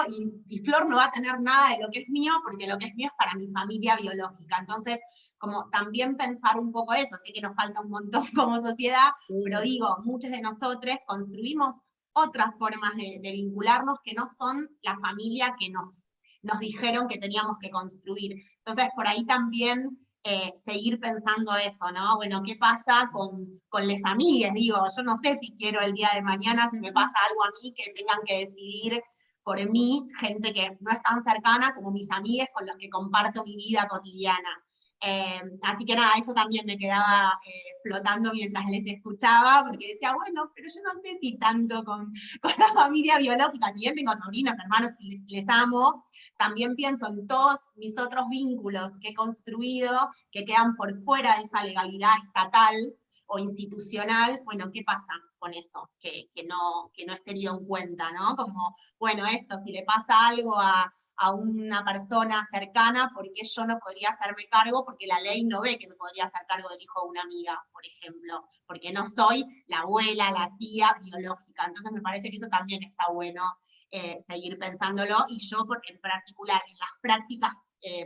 y Flor no va a tener nada de lo que es mío, porque lo que es mío es para mi familia biológica? Entonces, como también pensar un poco eso, sé que nos falta un montón como sociedad, pero digo, muchos de nosotros construimos otras formas de vincularnos que no son la familia que nos dijeron que teníamos que construir. Entonces, por ahí también seguir pensando eso, ¿no? Bueno, ¿qué pasa con les amigues? Digo, yo no sé si quiero el día de mañana, si me pasa algo a mí, que tengan que decidir por mí, gente que no es tan cercana como mis amigues con los que comparto mi vida cotidiana. Así que nada, eso también me quedaba flotando mientras les escuchaba, porque decía, bueno, pero yo no sé si tanto con la familia biológica, si bien tengo sobrinos, hermanos, y les amo, también pienso en todos mis otros vínculos que he construido, que quedan por fuera de esa legalidad estatal o institucional. Bueno, ¿qué pasa con eso? Que no es tenido en cuenta, ¿no? Como, bueno, esto, si le pasa algo a una persona cercana, ¿por qué yo no podría hacerme cargo? Porque la ley no ve que me podría hacer cargo del hijo de una amiga, por ejemplo, porque no soy la abuela, la tía biológica. Entonces me parece que eso también está bueno seguir pensándolo, y yo en particular en las prácticas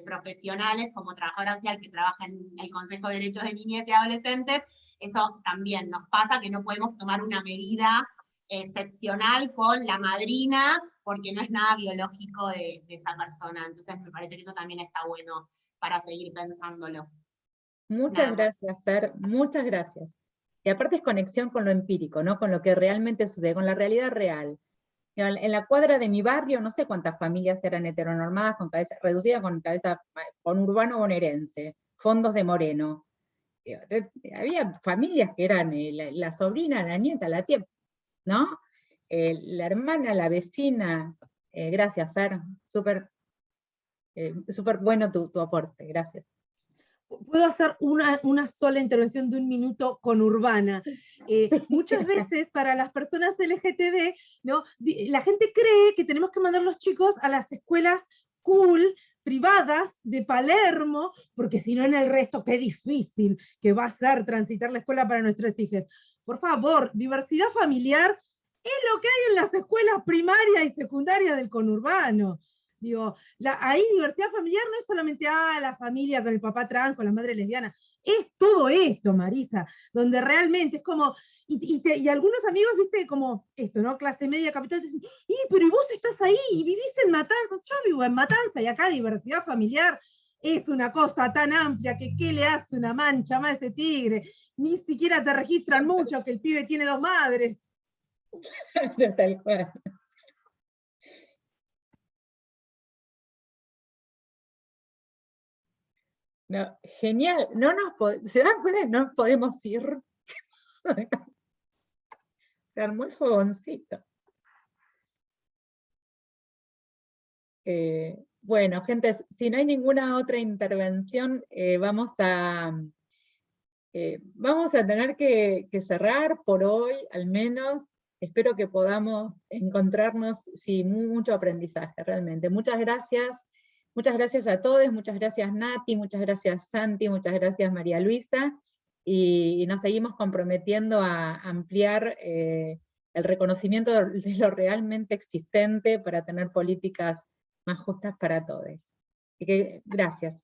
profesionales como trabajadora social que trabaja en el Consejo de Derechos de Niñas y Adolescentes, eso también nos pasa, que no podemos tomar una medida excepcional con la madrina, porque no es nada biológico de esa persona. Entonces me parece que eso también está bueno para seguir pensándolo.
Muchas gracias, Fer, muchas gracias. Y aparte es conexión con lo empírico, ¿no? Con lo que realmente sucede, con la realidad real. En la cuadra de mi barrio, no sé cuántas familias eran heteronormadas, con cabeza reducida, con urbano bonaerense, fondos de Moreno. Había familias que eran la sobrina, la nieta, la tía, ¿no? La hermana, la vecina. Gracias, Fer, súper bueno tu aporte, gracias.
Puedo hacer una sola intervención de 1 minuto con Urbana. Muchas veces para las personas LGTB, ¿no? La gente cree que tenemos que mandar los chicos a las escuelas cool, privadas de Palermo, porque si no en el resto, qué difícil que va a ser transitar la escuela para nuestros hijos. Por favor, diversidad familiar es lo que hay en las escuelas primarias y secundarias del conurbano. Digo, ahí diversidad familiar no es solamente la familia con el papá trans, con la madre lesbiana, es todo esto, Marisa, donde realmente es como, y algunos amigos, viste, como esto, ¿no? Clase media, capital, dicen, pero vos estás ahí, y vivís en Matanzas, yo vivo en Matanzas, y acá diversidad familiar es una cosa tan amplia que qué le hace una mancha más a ese tigre, ni siquiera te registran mucho que el pibe tiene 2 madres.
Tal cual. No, genial, ¿se dan cuenta? No nos podemos ir. Se armó el fogoncito. Bueno, gente, si no hay ninguna otra intervención, vamos a tener que cerrar por hoy, al menos. Espero que podamos encontrarnos, sí, mucho aprendizaje, realmente. Muchas gracias a todos, muchas gracias Nati, muchas gracias Santi, muchas gracias María Luisa, y nos seguimos comprometiendo a ampliar el reconocimiento de lo realmente existente para tener políticas más justas para todos. Así que gracias.